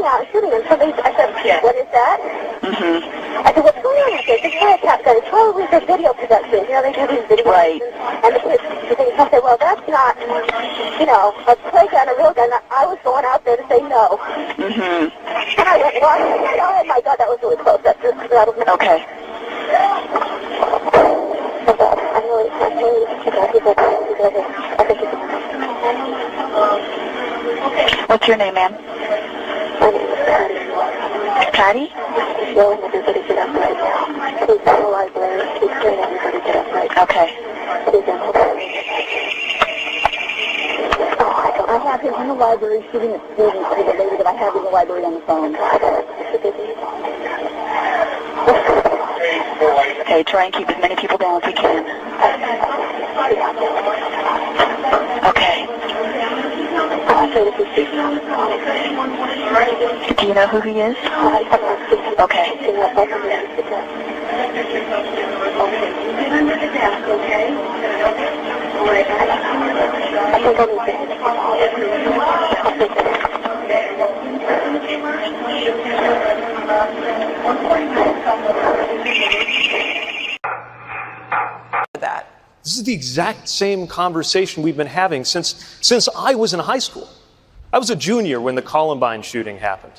out and shooting, and somebody, I said, what is that? I said, what's going on? I said, this wiretap gun. It's probably for video production. You know, they do these video productions. And the kids, I said, well, that's not, you know, a play gun, a real gun. I was going out there to say no. And I went, oh my God, that was really close. That just rattled me. Okay. What's your name, ma'am? My name is Patty? Patty. Yelling everybody get up right now. Please go to the library. Please hearing everybody get up right now. Okay. Please don't hold on. I have him in the library shooting at students to the lady that I have in the library on the phone. Okay, try and keep as many people down as we can. Okay. Do you know who he is? Okay. That. This is the exact same conversation we've been having since I was in high school. I was a junior when the Columbine shooting happened.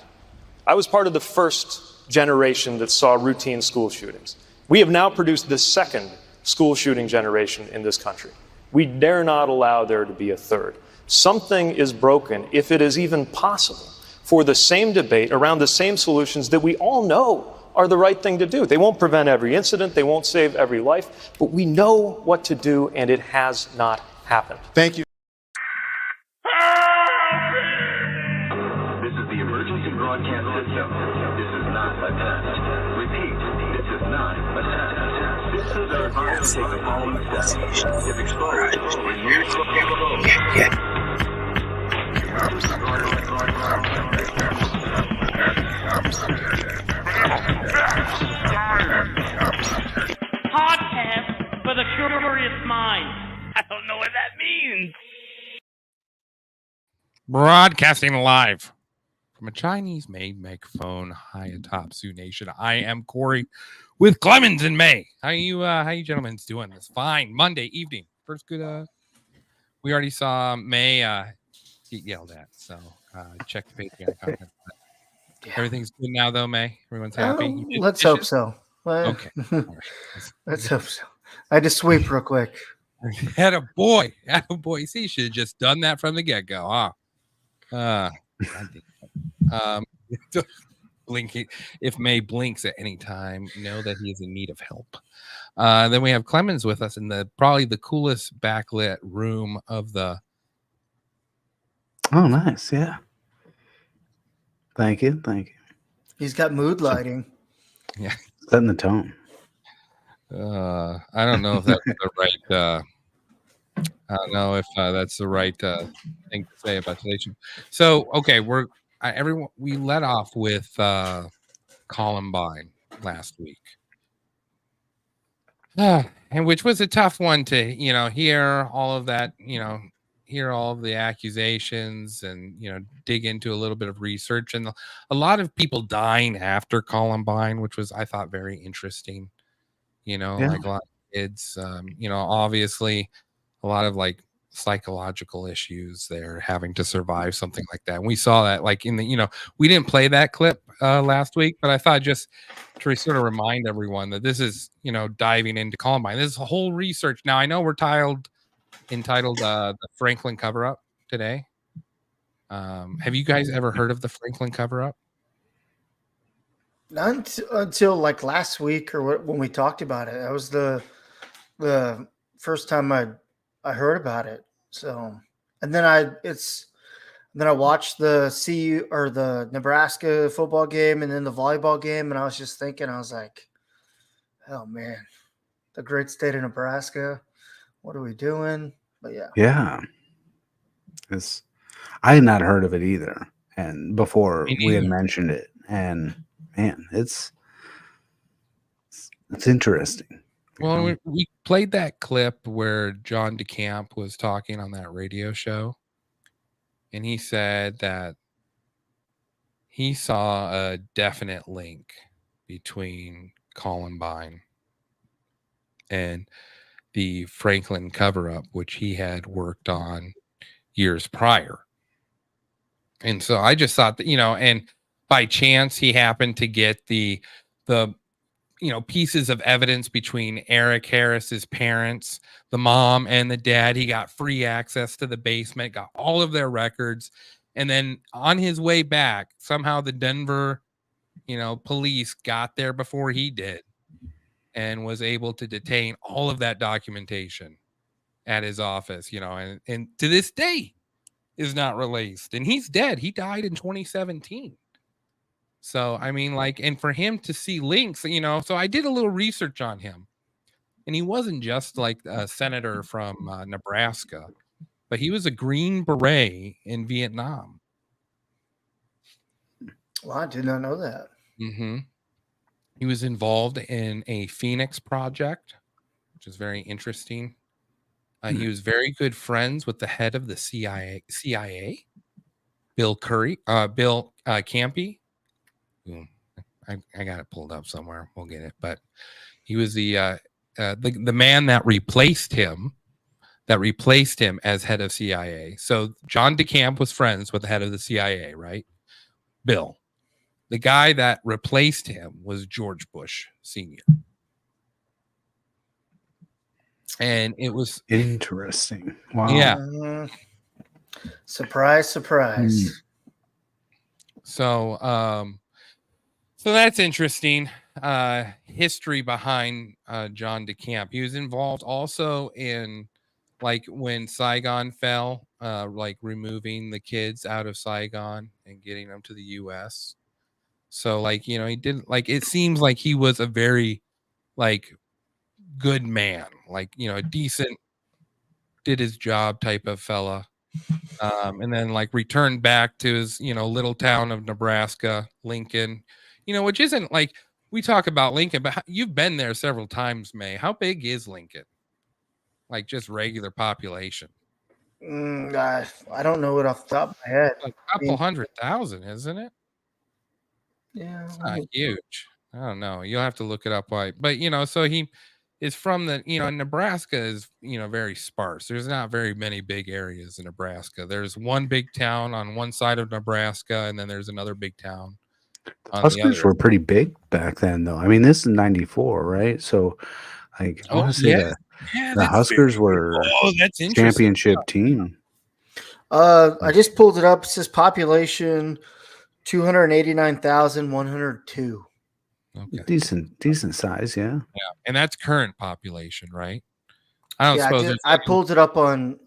I was part of the first generation that saw routine school shootings. We have now produced the second school shooting generation in this country. We dare not allow there to be a third. Something is broken, if it is even possible, for the same debate around the same solutions that we all know are the right thing to do. They won't prevent every incident, they won't save every life, but we know what to do, and it has not happened. Thank you. This is the emergency broadcast system. This is not a test. Repeat, this is not a test. This is our advice for the following steps. If exposed, remove the Podcast for the curious mind. I don't know what that means. Broadcasting live from a Chinese-made microphone high atop Sioux Nation. I am Corey with Clemens and May. How you gentlemen doing this fine Monday evening? First good. We already saw May get yelled at, so check the Patreon comment. Yeah. Everything's good now, though, May. Everyone's happy. Let's hope so. Okay. Right. Let's hope so. I had to sweep real quick. Attaboy. See, you should have just done that from the get-go, huh? Blinking. If May blinks at any time, know that he is in need of help. Then we have Clemens with us in probably the coolest backlit room of the. Oh, nice. Yeah. Thank you. He's got mood lighting. Yeah. Setting the tone. I don't know if that's the right. I don't know if that's the right thing to say about today's show. So, okay, we let off with Columbine last week, and which was a tough one to hear all of that, hear all of the accusations and dig into a little bit of research, and a lot of people dying after Columbine, which was, I thought, very interesting. Like a lot of kids, obviously a lot of like psychological issues there, having to survive something like that. And we saw that like in the, we didn't play that clip last week, but I thought just to sort of remind everyone that this is, diving into Columbine. This is a whole research. Now I know we're entitled the Franklin cover-up today. Have you guys ever heard of the Franklin cover-up? Not until like last week or when we talked about it. That was the first time I heard about it. So, and then I watched the CU or the Nebraska football game and then the volleyball game, and I was just thinking, I was like, oh man, the great state of Nebraska. What are we doing? But yeah, I had not heard of it either, and before we had mentioned it, and man, it's interesting. Well, we played that clip where John DeCamp was talking on that radio show, and he said that he saw a definite link between Columbine and the Franklin cover-up, which he had worked on years prior. And so I just thought that, and by chance he happened to get the pieces of evidence between Eric Harris's parents, the mom and the dad. He got free access to the basement, got all of their records. And then on his way back, somehow the Denver, police got there before he did and was able to detain all of that documentation at his office, and to this day is not released. And he's dead. He died in 2017. So, I mean, and for him to see links, so I did a little research on him. And he wasn't just like a senator from Nebraska, but he was a Green Beret in Vietnam. Well, I did not know that. Mm-hmm. He was involved in a Phoenix project, which is very interesting. He was very good friends with the head of the CIA, Bill Campy. I got it pulled up somewhere. We'll get it. But he was the man that replaced him as head of CIA. So John DeCamp was friends with the head of the CIA, right? Bill. The guy that replaced him was George Bush Sr. And it was interesting. Wow. Yeah. Surprise, surprise. So that's interesting. History behind John DeCamp. He was involved also in when Saigon fell, removing the kids out of Saigon and getting them to the US. So he didn't it seems like he was a very good man, a decent, did his job type of fella. And then returned back to his, little town of Nebraska, Lincoln, which isn't we talk about Lincoln, but you've been there several times, May. How big is Lincoln? Just regular population. I don't know it off the top of my head. A couple 100,000, isn't it? Yeah. It's not huge. I don't know. You'll have to look it up. But so he is from the, Nebraska is, very sparse. There's not very many big areas in Nebraska. There's one big town on one side of Nebraska, and then there's another big town. The Huskers were pretty big back then, though. I mean, this is 94, right? So, I want to say that the Huskers were that's championship team. I just pulled it up. It says population 289,102. Okay. Decent size, yeah. Yeah, and that's current population, right? I don't suppose I pulled it up on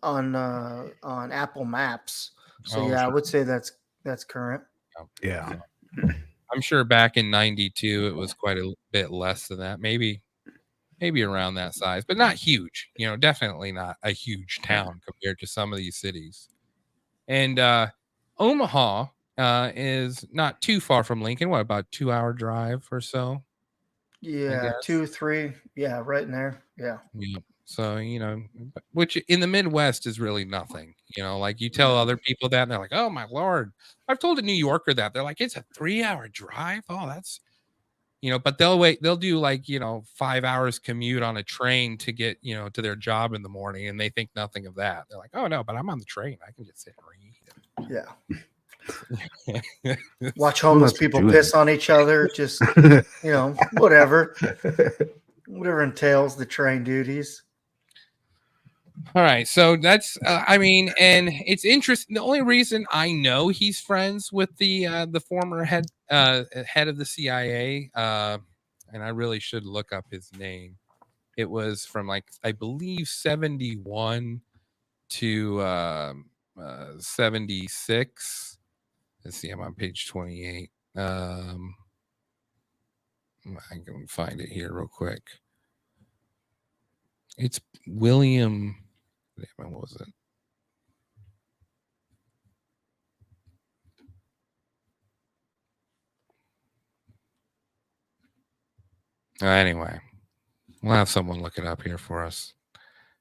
Apple Maps. So I would say that's current. Yeah. I'm sure back in 92 it was quite a bit less than that. Maybe around that size, but not huge. Definitely not a huge town compared to some of these cities. And Omaha is not too far from Lincoln. What, about 2-hour drive or so? Yeah, 2, 3. Yeah, right in there. Yeah. So, which in the Midwest is really nothing. You tell other people that and they're like, oh my Lord. I've told a New Yorker that. They're like, it's a 3-hour drive. Oh, that's, but they'll do 5 hours commute on a train to get, to their job in the morning, and they think nothing of that. They're like, oh no, but I'm on the train. I can just sit and read. Yeah. Watch homeless people piss on each other. Just, whatever entails the train duties. All right. So that's, and it's interesting. The only reason I know he's friends with the former head of the CIA, and I really should look up his name. It was from I believe 71 to 76. Let's see, I'm on page 28. I can find it here real quick. It's William. What was it? Anyway, we'll have someone look it up here for us.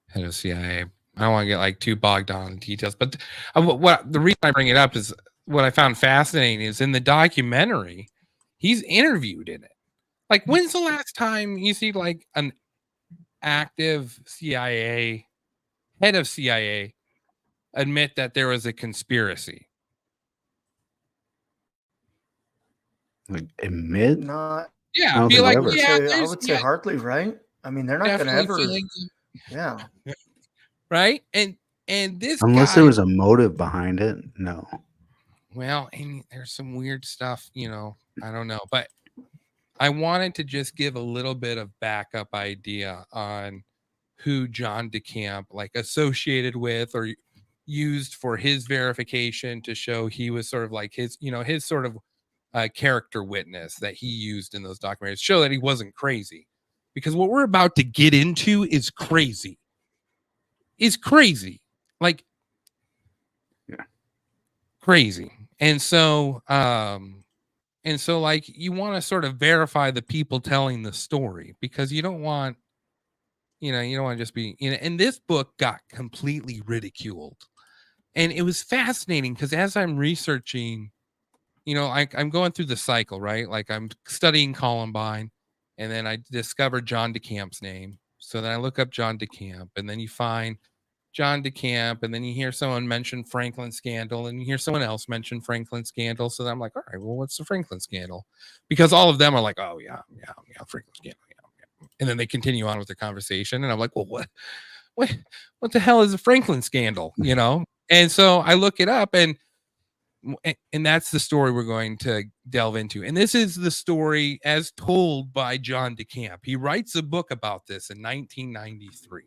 Head of CIA. I don't want to get too bogged down in details, but what the reason I bring it up is what I found fascinating is in the documentary, he's interviewed in it. Like, when's the last time you see like an active CIA, head of CIA, admit that there was a conspiracy? Like admit? Not. Yeah, be like, I would say hardly, right? I mean, they're not going to ever. Yeah. Right. And this, unless there was a motive behind it, no. Well, and there's some weird stuff, you know. I don't know, but I wanted to just give a little bit of backup idea on who John DeCamp like associated with or used for his verification to show he was sort of like his, you know, his sort of character witness that he used in those documentaries, show that he wasn't crazy. Because what we're about to get into is crazy. Is crazy. Like, yeah, crazy. And so like you want to sort of verify the people telling the story, because you don't want, you don't want to just be, and this book got completely ridiculed. And it was fascinating because as I'm researching, I'm going through the cycle, right? Like I'm studying Columbine, and then I discovered John DeCamp's name. So then I look up John DeCamp, and then you find John DeCamp, and then you hear someone mention Franklin scandal, and you hear someone else mention Franklin scandal. So then I'm like, all right, well, what's the Franklin scandal? Because all of them are like, oh yeah, Franklin scandal, yeah. And then they continue on with the conversation, and I'm like, well, what the hell is a Franklin scandal? And so I look it up, and that's the story we're going to delve into. And this is the story as told by John DeCamp. He writes a book about this in 1993.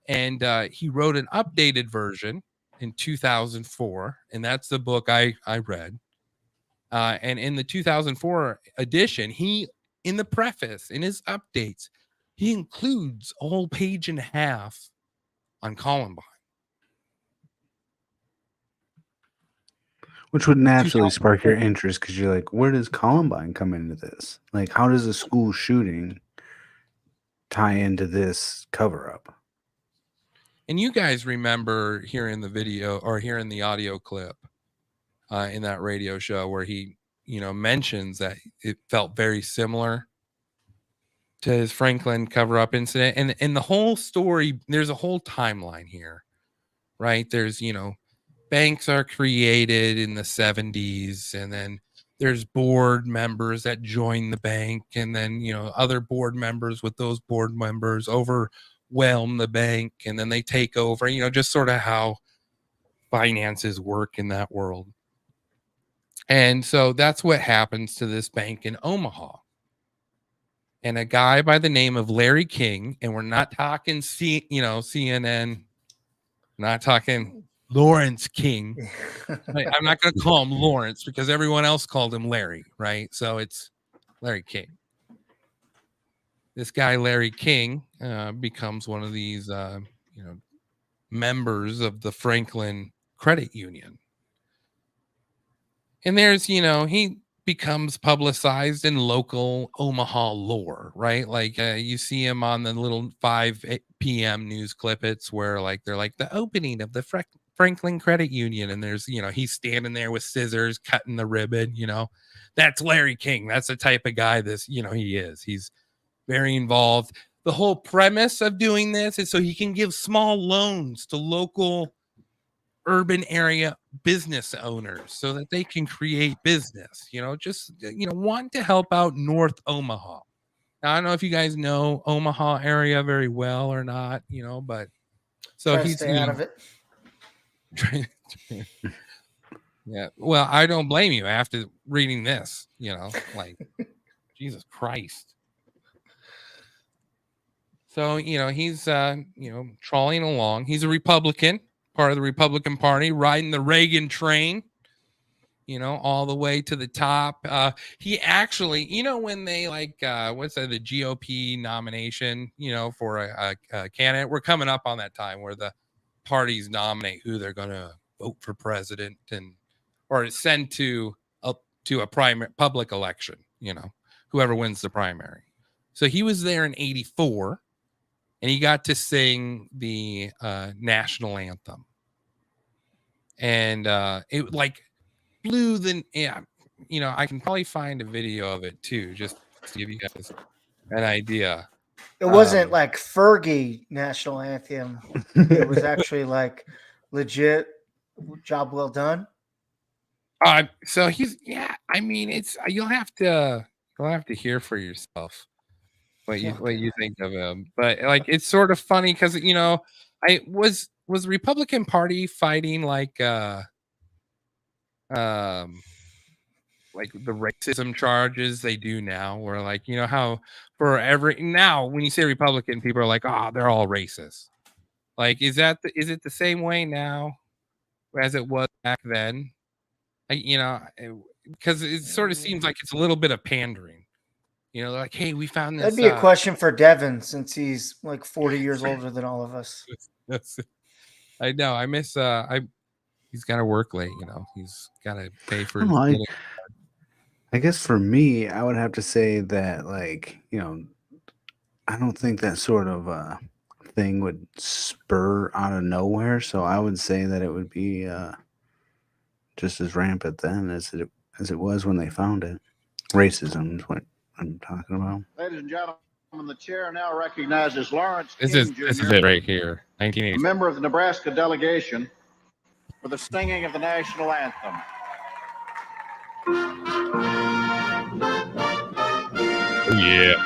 And he wrote an updated version in 2004. And that's the book I read. And in the 2004 edition, in the preface, in his updates, he includes a whole page and a half on Columbine. Which would naturally spark your interest, because you're like, where does Columbine come into this? Like, how does a school shooting tie into this cover-up? And you guys remember hearing the video or hearing the audio clip in that radio show where he, mentions that it felt very similar to his Franklin cover-up incident. And the whole story, there's a whole timeline here, right? There's, banks are created in the 70s, and then there's board members that join the bank, and then other board members with those board members overwhelm the bank, and then they take over, just sort of how finances work in that world. And so that's what happens to this bank in Omaha. And a guy by the name of Larry King, and we're not talking CNN, not talking Lawrence King. I'm not going to call him Lawrence because everyone else called him Larry, right? So it's Larry King. This guy, Larry King, becomes one of these, members of the Franklin Credit Union. And there's, he becomes publicized in local Omaha lore, right? Like you see him on the little 5 p.m. news clippets where they're like the opening of the Franklin Credit Union, and there's he's standing there with scissors cutting the ribbon. That's Larry King. That's the type of guy he is. He's very involved. The whole premise of doing this is so he can give small loans to local urban area business owners so that they can create business, want to help out North Omaha. Now, I don't know if you guys know Omaha area very well or not, but so he's stay out of it. Yeah, well, I don't blame you after reading this, Jesus Christ. So, he's trawling along. He's a Republican, part of the Republican Party, riding the Reagan train, all the way to the top. He actually, when they the GOP nomination, for a candidate, we're coming up on that time where the parties nominate who they're going to vote for president or send to a primary public election, whoever wins the primary. So he was there in 84, and he got to sing the national anthem. And blew the I can probably find a video of it too, just to give you guys an idea. It wasn't like Fergie national anthem. It was actually like legit job well done. So he's I mean it's you'll have to hear for yourself what you think of him. But like it's sort of funny because I was the Republican Party fighting like the racism charges they do now, where like how now when you say Republican, people are like, oh, they're all racist. Like, is it the same way now as it was back then? Because it sort of seems like it's a little bit of pandering. Like, hey, we found this. That'd be a question for Devin, since he's like 40 years older than all of us. I know. I miss. He's got to work late. He's got to pay for. I guess for me, I would have to say that, like, I don't think that sort of thing would spur out of nowhere. So I would say that it would be just as rampant then as it was when they found it. Racism is what I'm talking about. Ladies and gentlemen, the chair now recognizes Lawrence This King is Jr., it right here, 1980. a member of the Nebraska delegation, for the singing of the national anthem. Oh, yeah.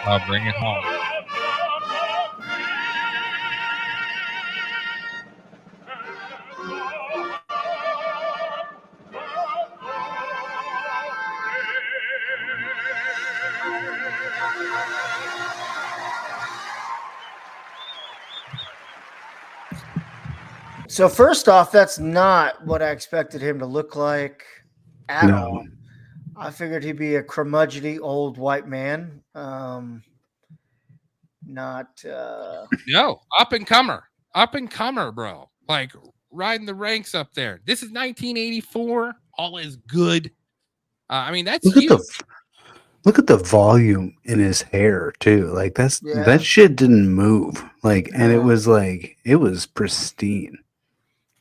I'll bring it home. So first off, that's not what I expected him to look like at all. I figured he'd be a curmudgeony old white man. No, up and comer, bro. Like riding the ranks up there. This is 1984. All is good. I mean, that's look at the volume in his hair too. Like that shit didn't move. Like, and it was pristine.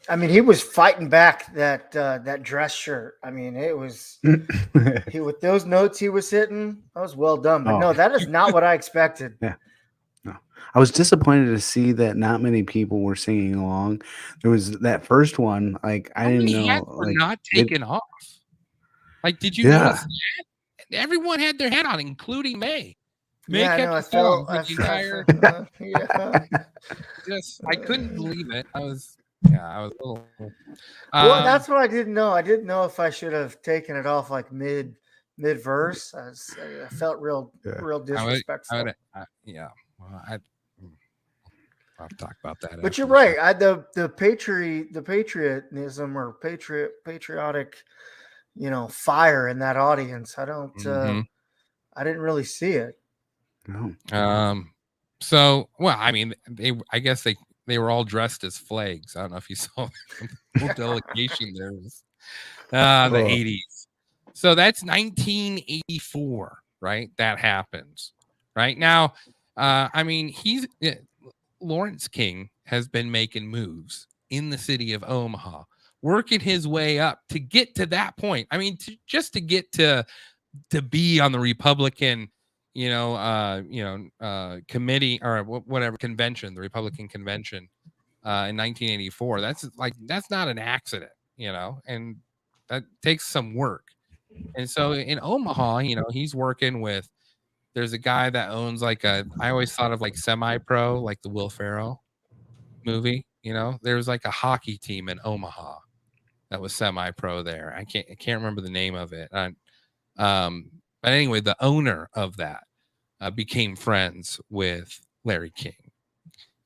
I mean, he was fighting back that dress shirt. I mean, it was with those notes he was hitting. That was well done. But no, that is not what I expected. Yeah, no, I was disappointed to see that not many people were singing along. There was that first one. Like, I didn't know. Hats were not taken off. Like, did you notice that? Everyone had their hat on, including May. May kept I couldn't believe it. I was a little. Well, that's what I didn't know. I didn't know if I should have taken it off like mid verse. I felt real disrespectful. I'll talk about that. But you're right. The patriotism or patriotic, fire in that audience. I don't. I didn't really see it. No. So, well, I mean, I guess they were all dressed as flags. I don't know if you saw the delegation there was the 80s. So that's 1984, right? That happens right now. I mean, Lawrence King has been making moves in the city of Omaha, working his way up to get to that point. I mean, just to get to be on the Republican, committee or whatever convention, the Republican convention in 1984. That's not an accident, and that takes some work. And so in Omaha, he's working with. There's a guy that owns I always thought of like semi-pro, like the Will Ferrell movie. There's like a hockey team in Omaha that was semi-pro there. I can't remember the name of it. But anyway, the owner of that became friends with Larry King.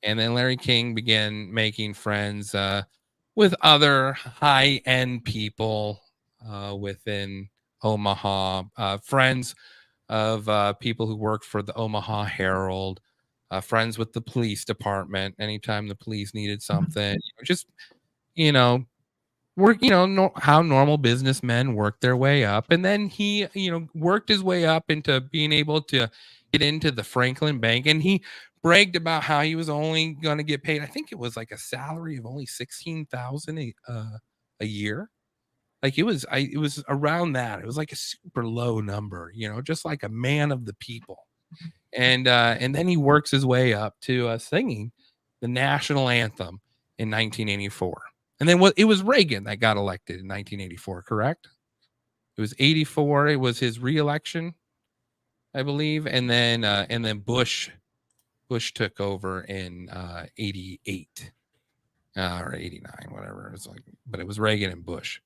And then Larry King began making friends with other high-end people within Omaha, friends of people who worked for the Omaha Herald, friends with the police department. Anytime the police needed something, work, how normal businessmen work their way up. And then he, worked his way up into being able to get into the Franklin Bank. And he bragged about how he was only going to get paid. I think it was like a salary of only $16,000 a year. Like it was around that. It was like a super low number, just like a man of the people. And then he works his way up to singing the national anthem in 1984. And then it was Reagan that got elected in 1984, correct? It was 84. It was his reelection, I believe. And then Bush took over in 88 or 89, whatever. It was like, but it was Reagan and Bush.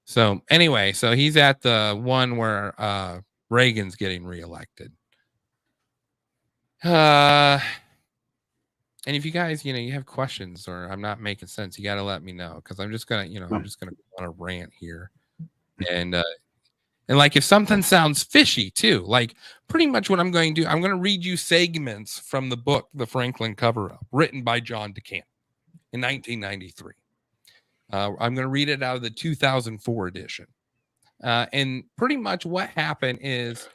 So anyway, so he's at the one where Reagan's getting reelected. And if you guys, you have questions or I'm not making sense, you got to let me know, because I'm just gonna, I'm just gonna go on a rant here, and like if something sounds fishy too, like pretty much what I'm going to do, I'm going to read you segments from the book, The Franklin Cover-Up, written by John DeCamp in 1993. I'm going to read it out of the 2004 edition, and pretty much what happened is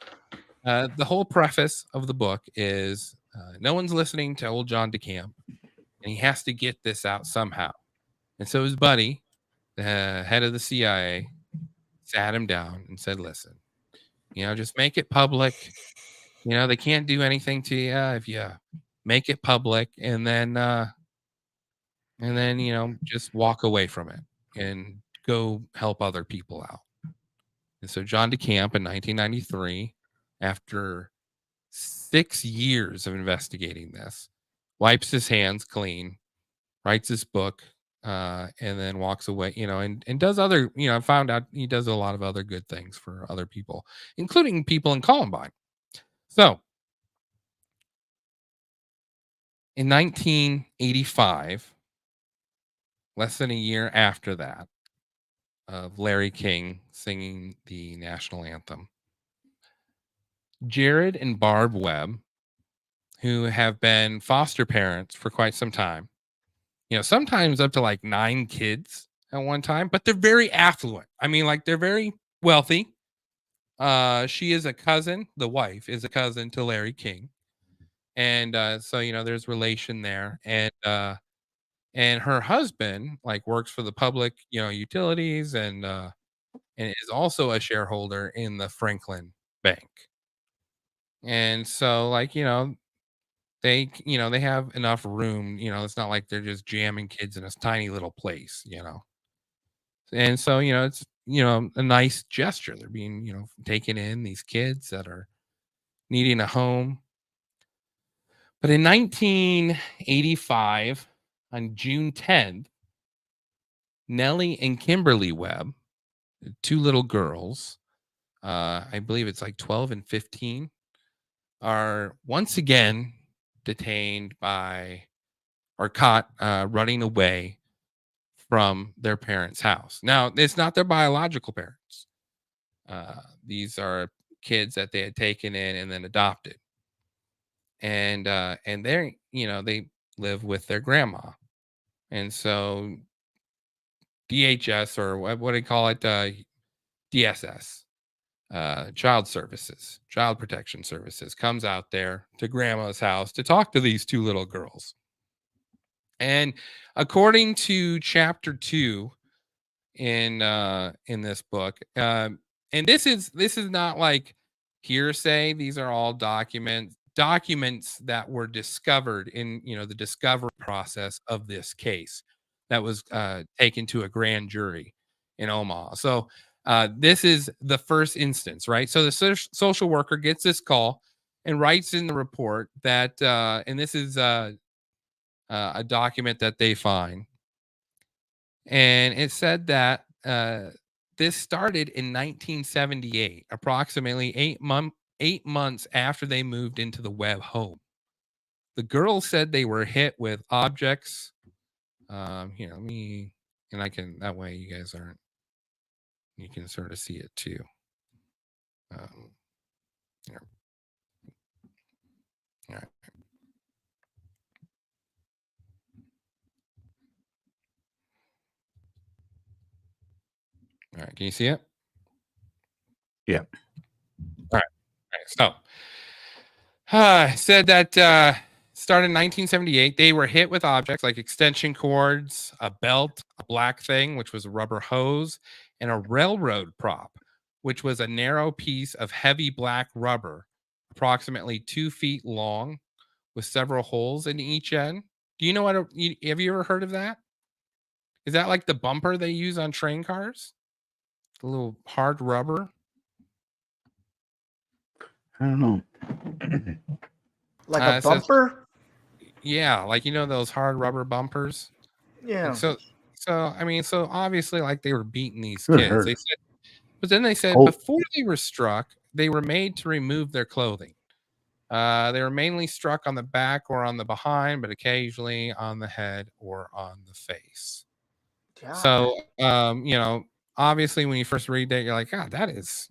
the whole preface of the book is. No one's listening to old John DeCamp, and he has to get this out somehow. And so his buddy, the head of the CIA, sat him down and said, listen, just make it public. They can't do anything to you if you make it public, and then just walk away from it and go help other people out. And so John DeCamp in 1993, after 6 years of investigating this, wipes his hands clean, writes his book, and then walks away, and does other, I found out he does a lot of other good things for other people, including people in Columbine. So in 1985, less than a year after that, of Larry King singing the national anthem, Jared and Barb Webb, who have been foster parents for quite some time, sometimes up to like 9 kids at one time, but they're very affluent. I mean, like they're very wealthy. She is a cousin. The wife is a cousin to Larry King. And so, there's relation there. And her husband works for the public, utilities and is also a shareholder in the Franklin Bank. And so they have enough room, it's not like they're just jamming kids in a tiny little place, and so it's a nice gesture. They're being taking in these kids that are needing a home. But in 1985, on June 10th, Nellie and Kimberly Webb, 2 little girls, I believe it's like 12 and 15, are once again detained by or caught running away from their parents' house. Now, it's not their biological parents. These are kids that they had taken in and then adopted. And they're, they live with their grandma. And so DHS, or what do they call it? DSS. Child Protection Services comes out there to grandma's house to talk to these 2 little girls. And according to chapter 2 in this book, and this is not like hearsay. These are all documents that were discovered in the discovery process of this case that was taken to a grand jury in Omaha. So this is the first instance, right? So the social worker gets this call and writes in the report that, and this is a document that they find, and it said that this started in 1978, approximately 8 months after they moved into the Webb home. The girls said they were hit with objects. Here, let me, and I can, that way you guys aren't, you can sort of see it too. Here. All right. All right, can you see it? Yeah. All right. So, said that started in 1978. They were hit with objects like extension cords, a belt, a black thing, which was a rubber hose, and a railroad prop, which was a narrow piece of heavy black rubber, approximately 2 feet long, with several holes in each end. Do you know what? Have you ever heard of that? Is that like the bumper they use on train cars? The little hard rubber. I don't know. Like a bumper? Yeah, like those hard rubber bumpers. Yeah. Like, so I mean, so obviously, like they were beating these kids. They said, but then they said before they were struck, they were made to remove their clothing. They were mainly struck on the back or on the behind, but occasionally on the head or on the face. God. So, obviously, when you first read that, you're like, God, that is.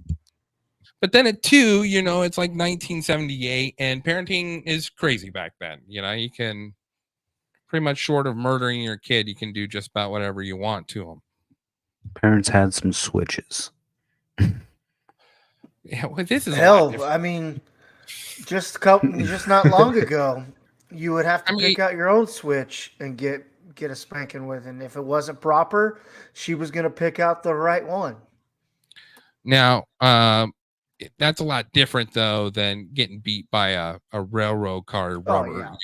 But then at 2, it's like 1978, and parenting is crazy back then. You can pretty much, short of murdering your kid, you can do just about whatever you want to them. Parents had some switches. Yeah, well, this is hell. I mean, just not long ago, you would have to pick out your own switch and get a spanking with, and if it wasn't proper, she was going to pick out the right one. Now, that's a lot different though than getting beat by a railroad car rubber.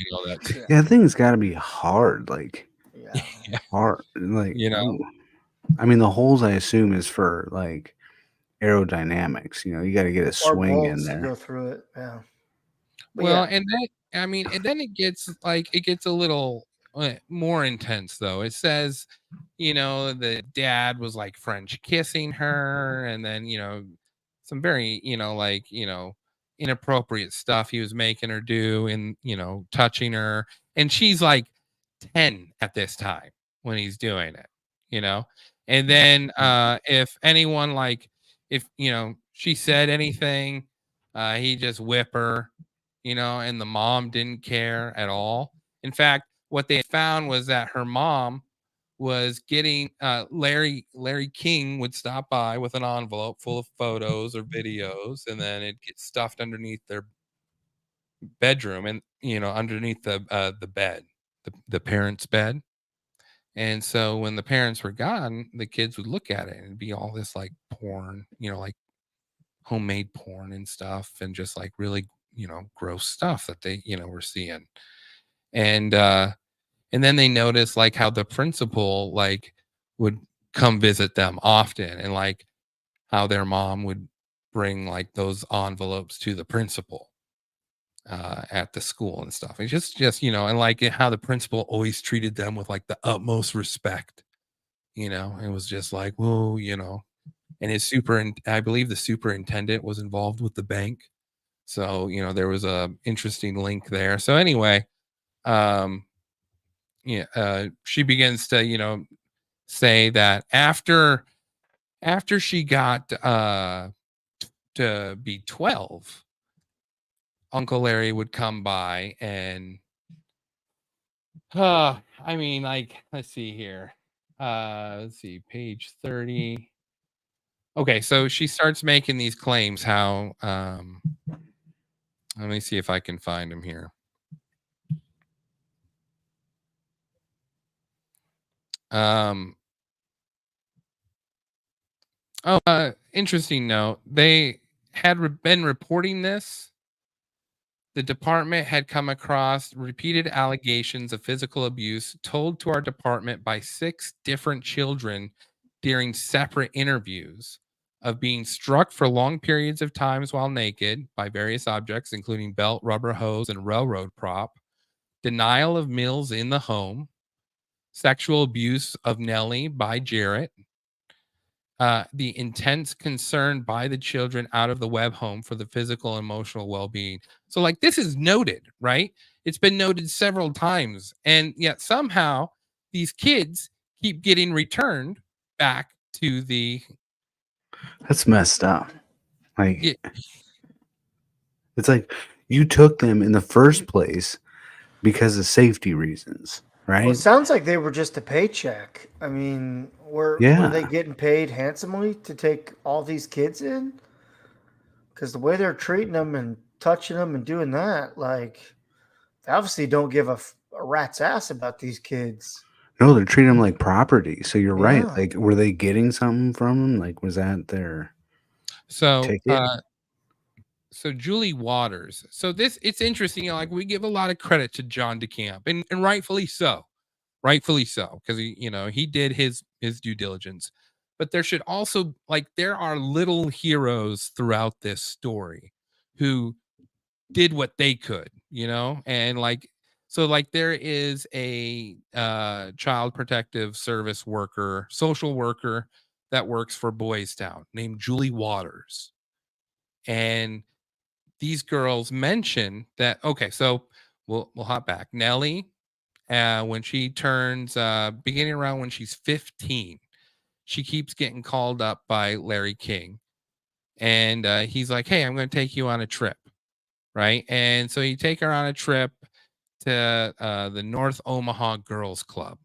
Yeah, I think it's got to be hard, like hard, like I mean, the holes I assume is for like aerodynamics. You got to get a swing in there. To go through it, yeah. Well, and then and then it gets a little more intense though. It says, the dad was like French kissing her, and then some very inappropriate stuff he was making her do, and touching her, and she's like 10 at this time when he's doing it, and then if anyone if she said anything, he just whip her, and the mom didn't care at all. In fact, what they found was that her mom was getting Larry King would stop by with an envelope full of photos or videos, and then it gets stuffed underneath their bedroom, and underneath the bed, the parents' bed. And so when the parents were gone, the kids would look at it and it'd be all this like porn, like homemade porn and stuff, and just like really gross stuff that they were seeing. And then they noticed like how the principal like would come visit them often, and like how their mom would bring like those envelopes to the principal at the school and stuff. And just and like how the principal always treated them with like the utmost respect. It was just like, whoa, and I believe the superintendent was involved with the bank. So, there was a interesting link there. So anyway, she begins to, say that after she got to be 12, Uncle Larry would come by and, I mean, like, let's see here. Let's see, page 30. Okay, so she starts making these claims how, let me see if I can find them here. Interesting note. They had been reporting this. The department had come across repeated allegations of physical abuse told to our department by 6 different children during separate interviews of being struck for long periods of times while naked by various objects, including belt, rubber hose, and railroad prop, denial of meals in the home, sexual abuse of Nellie by Jarrett, the intense concern by the children out of the web home for the physical and emotional well-being. So like this is noted, right? It's been noted several times, and yet somehow these kids keep getting returned back to the. That's messed up. Like Yeah. it's like you took them in the first place because of safety reasons, right? Well, it sounds like they were just a paycheck. I mean, were they getting paid handsomely to take all these kids in? Because the way they're treating them and touching them and doing that, like, they obviously don't give a rat's ass about these kids. No, they're treating them like property. So you're right. Yeah. Like, were they getting something from them? Like, was that their ticket? So Julie Waters. So it's interesting. You know, like we give a lot of credit to John DeCamp, and rightfully so, because he did his due diligence. But there should also there are little heroes throughout this story who did what they could, and there is a child protective service worker, social worker that works for Boys Town named Julie Waters, and these girls mention that. Okay, so we'll hop back. Nellie, when she turns beginning around when she's 15, she keeps getting called up by Larry King, and he's like, hey, I'm going to take you on a trip, right? And so you take her on a trip to the North Omaha Girls Club,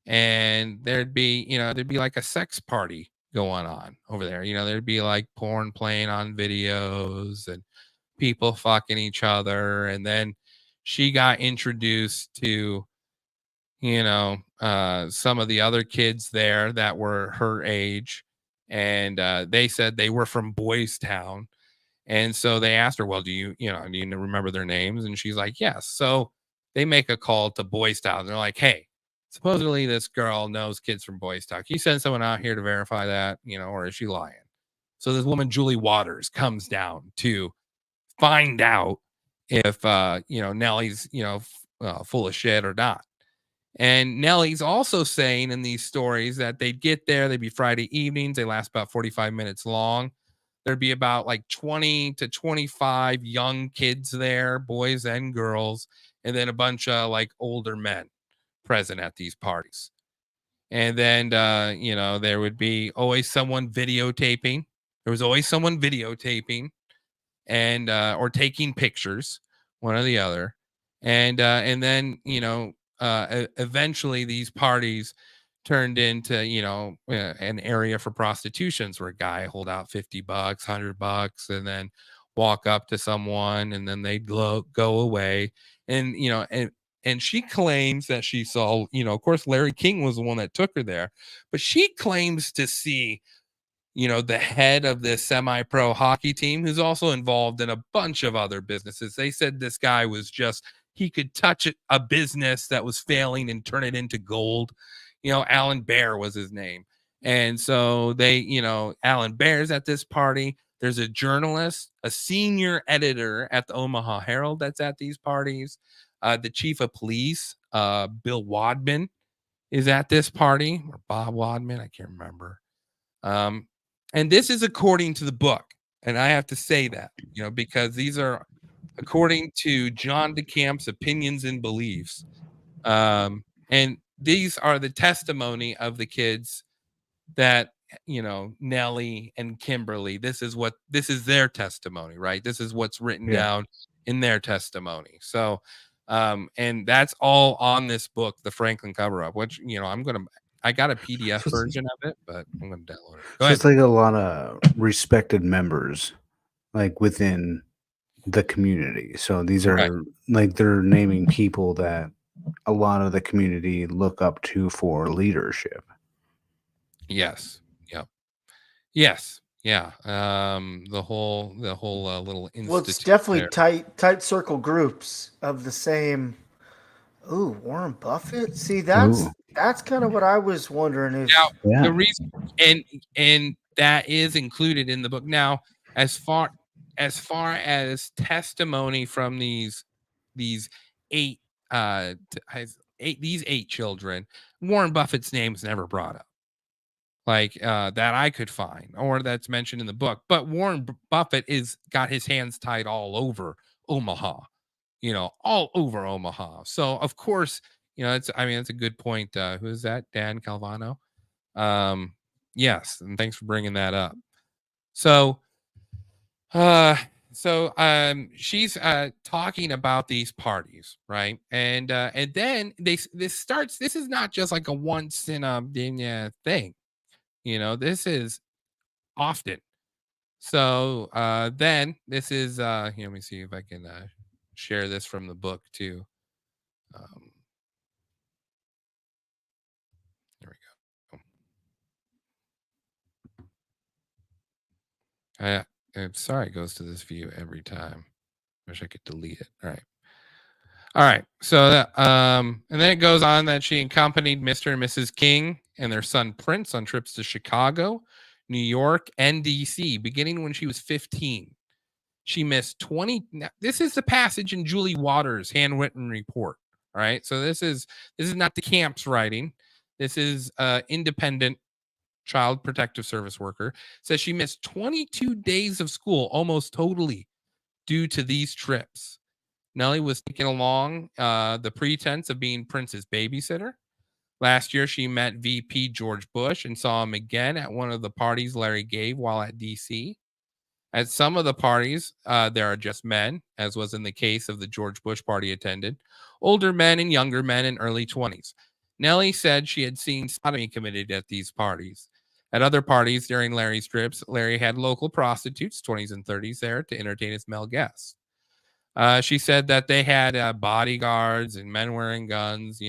and there'd be like a sex party going on over there. There'd be like porn playing on videos and people fucking each other. And then she got introduced to some of the other kids there that were her age, and they said they were from Boys Town. And so they asked her, well, do you remember their names? And she's like, yes. So they make a call to Boys Town. They're like, hey, supposedly this girl knows kids from Boys Town. Can you send someone out here to verify that, or is she lying? So this woman, Julie Waters, comes down to find out if, Nellie's, full of shit or not. And Nellie's also saying in these stories that they'd get there, they'd be Friday evenings. They last about 45 minutes long. There'd be about 20 to 25 young kids there, boys and girls, and then a bunch of older men present at these parties. And then, there would be always someone videotaping. There was always someone videotaping and, or taking pictures, one or the other. And then, eventually these parties turned into, an area for prostitutions where a guy hold out $50, $100, and then walk up to someone, and then they'd go away. And, and she claims that she saw, of course, Larry King was the one that took her there, but she claims to see, the head of this semi-pro hockey team, who's also involved in a bunch of other businesses. They said this guy was he could touch a business that was failing and turn it into gold. Alan Bear was his name. And so Alan Bear's at this party. There's a journalist, a senior editor at the Omaha Herald that's at these parties. The chief of police, Bill Wadman, is at this party, or Bob Wadman, I can't remember. And this is according to the book. And I have to say that, because these are according to John DeCamp's opinions and beliefs. And these are the testimony of the kids that, Nellie and Kimberly, this is their testimony, right? This is what's written down in their testimony. So, and that's all on this book, The Franklin Cover-Up, which, I got a PDF version of it, but I'm going to download it. Go ahead. It's like a lot of respected members, within the community. So these are they're naming people that a lot of the community look up to for leadership. Yes. Yep. Yes. Yeah. The whole little institute. Well, it's definitely there. tight circle groups of the same. Ooh, Warren Buffett. See, that's kind of what I was wondering. If Now, the reason and that is included in the book. Now, as far as testimony from these eight children, Warren Buffett's name's never brought up, like that I could find, or that's mentioned in the book. But Warren Buffett is got his hands tied all over Omaha, all over Omaha. So of course, it's a good point. Who is that? Dan Calvano. Yes, and thanks for bringing that up. So she's talking about these parties, right? And then this is not just like a once in a thing. This is often. So then this is let me see if I can share this from the book too. There we go. I'm sorry it goes to this view every time. Wish I could delete it. All right. So that, and then it goes on that she accompanied Mr. and Mrs. King and their son Prince on trips to Chicago, New York, and DC, beginning when she was 15. She missed 20. This is the passage in Julie Waters' handwritten report. All right. So this is not the camp's writing. This is independent child protective service worker. Says she missed 22 days of school almost totally due to these trips. Nellie was taken along the pretense of being Prince's babysitter. Last year, she met VP George Bush and saw him again at one of the parties Larry gave while at DC. At some of the parties, there are just men, as was in the case of the George Bush party attended, older men and younger men in early 20s. Nellie said she had seen sodomy committed at these parties. At other parties during Larry's trips, Larry had local prostitutes, 20s and 30s, there to entertain his male guests. She said that they had bodyguards and men wearing guns,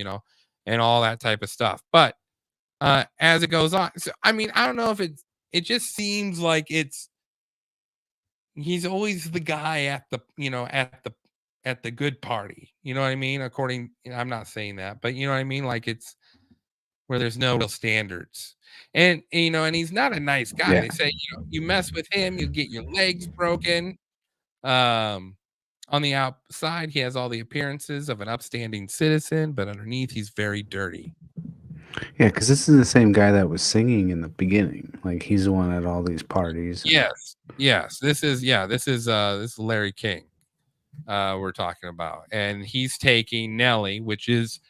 and all that type of stuff. But as it goes on, so, I don't know if it just seems like he's always the guy at the good party. You know what I mean? I'm not saying that, but you know what I mean? Like it's where there's no real standards. And and he's not a nice guy. Yeah. They say, you mess with him, you get your legs broken. On the outside, he has all the appearances of an upstanding citizen, but underneath, he's very dirty. Yeah, because this is the same guy that was singing in the beginning. Like he's the one at all these parties. Yes. This is Larry King. We're talking about, and he's taking Nellie, which is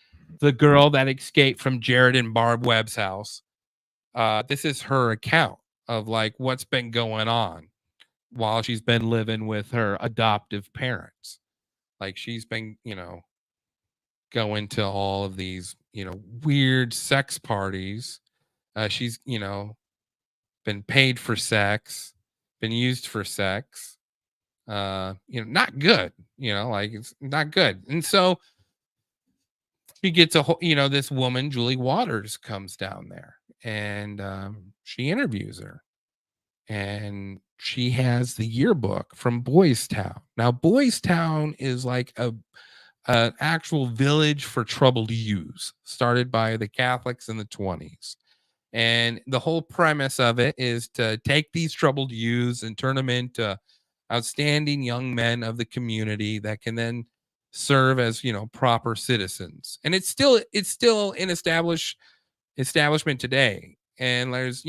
the girl that escaped from Jared and Barb Webb's house. This is her account of like what's been going on while she's been living with her adoptive parents. Like she's been, going to all of these, weird sex parties. She's, been paid for sex, been used for sex. Not good, like it's not good. And so she gets this woman, Julie Waters, comes down there and she interviews her. And she has the yearbook from Boys Town. Now, Boys Town is like an actual village for troubled youths, started by the Catholics in the 20s. And the whole premise of it is to take these troubled youths and turn them into outstanding young men of the community that can then serve as, proper citizens. And it's still an establishment today. And there's,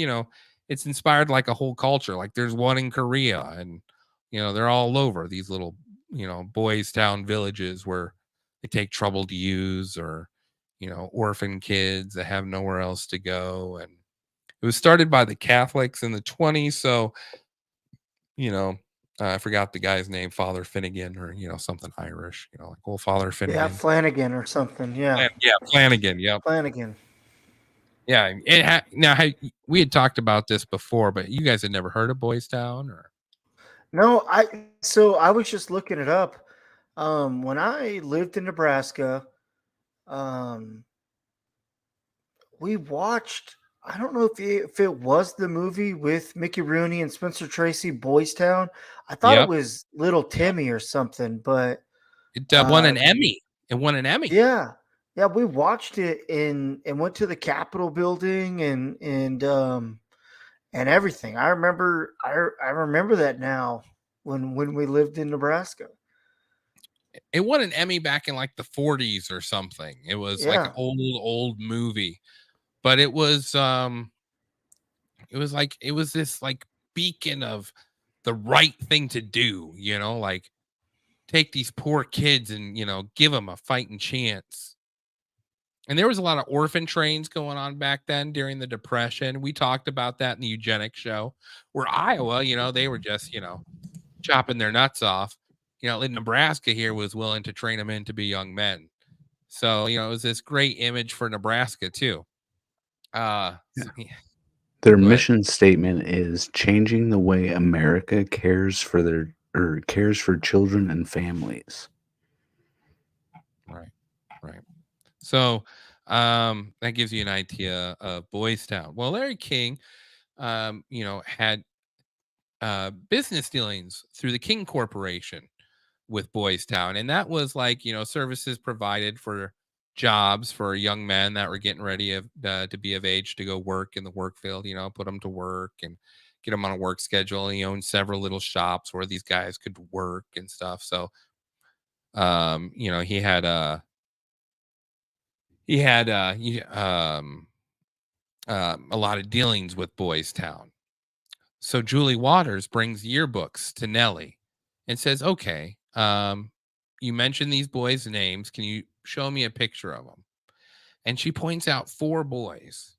it's inspired like a whole culture. Like there's one in Korea and, they're all over these little, Boys Town villages where they take troubled youths or, orphan kids that have nowhere else to go. And it was started by the Catholics in the 20s. So, I forgot the guy's name, Father Finnegan or, something Irish, like old Father Finnegan. Yeah, Flanagan or something. Yeah. Flanagan. Yeah. Flanagan. Yeah. Now, we had talked about this before, but you guys had never heard of Boys Town or? No, I was just looking it up. When I lived in Nebraska, Um, we watched. I don't know if it was the movie with Mickey Rooney and Spencer Tracy, Boys Town. I thought it Yep. was Little Timmy or something, but It won an Emmy. It won an Emmy. yeah, we watched it and went to the Capitol building and everything. I remember that now when we lived in Nebraska. It won an Emmy back in like the 40s or something. It was like an old movie, but it was this like beacon of the right thing to do, you know, like take these poor kids and, you know, give them a fighting chance. And there was a lot of orphan trains going on back then during the Depression. We talked about that in the eugenics show, where Iowa, you know, they were just, you know, chopping their nuts off. You know, in Nebraska here was willing to train them in to be young men. So, you know, it was this great image for Nebraska too. Their mission statement is changing the way America cares for children and families. Right. So that gives you an idea of Boys Town. Well, Larry King, you know, had business dealings through the King Corporation with Boys Town, and that was like, you know, services provided for jobs for young men that were getting ready to be of age to go work in the work field, you know, put them to work and get them on a work schedule. He owned several little shops where these guys could work and stuff. So you know, he had a lot of dealings with Boys Town. So Julie Waters brings yearbooks to Nellie and says, okay, you mentioned these boys' names. Can you show me a picture of them? And she points out 4 boys.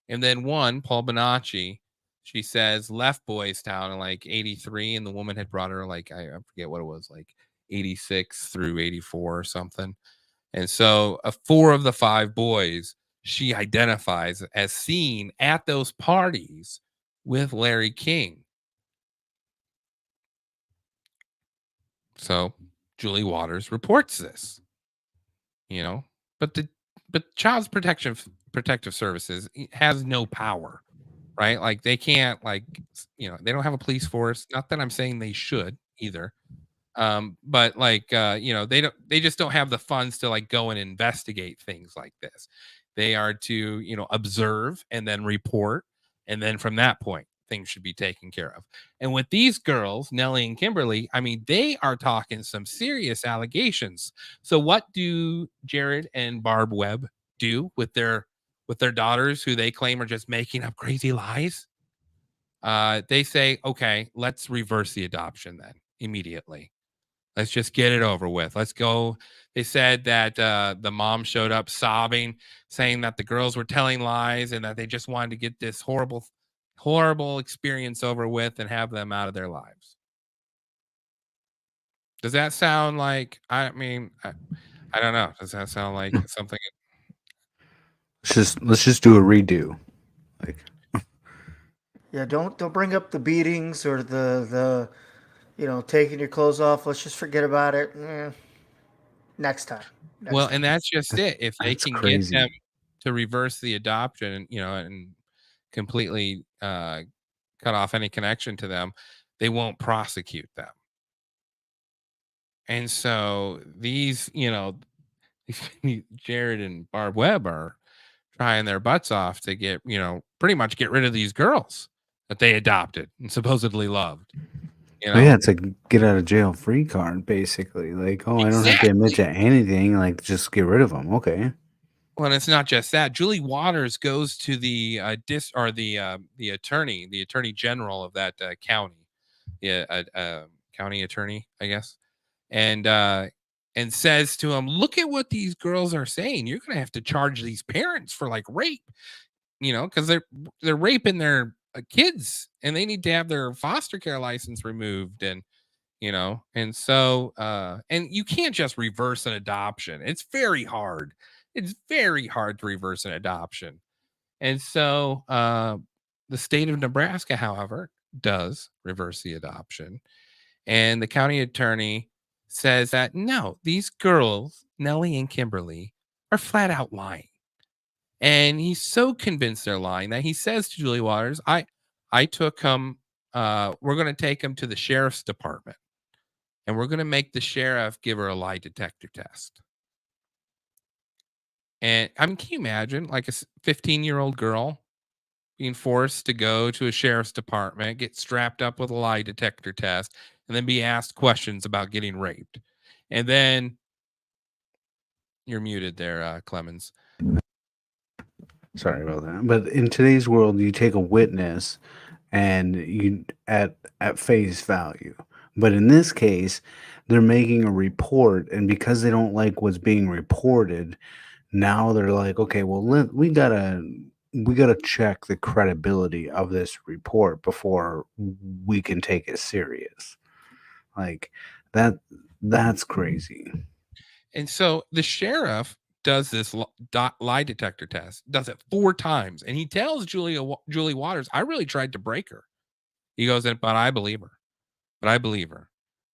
And then one, Paul Bonacci, she says left Boys Town in like 83. And the woman had brought her like, I forget what it was, like 86 through 84 or something. And so 4 of the 5 boys she identifies as seen at those parties with Larry King. So Julie Waters reports this, you know, but Child Protective Services has no power, right? Like they can't, like, you know, they don't have a police force. Not that I'm saying they should either. But like, you know, they just don't have the funds to like go and investigate things like this. They are to, you know, observe and then report. And then from that point, things should be taken care of. And with these girls, Nellie and Kimberly, I mean, they are talking some serious allegations. So what do Jared and Barb Webb do with their daughters who they claim are just making up crazy lies? They say, okay, let's reverse the adoption then immediately. Let's just get it over with. Let's go. They said that the mom showed up sobbing, saying that the girls were telling lies and that they just wanted to get this horrible experience over with and have them out of their lives. Does that sound like, I mean, I don't know. Does that sound like something? Let's just do a redo. Like, yeah, don't bring up the beatings or the you know, taking your clothes off. Let's just forget about it. Next time. Well, and that's just it. If they can get them to reverse the adoption, you know, and completely cut off any connection to them, they won't prosecute them. And so these, you know, Jared and Barb Webb are trying their butts off to get, you know, pretty much get rid of these girls that they adopted and supposedly loved. You know? yeah, it's a get out of jail free card, basically. Like, oh, I don't have to admit to anything. Like, just get rid of them. Okay. Well, it's not just that. Julie Waters goes to the attorney general of that county, county attorney, I guess, and says to him, "Look at what these girls are saying. You're going to have to charge these parents for like rape, you know, because they're raping their kids, and they need to have their foster care license removed, and you know, and so and you can't just reverse an adoption. It's very hard." It's very hard to reverse an adoption. And so the state of Nebraska, however, does reverse the adoption. And the county attorney says that, no, these girls, Nellie and Kimberly, are flat out lying. And he's so convinced they're lying that he says to Julie Waters, I took him, we're going to take him to the sheriff's department and we're going to make the sheriff give her a lie detector test. And I mean, can you imagine like a 15-year-old girl being forced to go to a sheriff's department, get strapped up with a lie detector test, and then be asked questions about getting raped? And then you're muted there, Clemens. Sorry about that. But in today's world, you take a witness and you at face value. But in this case, they're making a report, and because they don't like what's being reported, now they're like, okay, well, we gotta check the credibility of this report before we can take it serious. Like that's crazy. And so the sheriff does this lie detector test, does it 4 times, and he tells Julie Waters, I really tried to break her. He goes, but I believe her. But I believe her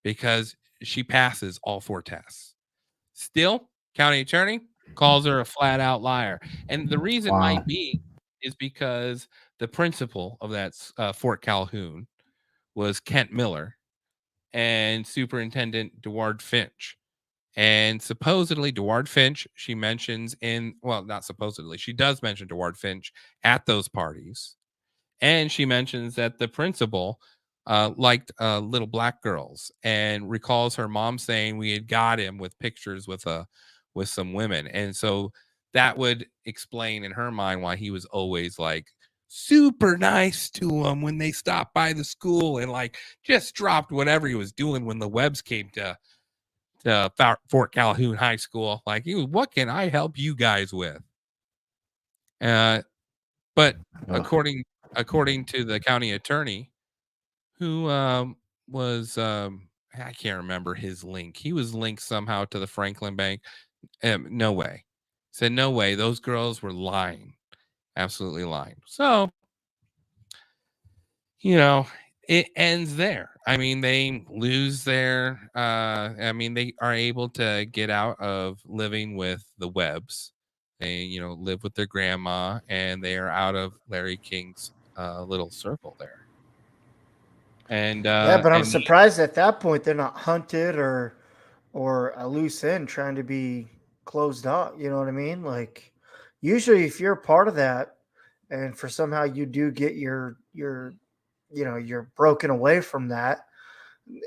because she passes all 4 tests. Still, county attorney calls her a flat out liar. And the reason might be is because the principal of that Fort Calhoun was Kent Miller and Superintendent DeWard Finch. And supposedly DeWard Finch, she mentions not supposedly, she does mention DeWard Finch at those parties. And she mentions that the principal liked little black girls and recalls her mom saying we had got him with pictures with some women. And so that would explain in her mind why he was always like super nice to them when they stopped by the school and like just dropped whatever he was doing when the Webbs came to Fort Calhoun High School. Like, what can I help you guys with? But according to the county attorney, who was I can't remember his link. He was linked somehow to the Franklin Bank. No way. Said no way. Those girls were lying, absolutely lying. So, it ends there. I mean, they lose their. They are able to get out of living with the Webbs. They, live with their grandma, and they are out of Larry King's little circle there. And but I'm surprised at that point they're not hunted or a loose end trying to be closed up. You know what I mean? Like, usually if you're a part of that, and for somehow you do get you're broken away from that,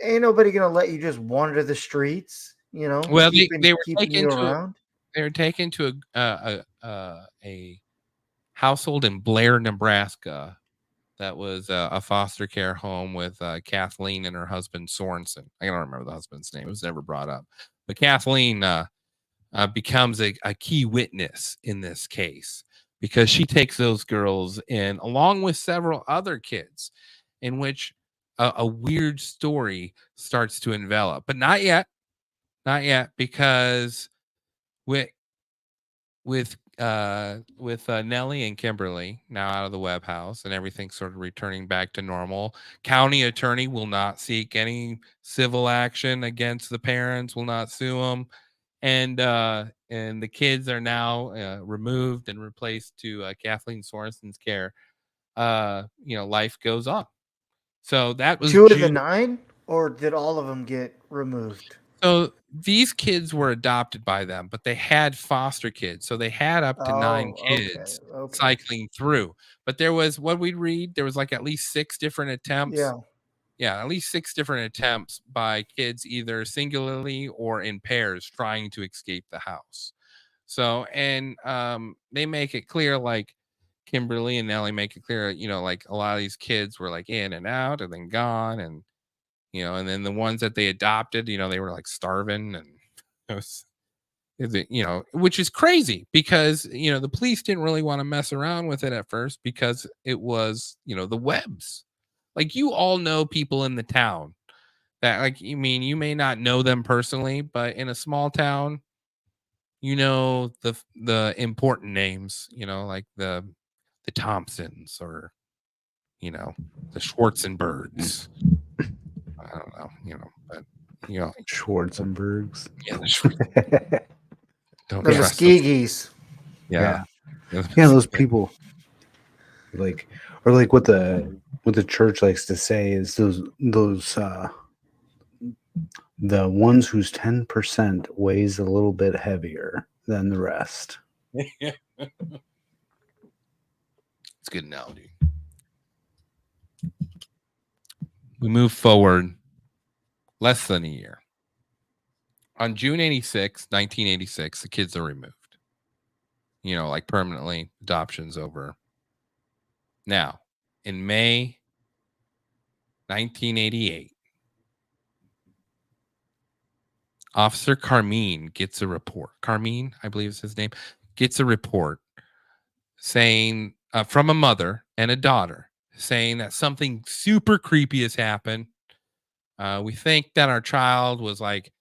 ain't nobody gonna let you just wander the streets. Well, they were taken to a household in Blair, Nebraska. That was a foster care home with Kathleen and her husband Sorensen. I don't remember the husband's name; it was never brought up. But Kathleen becomes a key witness in this case because she takes those girls in, along with several other kids, in which a weird story starts to envelop. But not yet, because with Nellie and Kimberly now out of the Webb house and everything sort of returning back to normal, county attorney will not seek any civil action against the parents, will not sue them, and the kids are now removed and replaced to Kathleen Sorensen's care. Life goes on. So that was 2 of the 9, or did all of them get removed? So these kids were adopted by them, but they had foster kids. So they had up to 9 kids cycling through. But there was, what we'd read, there was like at least 6 different attempts. Yeah, at least 6 different attempts by kids, either singularly or in pairs, trying to escape the house. So, and they make it clear, like Kimberly and Nellie make it clear, like a lot of these kids were like in and out and then gone, and and then the ones that they adopted, they were like starving, and it was, which is crazy because, the police didn't really want to mess around with it at first because it was, the Webbs. Like, you all know people in the town that, like, you may not know them personally, but in a small town, the important names, like the Thompsons or, the Schwarzenbergs. I don't know, but Schwarzenbergs. Yeah, Don't The trust Muskegees. Yeah. Yeah, those people, like, or like what the church likes to say is those the ones whose 10% weighs a little bit heavier than the rest. It's a good analogy. We move forward less than a year. On June 1986, the kids are removed. You know, like permanently, adoption's over. Now, in May 1988, Officer Carmine gets a report. Carmine, I believe is his name, gets a report saying from a mother and a daughter saying that something super creepy has happened. We think that our child was like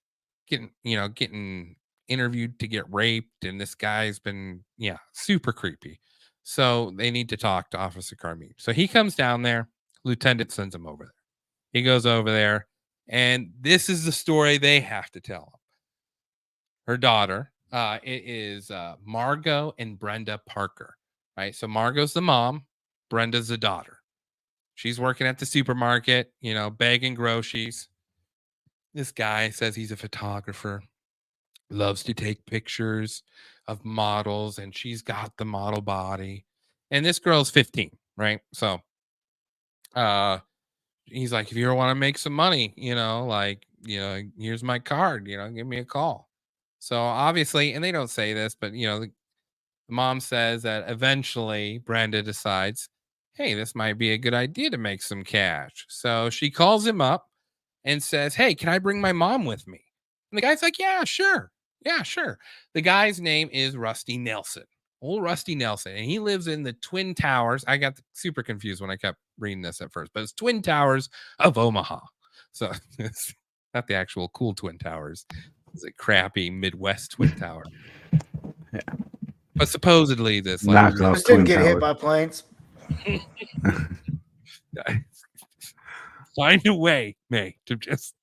getting interviewed to get raped, and this guy's been super creepy. So they need to talk to Officer Carmine. So he comes down there. Lieutenant sends him over there. He goes over there, and this is the story they have to tell him. Her daughter, it is Margot and Brenda Parker, right? So Margot's the mom, Brenda's the daughter. She's working at the supermarket, bagging groceries. This guy says he's a photographer, loves to take pictures of models, and she's got the model body. And this girl's 15, right? So he's like, if you ever want to make some money, here's my card, give me a call. So obviously, and they don't say this, but the mom says that eventually Brenda decides, hey, this might be a good idea to make some cash. So she calls him up and says, hey, can I bring my mom with me? And the guy's like, yeah, sure. Yeah, sure. The guy's name is Rusty Nelson. Old Rusty Nelson. And he lives in the Twin Towers. I got super confused when I kept reading this at first, but it's Twin Towers of Omaha. So it's not the actual cool Twin Towers. It's a crappy Midwest Twin Tower. Yeah. But supposedly this just didn't get hit by planes. Find a way, May, to just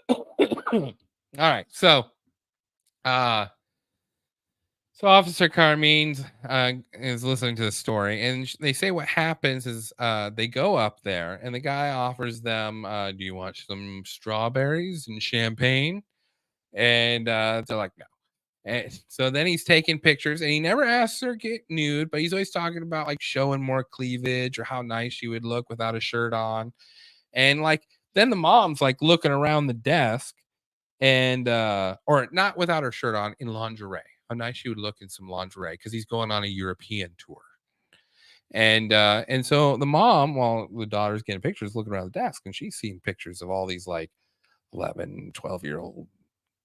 all right. So Officer Carmine is listening to the story, and they say what happens is they go up there, and the guy offers them, do you want some strawberries and champagne? And they're like, no. And so then he's taking pictures, and he never asks her to get nude, but he's always talking about like showing more cleavage or how nice she would look without a shirt on. And like then the mom's like looking around the desk, and or not without her shirt on, in lingerie. How nice she would look in some lingerie, because he's going on a European tour. And so the mom, while the daughter's getting pictures, looking around the desk, and she's seeing pictures of all these like 11, 12-year-old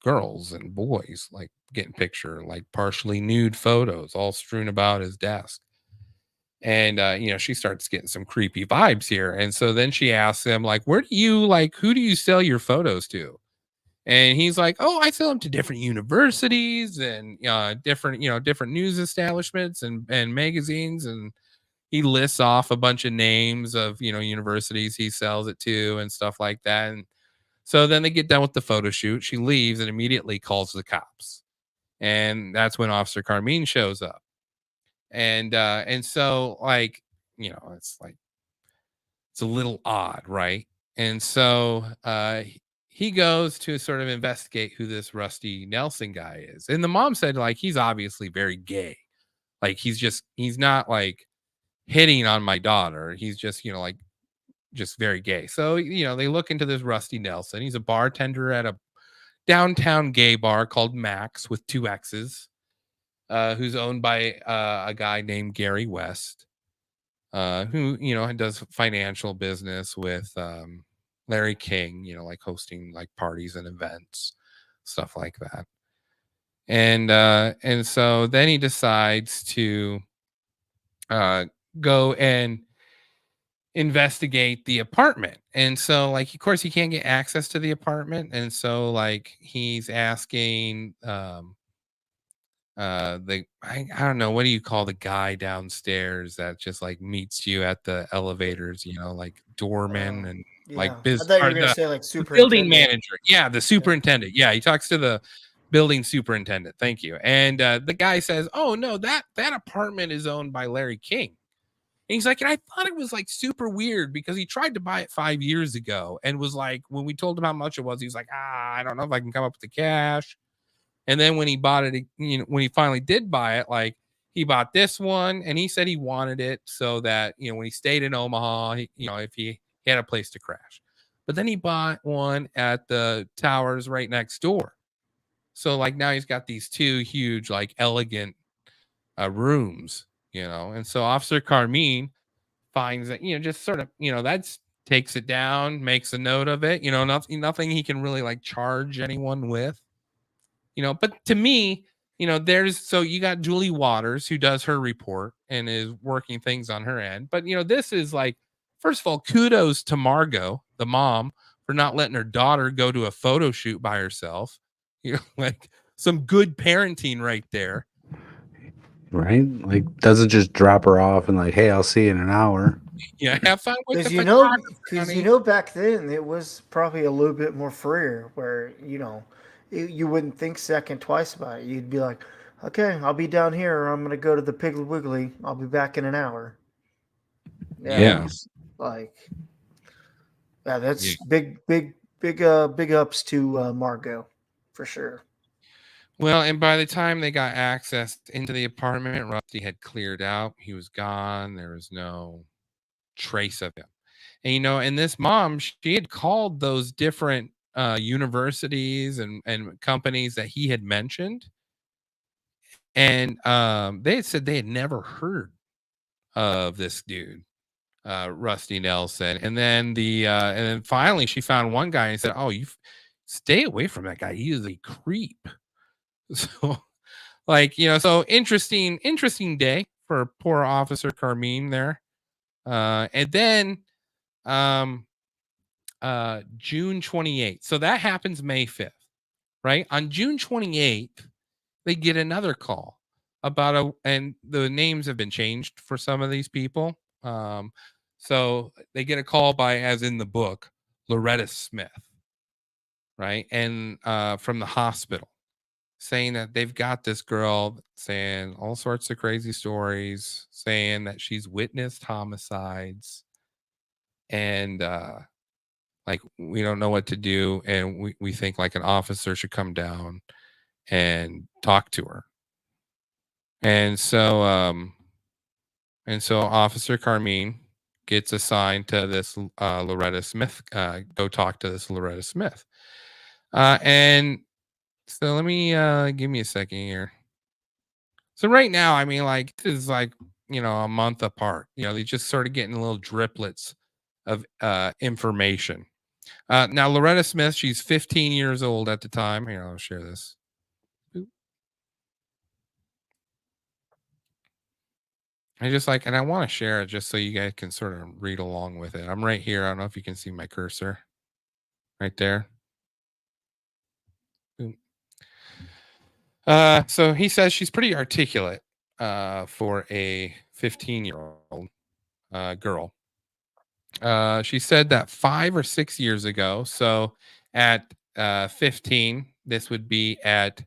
girls and boys like getting picture, like partially nude photos all strewn about his desk. And she starts getting some creepy vibes here. And so then she asks him, like, who do you sell your photos to? And he's like, oh, I sell them to different universities and different news establishments and magazines. And he lists off a bunch of names of universities he sells it to and stuff like that. And so then they get done with the photo shoot. She leaves and immediately calls the cops. And that's when Officer Carmine shows up. And so it's like, it's a little odd, right? And so he goes to sort of investigate who this Rusty Nelson guy is. And the mom said, like, he's obviously very gay. Like, he's not like hitting on my daughter. He's just, just very gay. So, they look into this Rusty Nelson. He's a bartender at a downtown gay bar called Max with 2 X's, who's owned by a guy named Gary West, who, does financial business with Larry King, like hosting like parties and events, stuff like that. And so then he decides to go and investigate the apartment. And so like, of course, he can't get access to the apartment. And so like he's asking I don't know, what do you call the guy downstairs that just like meets you at the elevators, like doorman and like business. I thought you were gonna say like building manager. Yeah, the superintendent. Yeah, he talks to the building superintendent. Thank you. And the guy says, "Oh no, that apartment is owned by Larry King." And he's like, and I thought it was like super weird because he tried to buy it 5 years ago and was like, when we told him how much it was, he's like, I don't know if I can come up with the cash. And then when he bought it, you know, when he finally did buy it, like he bought this one and he said he wanted it so that, you know, when he stayed in Omaha, you know, if he had a place to crash. But then he bought one at the towers right next door. So like now he's got these two huge, like elegant rooms, you know. And so Officer Carmine finds that, you know, just sort of, you know, that's takes it down, makes a note of it, you know, nothing he can really like charge anyone with, you know. But to me, you know, so you got Julie Waters who does her report and is working things on her end. But, you know, this is like, first of all, kudos to Margot, the mom, for not letting her daughter go to a photo shoot by herself. You know, like some good parenting right there. Right? Like, doesn't just drop her off and like, hey, I'll see you in an hour. Yeah, have fun with Because the you know, back then it was probably a little bit more freer, where you know you wouldn't think second twice about it. You'd be like, okay, I'll be down here, or I'm gonna go to the Piggly Wiggly. I'll be back in an hour. Yeah. Like, yeah, that's big ups to Margot for sure. Well, and by the time they got access into the apartment, Rusty had cleared out. He was gone. There was no trace of him. And, you know, and this mom, she had called those different universities and companies that he had mentioned. And they had said they had never heard of this dude, Rusty Nelson. And then and then finally she found one guy and said, "Oh, you stay away from that guy. He is a creep." So, like, you know, so interesting day for poor Officer Carmine there. And then June 28th. So that happens May 5th, right? On June 28th, they get another call about and the names have been changed for some of these people. So they get a call by, as in the book, Loretta Smith, right? And from the hospital, saying that they've got this girl saying all sorts of crazy stories, saying that she's witnessed homicides, and like, we don't know what to do, and we think like an officer should come down and talk to her. And so Officer Carmine gets assigned to this Loretta Smith, go talk to this Loretta Smith. And so let me give me a second here. So right now, I mean, like, this is like, you know, a month apart. You know, they just sort of getting little driplets of information. Now, Loretta Smith, she's 15 years old at the time. Here, I'll share this. I just like, and I want to share it just so you guys can sort of read along with it. I'm right here. I don't know if you can see my cursor right there. So he says she's pretty articulate for a 15-year-old girl. She said that 5 or 6 years ago, so at 15, this would be at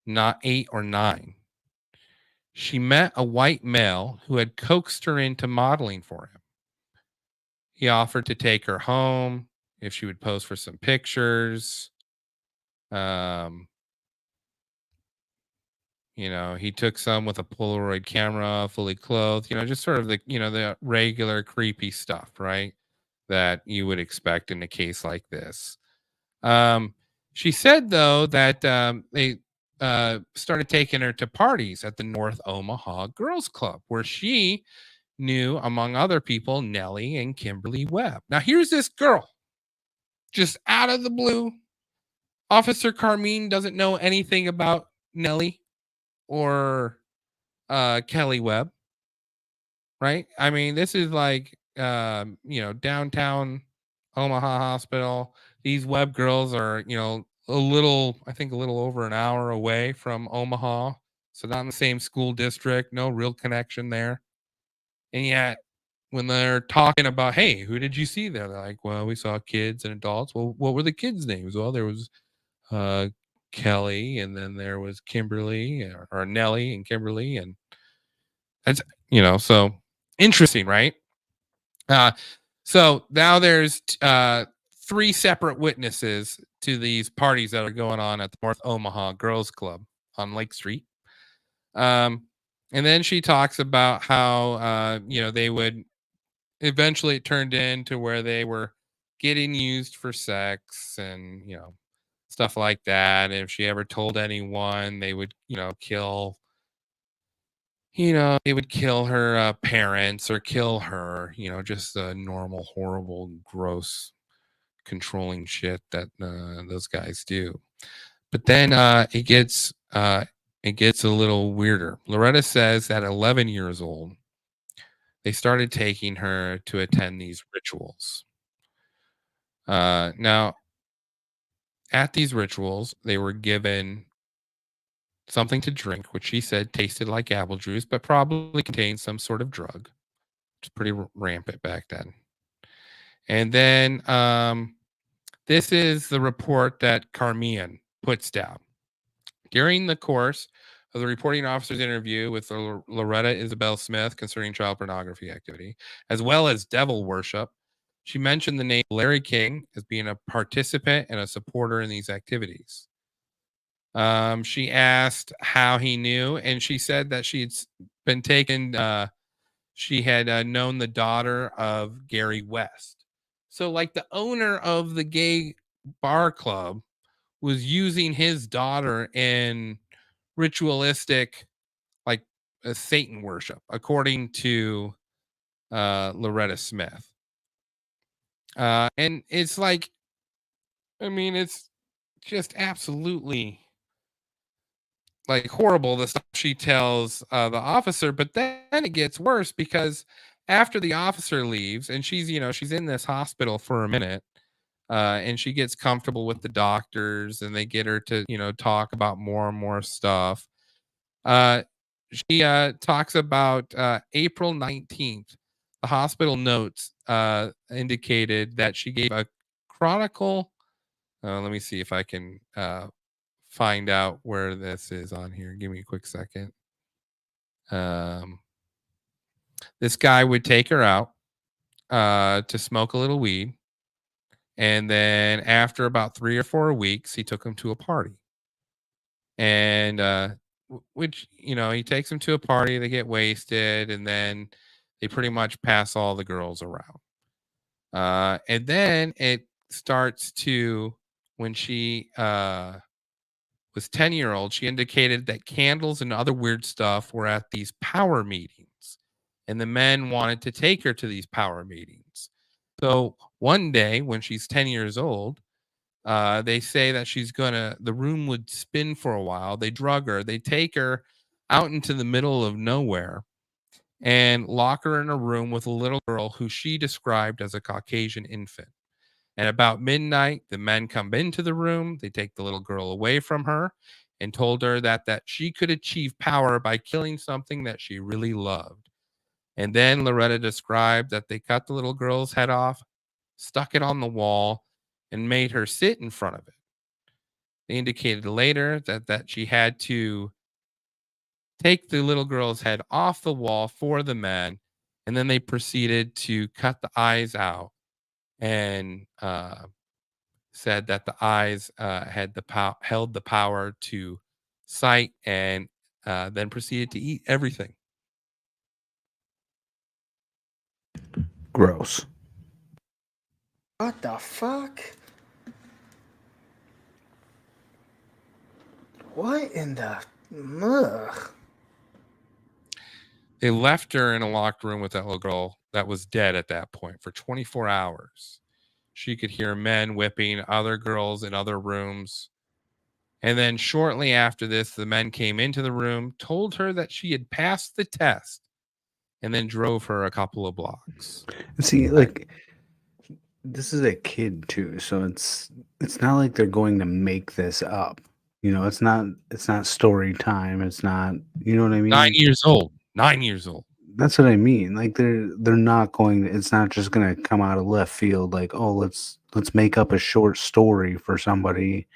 not 8 or 9, she met a white male who had coaxed her into modeling for him. He offered to take her home if she would pose for some pictures. You know, he took some with a Polaroid camera, fully clothed, you know, just sort of the, you know, the regular creepy stuff, right? That you would expect in a case like this. She said, though, that they started taking her to parties at the North Omaha Girls Club, where she knew, among other people, Nellie and Kimberly Webb. Now, here's this girl, just out of the blue. Officer Carmine doesn't know anything about Nellie or Kelly Webb, right? I mean, this is like, you know, downtown Omaha Hospital. These Webb girls are, you know, I think a little over an hour away from Omaha. So not in the same school district, no real connection there. And yet, when they're talking about, hey, who did you see there? They're like, well, we saw kids and adults. Well, what were the kids' names? Well, there was Kelly, and then there was Kimberly or Nellie and Kimberly, and that's, you know, so interesting, right? So now there's 3 separate witnesses to these parties that are going on at the North Omaha Girls Club on Lake Street. And then she talks about how, you know, they would eventually, it turned into where they were getting used for sex and, you know, stuff like that. And if she ever told anyone, they would, you know, they would kill her parents or kill her, you know, just the normal, horrible, gross, controlling shit that those guys do. But then it gets a little weirder. Loretta says at 11 years old, they started taking her to attend these rituals. Now, at these rituals, they were given something to drink, which she said tasted like apple juice, but probably contained some sort of drug, which is pretty rampant back then. And then this is the report that Carmian puts down. During the course of the reporting officer's interview with Loretta Isabel Smith concerning child pornography activity, as well as devil worship, she mentioned the name Larry King as being a participant and a supporter in these activities. She asked how he knew, and she said that she had been taken, she had known the daughter of Gary West. So, like, the owner of the gay bar club was using his daughter in ritualistic, like, Satan worship, according to Loretta Smith. And it's like, I mean, it's just absolutely, like, horrible, the stuff she tells the officer. But then it gets worse, because after the officer leaves and she's, you know, she's in this hospital for a minute, and she gets comfortable with the doctors and they get her to, you know, talk about more and more stuff. She talks about April 19th. The hospital notes indicated that she gave a chronicle. Let me see if I can find out where this is on here. Give me a quick second. This guy would take her out to smoke a little weed. And then after about 3 or 4 weeks, he took him to a party. And which, you know, he takes them to a party, they get wasted, and then they pretty much pass all the girls around. And then it starts to, when she was 10-year-old, she indicated that candles and other weird stuff were at these power meetings, and the men wanted to take her to these power meetings. So one day when she's 10 years old, they say that the room would spin for a while. They drug her, they take her out into the middle of nowhere and lock her in a room with a little girl who she described as a Caucasian infant. And about midnight, the men come into the room. They take the little girl away from her and told her that she could achieve power by killing something that she really loved. And then Loretta described that they cut the little girl's head off, stuck it on the wall, and made her sit in front of it. They indicated later that she had to take the little girl's head off the wall for the men, and then they proceeded to cut the eyes out, and said that the eyes held the power to sight, and then proceeded to eat everything. Gross. What the fuck? What in the... Ugh. They left her in a locked room with that little girl that was dead at that point for 24 hours. She could hear men whipping other girls in other rooms. And then shortly after this, the men came into the room, told her that she had passed the test, and then drove her a couple of blocks. See, like, this is a kid too, so it's not like they're going to make this up. You know, it's not story time. It's not, you know what I mean? 9 years old. 9 years old. That's what I mean. Like, they're not going to, it's not just going to come out of left field like, oh, let's make up a short story for somebody.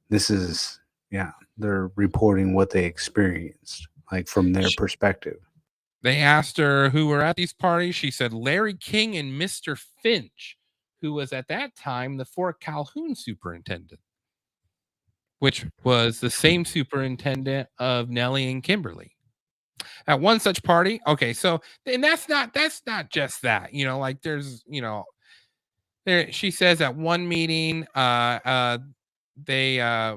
This is yeah, they're reporting what they experienced, like from their perspective. They asked her who were at these parties. She said Larry King and Mr. Finch, who was at that time the Fort Calhoun superintendent, which was the same superintendent of Nellie and Kimberly. At one such party, okay, so and that's not just that, you know, like there's, you know, there she says at one meeting, they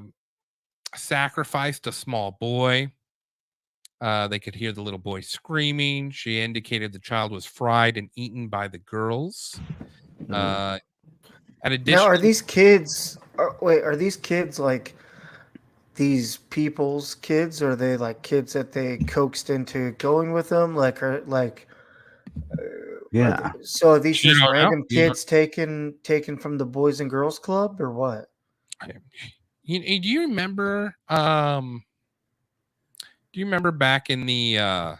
sacrificed a small boy. They could hear the little boy screaming. She indicated the child was fried and eaten by the girls. At addition, Now, are these kids? Are these kids like these people's kids? Or are they like kids that they coaxed into going with them? Like, Yeah. So are these You just don't know? random kids taken from the Boys and Girls Club, or what? do you remember? Do you remember back in the?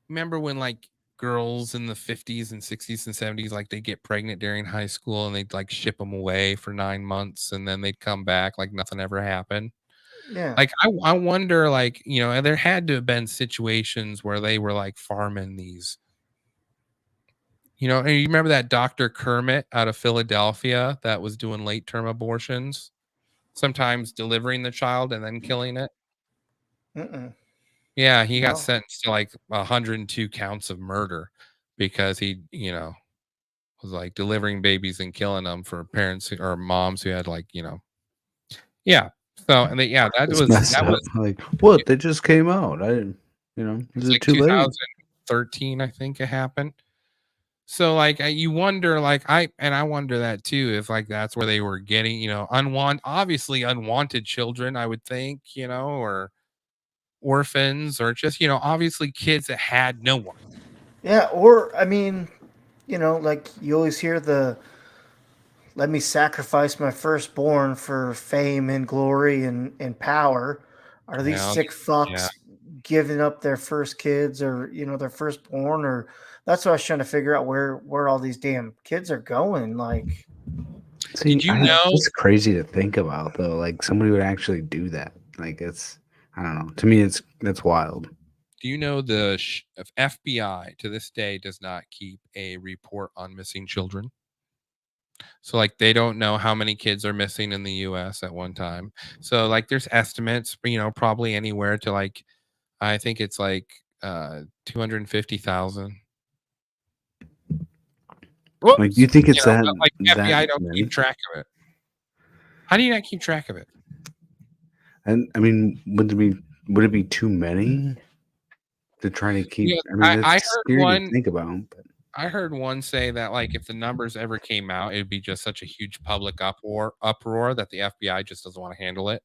Remember when like girls in the 50s and 60s and 70s, like they get pregnant during high school and they'd like ship them away for 9 months and then they'd come back like nothing ever happened. Yeah. Like I wonder, like, you know, there had to have been situations where they were like farming these. You know, and you remember that Dr. Kermit out of Philadelphia that was doing late term abortions, sometimes delivering the child and then killing it. Yeah, he got No. sentenced to like 102 counts of murder because he, you know, was like delivering babies and killing them for parents or moms who had like, you know, yeah. So and that It's was messed up. Like, what? They just came out. I didn't, you know, It's is it like too late? 2013, I think it happened. So like you wonder, like I wonder that too, if like that's where they were getting, you know, obviously unwanted children, I would think, you know, or orphans, or just, you know, obviously kids that had no one. Yeah, or I mean, you know, like you always hear let me sacrifice my firstborn for fame and glory and power. Are these Yeah, sick fucks giving up their first kids, or, you know, their firstborn? Or that's what I was trying to figure out, where all these damn kids are going. Like, See, did you know? It's crazy to think about, though. Like somebody would actually do that. Like I don't know. To me, that's wild. Do you know the FBI to this day does not keep a report on missing children? So like they don't know how many kids are missing in the US at one time. So like there's estimates, you know, probably anywhere to like, I think it's like 250,000. Like, do you think it's that? Like FBI that don't many? keep track of it. How do you not keep track of it? And I mean, would it be too many to try to keep? Yeah, I mean, I that's heard scary one. to think about. But I heard one say that like if the numbers ever came out, it would be just such a huge public uproar that the FBI just doesn't want to handle it.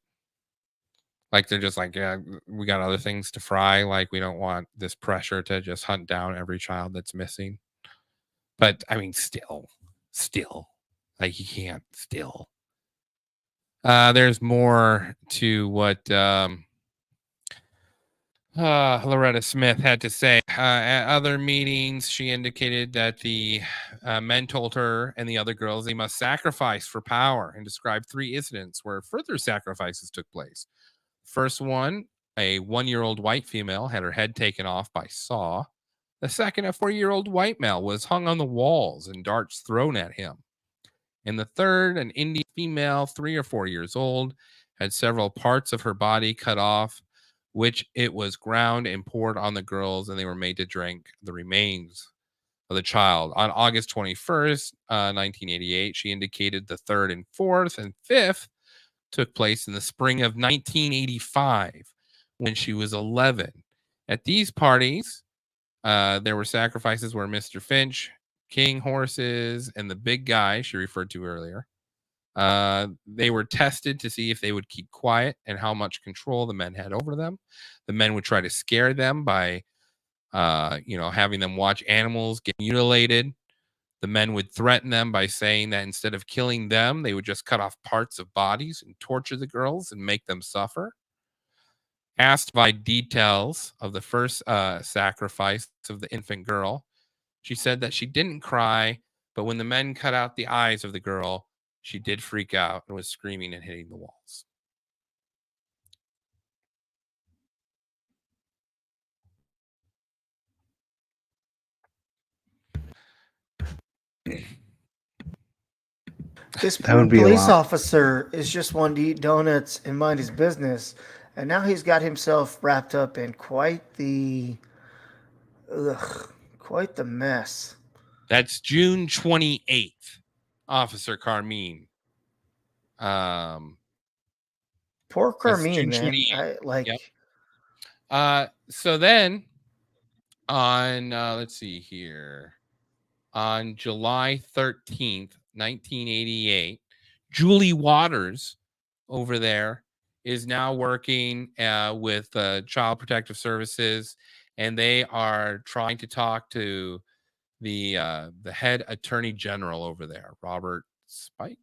Like they're just like, yeah, we got other things to fry. Like we don't want this pressure to just hunt down every child that's missing. But I mean, still, like you can't still. There's more to what Loretta Smith had to say. At other meetings, she indicated that the men told her and the other girls they must sacrifice for power, and described 3 incidents where further sacrifices took place. First one, a 1-year-old white female had her head taken off by saw. The second, a 4-year-old white male was hung on the walls and darts thrown at him. And the third, an Indian female, 3 or 4 years old, had several parts of her body cut off, which it was ground and poured on the girls, and they were made to drink the remains of the child. On August 21st, 1988, she indicated the third and fourth and fifth took place in the spring of 1985 when she was 11. At these parties, there were sacrifices where Mr. Finch, King horses, and the big guy she referred to earlier, they were tested to see if they would keep quiet and how much control the men had over them. The men would try to scare them by, having them watch animals get mutilated. The men would threaten them by saying that instead of killing them, they would just cut off parts of bodies and torture the girls and make them suffer. Asked by details of the first sacrifice of the infant girl, she said that she didn't cry, but when the men cut out the eyes of the girl, she did freak out and was screaming and hitting the walls. This That would be a police lot. officer is just wanting to eat donuts and mind his business, and now he's got himself wrapped up in quite the mess. That's June 28th, Officer Carmine. Poor that's Carmine, June man. 28th. Yep. So then on let's see here. On July 13th, 1988, Julie Waters over there is now working with Child Protective Services, and they are trying to talk to the head attorney general over there, Robert Spire,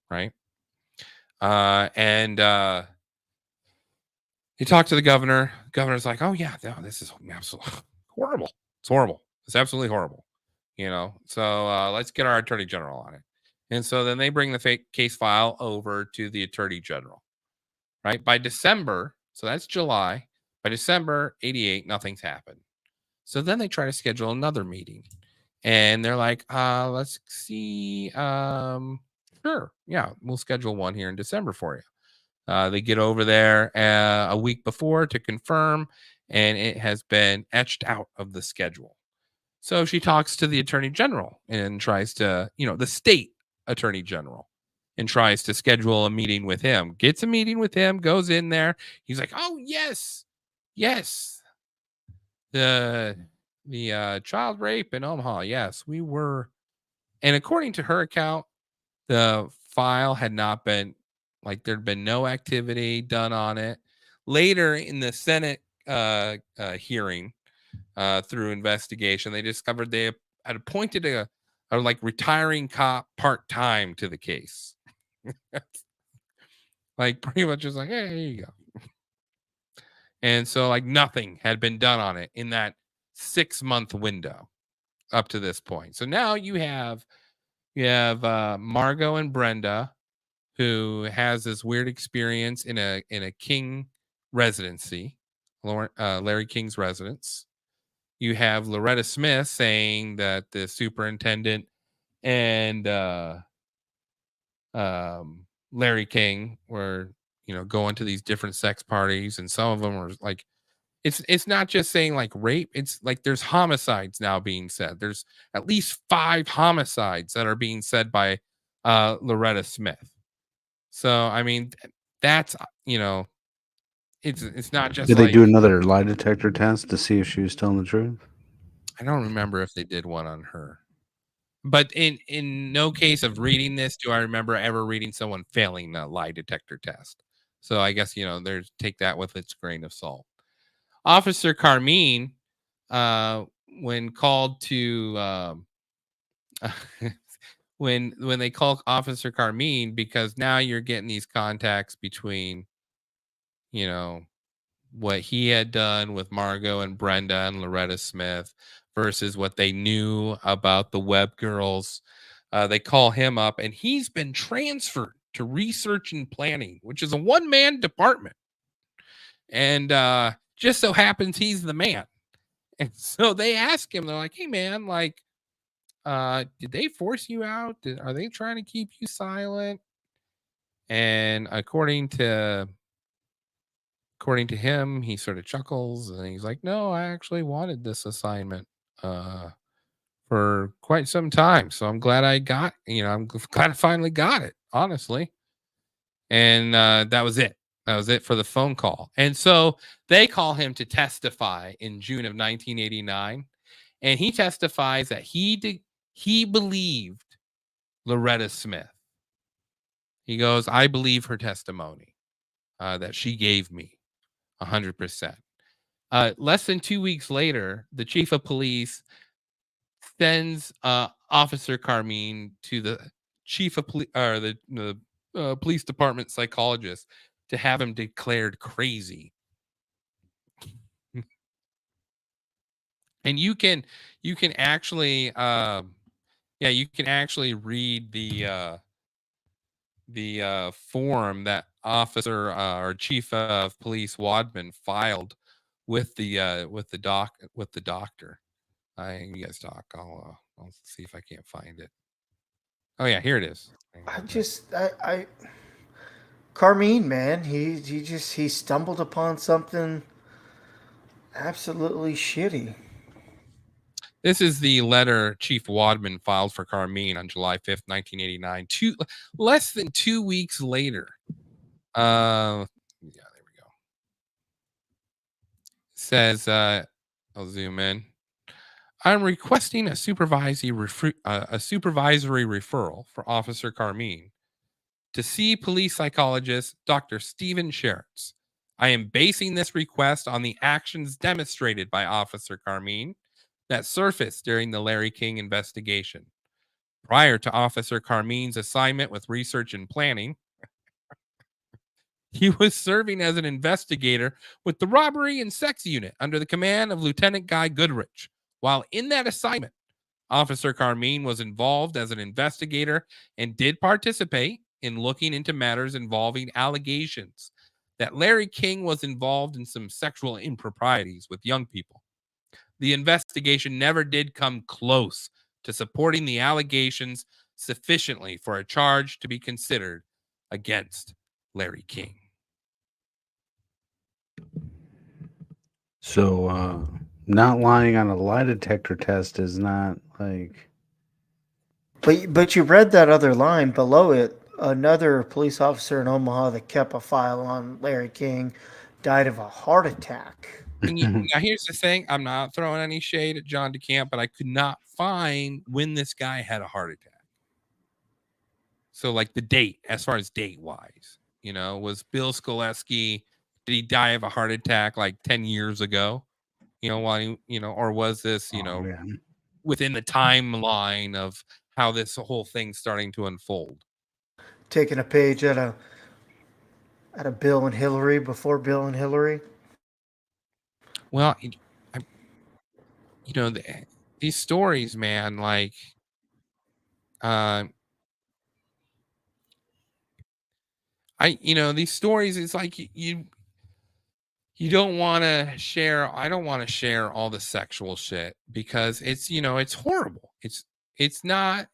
right? And he talked to the governor. The governor's like, "Oh yeah, no, this is absolutely horrible. It's horrible. It's absolutely horrible." So let's get our attorney general on it. And so then they bring the fake case file over to the attorney general, right? By December, so that's July. By December 88, nothing's happened. So then they try to schedule another meeting, and they're like, let's see. Sure, yeah, we'll schedule one here in December for you. They get over there a week before to confirm, and it has been etched out of the schedule. So she talks to the attorney general and tries to, the state attorney general, and tries to schedule a meeting with him. Gets a meeting with him, goes in there. He's like, "Oh, yes. The child rape in Omaha. Yes, we were." And according to her account, the file had not been, like, there'd been no activity done on it. Later in the Senate hearing, through investigation, they discovered they had appointed a retiring cop part-time to the case. Like, pretty much just like, "Hey, here you go." And so, like, nothing had been done on it in that 6-month window up to this point. So now you have Margot and Brenda, who has this weird experience in a King residency, Larry King's residence. You have Loretta Smith saying that the superintendent and Larry King were, going to these different sex parties, and some of them were like, it's not just saying like rape. It's like there's homicides now being said. There's at least 5 homicides that are being said by Loretta Smith. So I mean, that's it's not just. Did they do another lie detector test to see if she was telling the truth? I don't remember if they did one on her, but in no case of reading this do I remember ever reading someone failing a lie detector test. So I guess there's, take that with its grain of salt. Officer Carmine, when called to when they call Officer Carmine, because now you're getting these contacts between what he had done with Margot and Brenda and Loretta Smith versus what they knew about the Webb girls. They call him up, and he's been transferred to research and planning, which is a one-man department. And just so happens he's the man. And so they ask him, they're like, "Hey man, like, did they force you out? Are they trying to keep you silent?" And according to him, he sort of chuckles and he's like, "No, I actually wanted this assignment for quite some time. So I'm glad I got, I'm glad I finally got it, honestly." And that was it. That was it for the phone call. And so they call him to testify in June of 1989. And he testifies that he believed Loretta Smith. He goes, "I believe her testimony that she gave me 100%. Less than 2 weeks later, the chief of police sends Officer Carmine to the chief of police, or the police department psychologist, to have him declared crazy. And you can actually you can actually read the form that officer or chief of police Wadman filed with the doctor. You guys talk. I'll see if I can't find it. Oh yeah, here it is. I Carmine, man, he stumbled upon something absolutely shitty. This is the letter Chief Wadman filed for Carmine on July 5th, 1989. Less than 2 weeks later. Yeah, there we go. Says, I'll zoom in. I'm requesting a supervisory referral for Officer Carmine to see police psychologist Dr. Stephen Schertz. I am basing this request on the actions demonstrated by Officer Carmine that surfaced during the Larry King investigation. Prior to Officer Carmine's assignment with Research and Planning, he was serving as an investigator with the Robbery and Sex Unit under the command of Lieutenant Guy Goodrich. While in that assignment, Officer Carmine was involved as an investigator and did participate in looking into matters involving allegations that Larry King was involved in some sexual improprieties with young people. The investigation never did come close to supporting the allegations sufficiently for a charge to be considered against Larry King. So, not lying on a lie detector test is not like. But you read that other line below it. Another police officer in Omaha that kept a file on Larry King died of a heart attack. Now, here's the thing. I'm not throwing any shade at John DeCamp, but I could not find when this guy had a heart attack. So, like the date, as far as date-wise, was Bill Skoleski, did he die of a heart attack like 10 years ago? While or was this, within the timeline of how this whole thing's starting to unfold? Taking a page out of Bill and Hillary before Bill and Hillary. Well, these stories, man, like, these stories, it's like you don't want to share. I don't want to share all the sexual shit because it's, it's horrible. It's not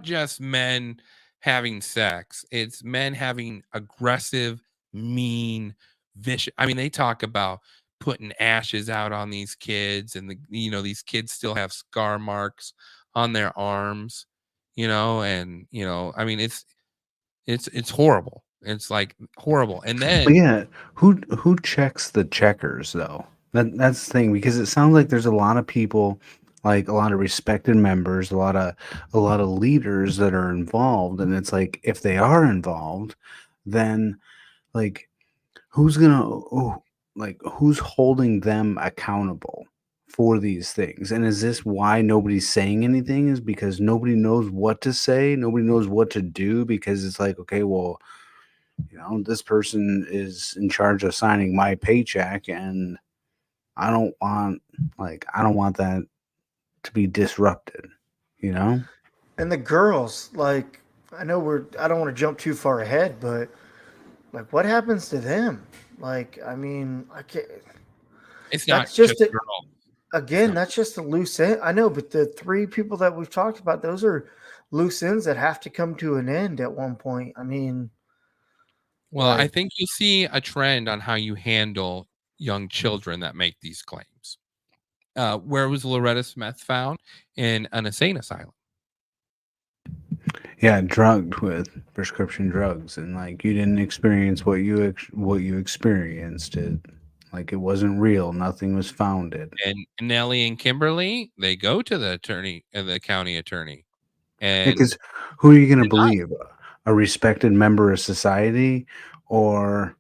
just men having sex. It's men having aggressive, mean, vicious. I mean, they talk about putting ashes out on these kids, and these kids still have scar marks on their arms, and I mean, it's horrible. It's like horrible. And then yeah, who checks the checkers though? That's the thing, because it sounds like there's a lot of people, like a lot of respected members, a lot of leaders that are involved, and it's like if they are involved, then like who's holding them accountable for these things? And is this why nobody's saying anything? Is because nobody knows what to say, nobody knows what to do, because it's like, okay, well, this person is in charge of signing my paycheck, and I don't want that to be disrupted, And the girls, like, I know I don't want to jump too far ahead, but like, what happens to them? Like, I mean, I can't. It's not just a girl. Again, that's just a loose end. I know, but the three people that we've talked about, those are loose ends that have to come to an end at one point. I mean, well, I think you see a trend on how you handle young children that make these claims. Where was Loretta Smith found? In an insane asylum. Yeah, drugged with prescription drugs, and like you didn't experience what you experienced. It like it wasn't real. Nothing was founded. And Nellie and Kimberly, they go to the county attorney, and because who are you going to believe? A respected member of society, or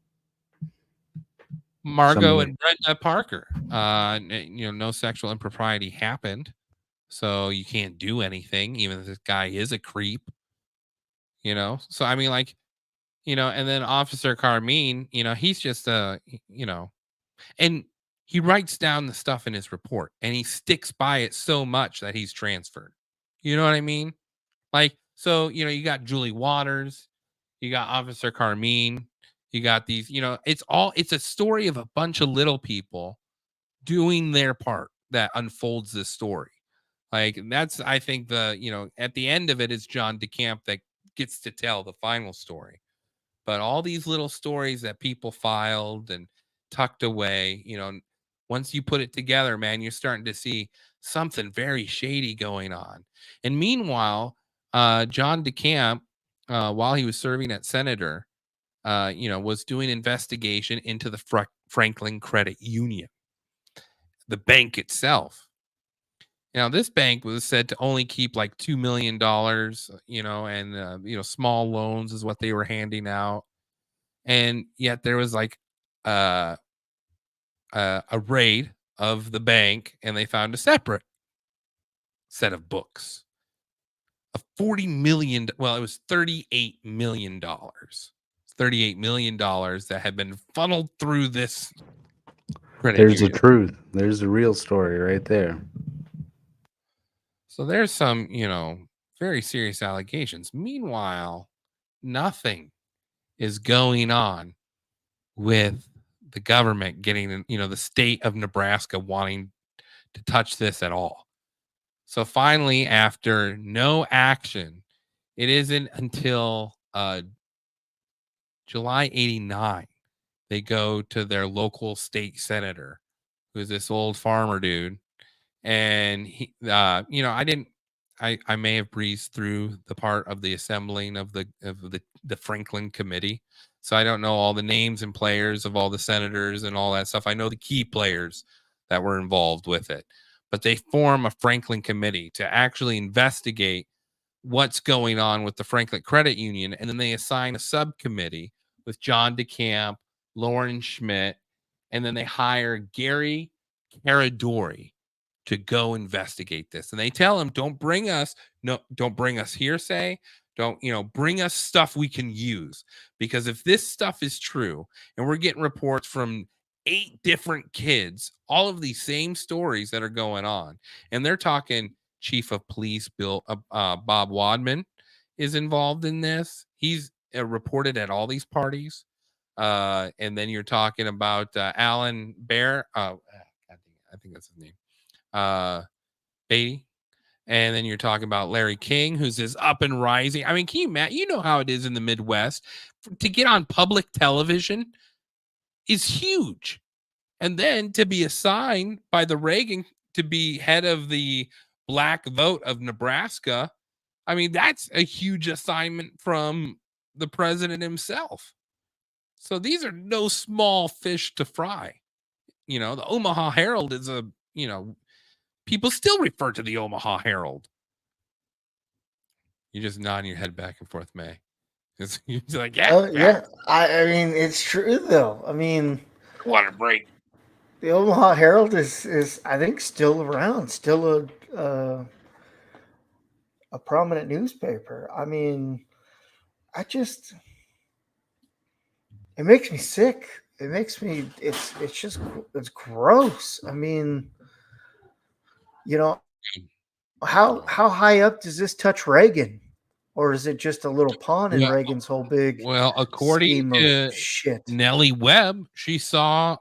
Margot and Brenda Parker? No sexual impropriety happened, so you can't do anything, even if this guy is a creep. So I mean, like, and then Officer Carmine, he's just and he writes down the stuff in his report, and he sticks by it so much that he's transferred. You know what I mean? Like, so, you got Julie Waters, you got Officer Carmine, you got these, it's a story of a bunch of little people doing their part. that unfolds this story. Like that's, I think at the end of it is John DeCamp that gets to tell the final story. But all these little stories that people filed and tucked away, once you put it together, man, you're starting to see something very shady going on. And meanwhile, John DeCamp, while he was serving as senator, was doing investigation into the Franklin Credit Union, the bank itself. Now, this bank was said to only keep like $2 million, and small loans is what they were handing out. And yet there was like a raid of the bank, and they found a separate set of books of $40 million. Well, it was $38 million. $38 million that had been funneled through this credit There's union. the truth. There's the real story right there. So there's some, very serious allegations. Meanwhile, nothing is going on with the government getting, the state of Nebraska wanting to touch this at all. So finally, after no action, it isn't until July 89, they go to their local state senator, who's this old farmer dude. And he, I may have breezed through the part of the assembling of the Franklin committee. So I don't know all the names and players of all the senators and all that stuff. I know the key players that were involved with it, but they form a Franklin committee to actually investigate what's going on with the Franklin Credit Union. And then they assign a subcommittee with John DeCamp, Lauren Schmidt, and then they hire Gary Caradori to go investigate this. And they tell him, don't bring us hearsay. Don't, bring us stuff we can use. Because if this stuff is true, and we're getting reports from 8 different kids, all of these same stories that are going on, and they're talking Chief of Police Bob Wadman is involved in this. He's reported at all these parties. And then you're talking about Alan Bear. I think that's his name. Beatty. And then you're talking about Larry King, who's this up and rising. I mean, can you, Matt, you know how it is in the Midwest to get on public television is huge. And then to be assigned by the Reagan to be head of the Black vote of Nebraska. I mean, that's a huge assignment from the president himself. So these are no small fish to fry. The Omaha Herald is people still refer to the Omaha Herald. You're just nodding your head back and forth, May. You're like, yeah. Oh, yeah. I mean, it's true, though. I mean, what a break. The Omaha Herald is I think still around, still a prominent newspaper. I mean, it makes me sick. It makes me it's gross. I mean, how high up does this touch Reagan? Or is it just a little pawn in Reagan's whole big according to shit? Nellie Webb, she saw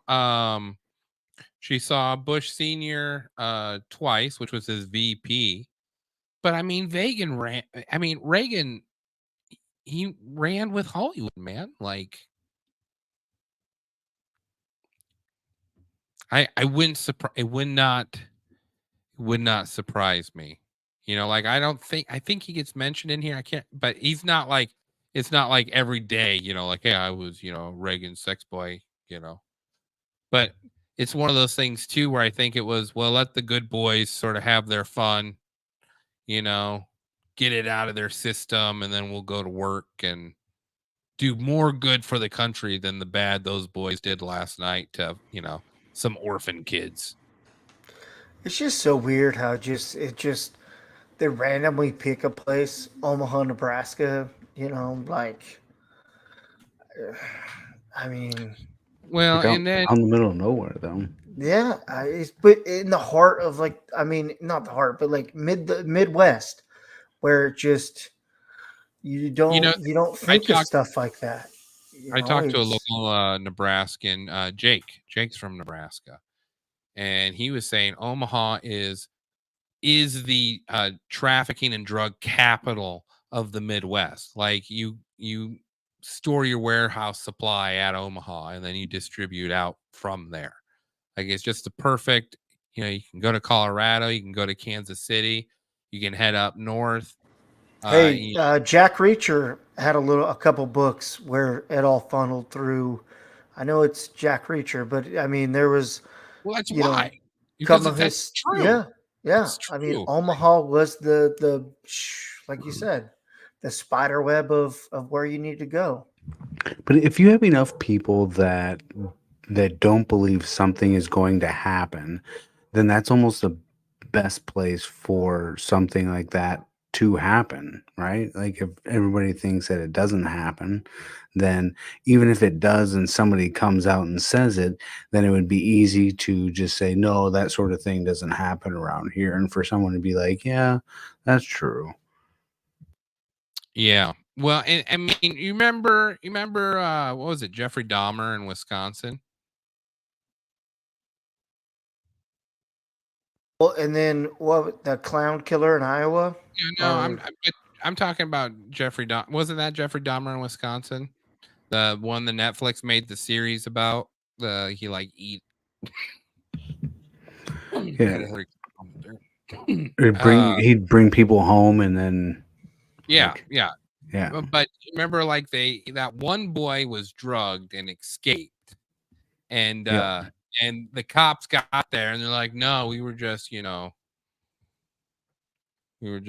Bush Sr. Twice, which was his VP. But I mean, Reagan, he ran with Hollywood, man. Like, I wouldn't surprise. It would not surprise me. I think he gets mentioned in here. I can't, but he's not like, it's not like every day, like, hey, I was, Reagan's sex boy, but it's one of those things too, where I think it was, well, let the good boys sort of have their fun, get it out of their system, and then we'll go to work and do more good for the country than the bad those boys did last night to, some orphan kids. It's just so weird how they randomly pick a place, Omaha, Nebraska, like, I mean. Well, like and then out in the middle of nowhere, though. Yeah, but in the heart of not the heart, but like the Midwest, where just you don't think of stuff like that. I talked to a local Nebraskan, Jake. Jake's from Nebraska, and he was saying Omaha is the trafficking and drug capital of the Midwest. Like you store your warehouse supply at Omaha and then you distribute out from there. Like it's just the perfect, you know, you can go to Colorado, you can go to Kansas City, you can head up north. Hey, Jack Reacher had a couple books where it all funneled through. I know it's Jack Reacher, but I mean there was, well, that's you why. know, Because some of that's his, true. yeah. It's I mean, true. Omaha was the like you said, the spider web of where you need to go. But if you have enough people that don't believe something is going to happen, then that's almost the best place for something like that to happen, right? Like if everybody thinks that it doesn't happen, then even if it does and somebody comes out and says it, then it would be easy to just say, no, that sort of thing doesn't happen around here. And for someone to be like, yeah, that's true. Yeah. Well, and I mean, you remember what was it, Jeffrey Dahmer in Wisconsin? Well, and then what, the clown killer in Iowa? Yeah, no, I'm talking about Jeffrey Dahmer. Wasn't that Jeffrey Dahmer in Wisconsin? The one the Netflix made the series about. He like eat. Yeah. He'd bring people home and then. Yeah, like, yeah. Yeah. But remember, like that one boy was drugged and escaped, and and the cops got there and they're like, no, we were just, you know, we're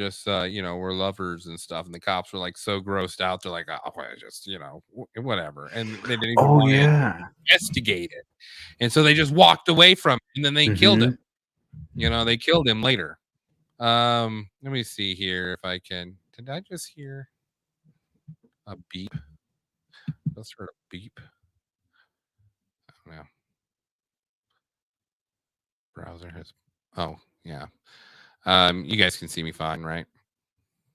lovers and stuff. And the cops were like so grossed out, they're like, oh, just, you know, whatever. And they didn't even want to investigate it. And so they just walked away from it, and then they killed him. You know, they killed him later. Let me see here if I can. Did I just hear a beep? Let's hear a beep. I don't know. Browser has. Oh, yeah. You guys can see me fine, right?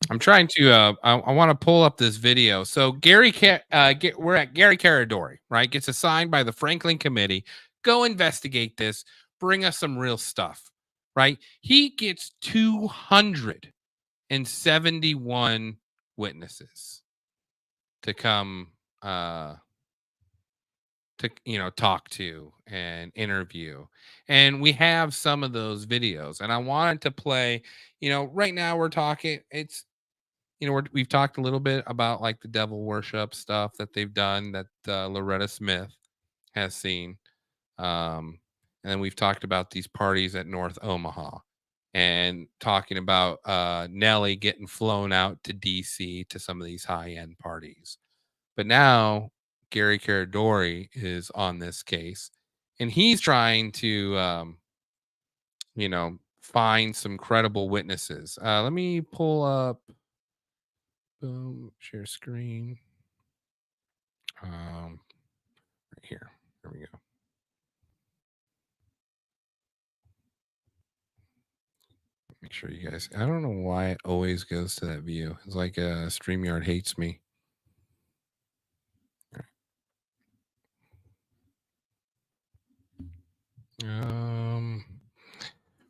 I'm trying to. I want to pull up this video. So we're at Gary Caradori, right? Gets assigned by the Franklin Committee. Go investigate this. Bring us some real stuff, right? He gets 271 witnesses to come to, you know, talk to and interview, and we have some of those videos, and I wanted to play, you know, right now we're talking, it's, you know, we've talked a little bit about like the devil worship stuff that they've done, that Loretta Smith has seen, and then we've talked about these parties at North Omaha, and talking about Nelly getting flown out to DC to some of these high-end parties. But now Gary Caradori is on this case, and he's trying to, you know, find some credible witnesses. Let me pull up. Boom, share screen. Right here. There we go. Make sure you guys. I don't know why it always goes to that view. It's like StreamYard hates me.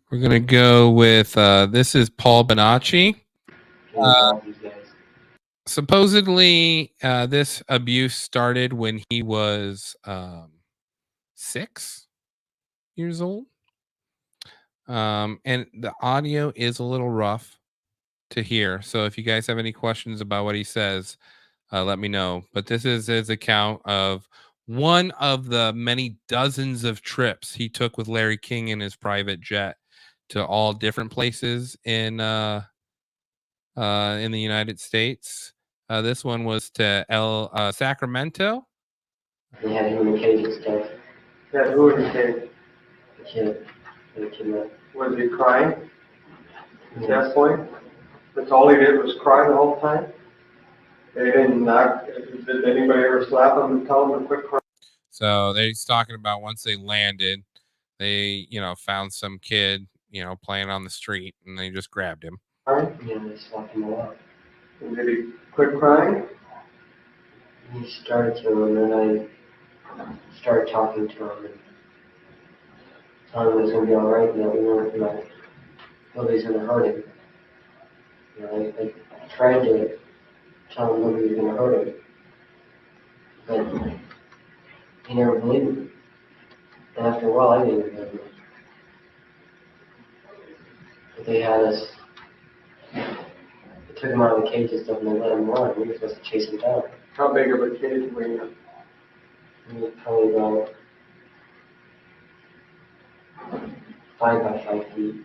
We're gonna go with this is Paul Bonacci. Supposedly, this abuse started when he was 6 years old, and the audio is a little rough to hear. So if you guys have any questions about what he says, let me know. But this is his account of one of the many dozens of trips he took with Larry King in his private jet to all different places in the United States. This one was to Sacramento. They had him in a cage and stuff. Yeah, who was the kid? The kid. The kid. Was he crying? Definitely. That's all he did was cry the whole time? They didn't knock. Did anybody ever slap him and tell him to quit crying? So he's talking about once they landed, they, you know, found some kid, you know, playing on the street, and they just grabbed him. Yeah, they slapped him a lot. And did he quit crying? He started to, and then I started talking to him. telling him it's going to be all right, we weren't, nobody's going to hurt him. I tried to tell him nobody was going to hurt him, but he never believed me. And after a while, I didn't believe him. But they had us, they took him out of the cage and stuff, and they let him run. We were supposed to chase him down. How big of a cage were you? He was probably about 5 by 5 feet.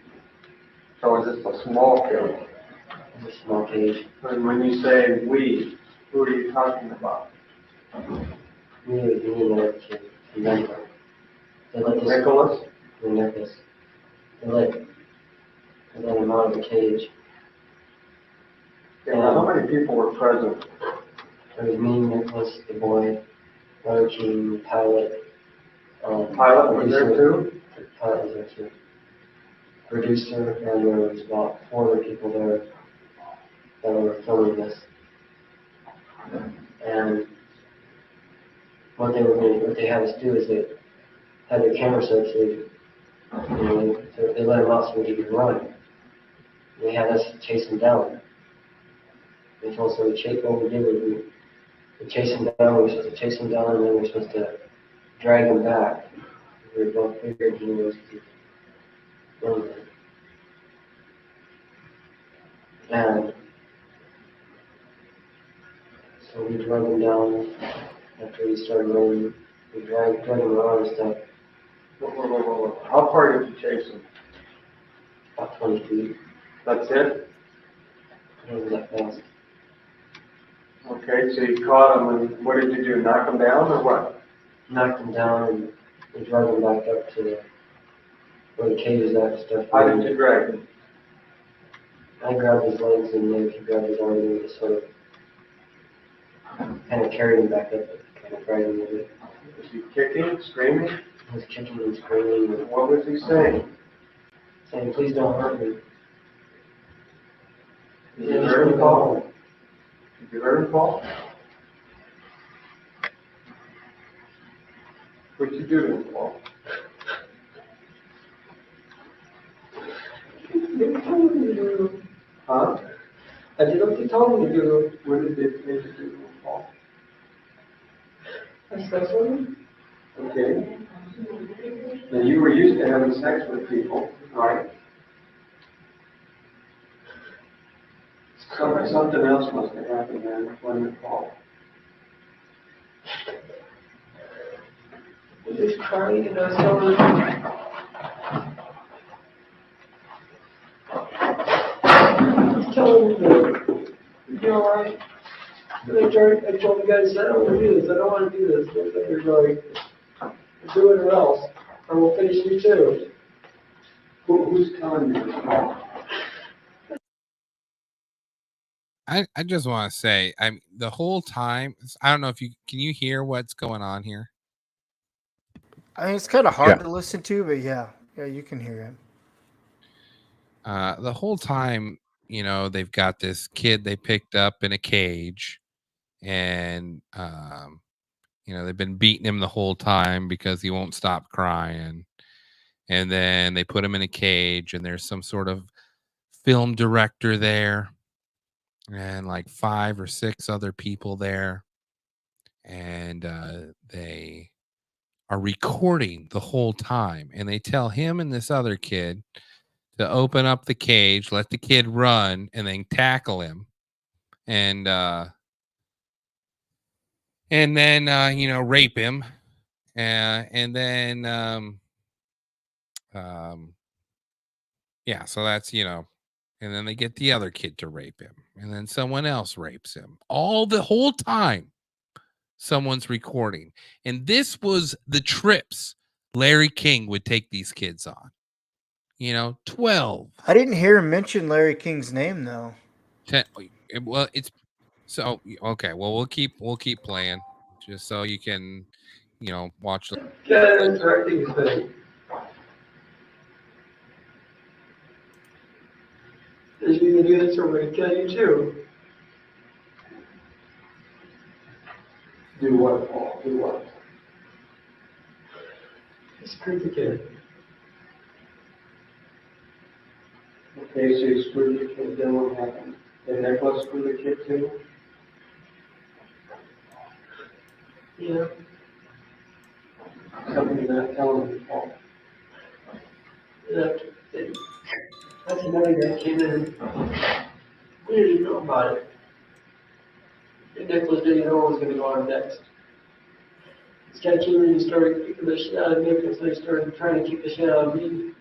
So is this a small cage? It's a small cage. And when you say we, who are you talking about? Me and another kid, Nicholas. Nicholas? Nicholas. They let him out of the cage. Yeah, how many people were present? There was me, Nicholas, the boy, another team, the pilot. Pilot was there too? The pilot was there too. Producer, and there was about 4 other people there that were filming this. And what they had us do is they had their camera set so they let him out so he could run. They had us chase him down. They told us what we did was we chased him down, we were supposed to chase him down, and then we were supposed to drag him back. We were both figured he was running. And so we drug him down after he started running. We dragged him around and stuff. Whoa. How far did you chase him? About 20 feet. That's it? It was that fast. Okay, so you caught him, and what did you do? Knock him down or what? Knocked him down and we drug him back up to where the cage is at and stuff. How did you drag him? I grabbed his legs and then he grabbed his arm and we just sort of kind of carried him back up, kind of dragged him a bit. Was he kicking, screaming? He was kicking and screaming. What was he saying? Saying, please don't hurt me. Did you hear him call? Did you hear him call? What'd you do to him, Paul? Huh? I did what they told me to do. What did they make you do to him, Paul? I slept with him. Okay. Now you were used to having sex with people, right? Something else must have happened then when you called. He was crying and I was telling him. Telling him that you're alright. I told the guy, I said, I don't want to do this. I don't want to do this. But they're like, do it or else. Or we'll finish you too. Who's telling you this, Paul? I just want to say, the whole time, I don't know if can you hear what's going on here? I mean, it's kind of hard to listen to, but yeah, you can hear him. The whole time, they've got this kid they picked up in a cage, and they've been beating him the whole time because he won't stop crying. And then they put him in a cage, and there's some sort of film director there, and like 5 or 6 other people there, and they are recording the whole time, and they tell him and this other kid to open up the cage, let the kid run, and then tackle him, and then rape him, and then so that's and then they get the other kid to rape him, and then someone else rapes him. All the whole time, someone's recording. And this was the trips Larry King would take these kids on. 12. I didn't hear him mention Larry King's name though. 10. Well, it's so okay. Well, we'll keep playing just so you can, watch. Yeah, that's directing thing. If you can do this, we're going to kill you too. Do what, Paul? Do what? Screw the kid. Okay, so you screwed the kid, then what happened? Did Nicholas screw the kid too? Yeah. Something you're not telling me, Paul. Yeah. That's another guy came in. We didn't even know about it. And Nicholas didn't know what was going to go on next. This guy came in and started kicking the shit out of Nicholas, and they started trying to kick the shit out of me.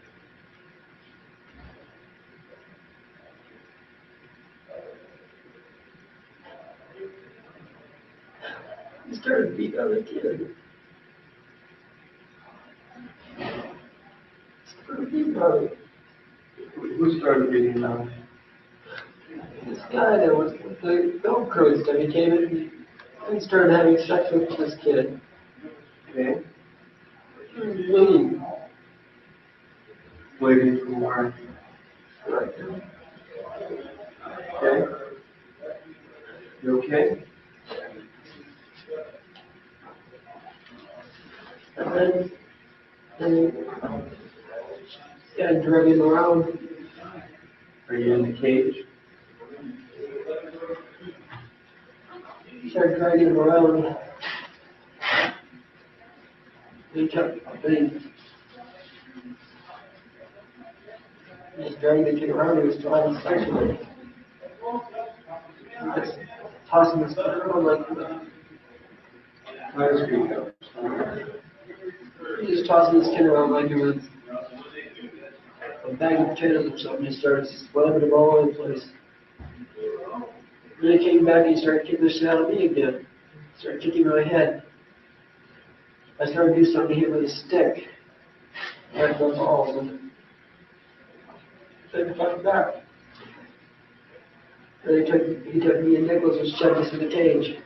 He started beating on the kid. Started beating on him. Who started beating on him? This guy that was with the film crew and stuff, he came in and started having sex with this kid. Okay. He was bleeding. Bleeding from where? Right. Okay. You okay? And then yeah, drug him around. Are you in the cage? He started dragging him around. He kept, he just dragging the kid around. He was trying to sex with him. He just tossing his kid around like Let us speak up. he just tossing his kid around like it was a bag of potatoes or something. He started slamming him all over the place. Then he came back and he started kicking the shit out of me again. Started kicking my head. I started to do something to him with a stick. Right in the balls and then fucking back. Then he took me and Nicholas and shoved us in the cage.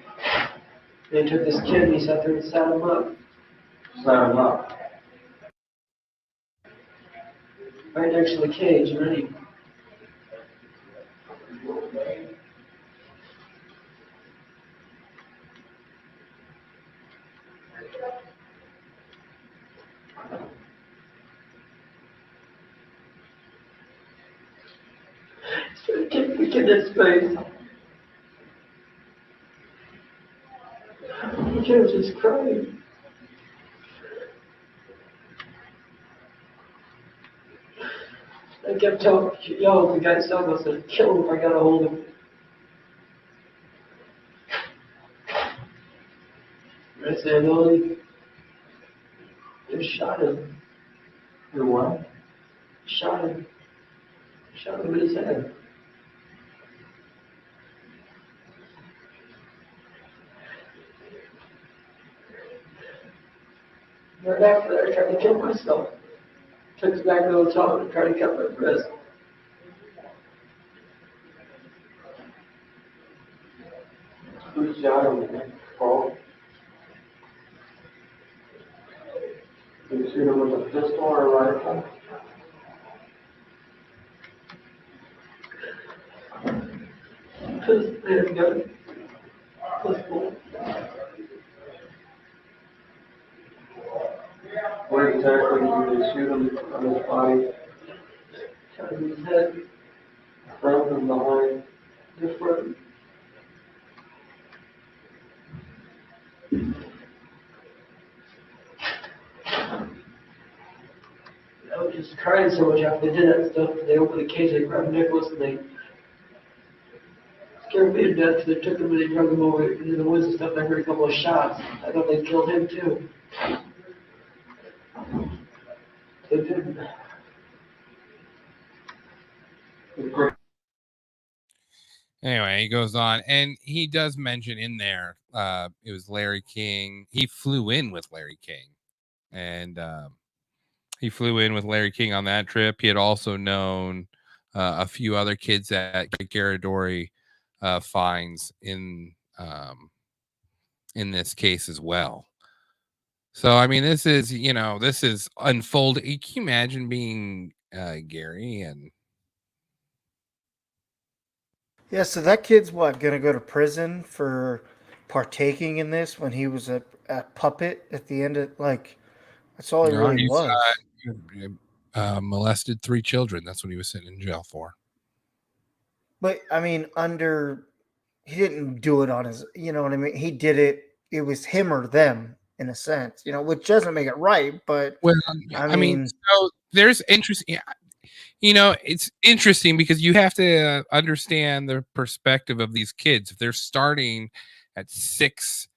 Then he took this kid and he sat there and sat him up. Sat him up. Right next to the cage, and then he started kicking the kid in his face. The kid was just crying. I kept yelling at the guy's son, I said, kill him if I got a hold of him. I said, no, they shot him. You what? Shot him. Shot him in his head. Right after that, I tried to kill myself. Took us back to the hotel and tried to cut my wrist. Who shot him, Paul? Did you shoot him with a pistol or a rifle? Because they had a gun. Pistol. Where exactly did they shoot him on his body? Shot him in his head. Front and behind? The front. I was just crying so much after they did that stuff. They opened the cage, they grabbed Nicholas, and they scared me to death. They took him and they drug him over into the woods and stuff. I heard a couple of shots. I thought they killed him too. They didn't. Anyway, he goes on, and he does mention in there, it was Larry King. He flew in with Larry King, and he flew in with Larry King on that trip. He had also known a few other kids that Greg Garadori finds in this case as well. So, I mean, this is unfolding. Can you imagine being Gary and... Yeah, so that kid's what, gonna go to prison for partaking in this when he was at Puppet at the end of, like, that's all he really was. molested 3 children. That's what he was sitting in jail for. But I mean, he didn't do it on his, you know what I mean? He did it. It was him or them in a sense, you know, which doesn't make it right. But well, I mean, so there's interesting. You know, it's interesting because you have to understand the perspective of these kids. If they're starting at 6,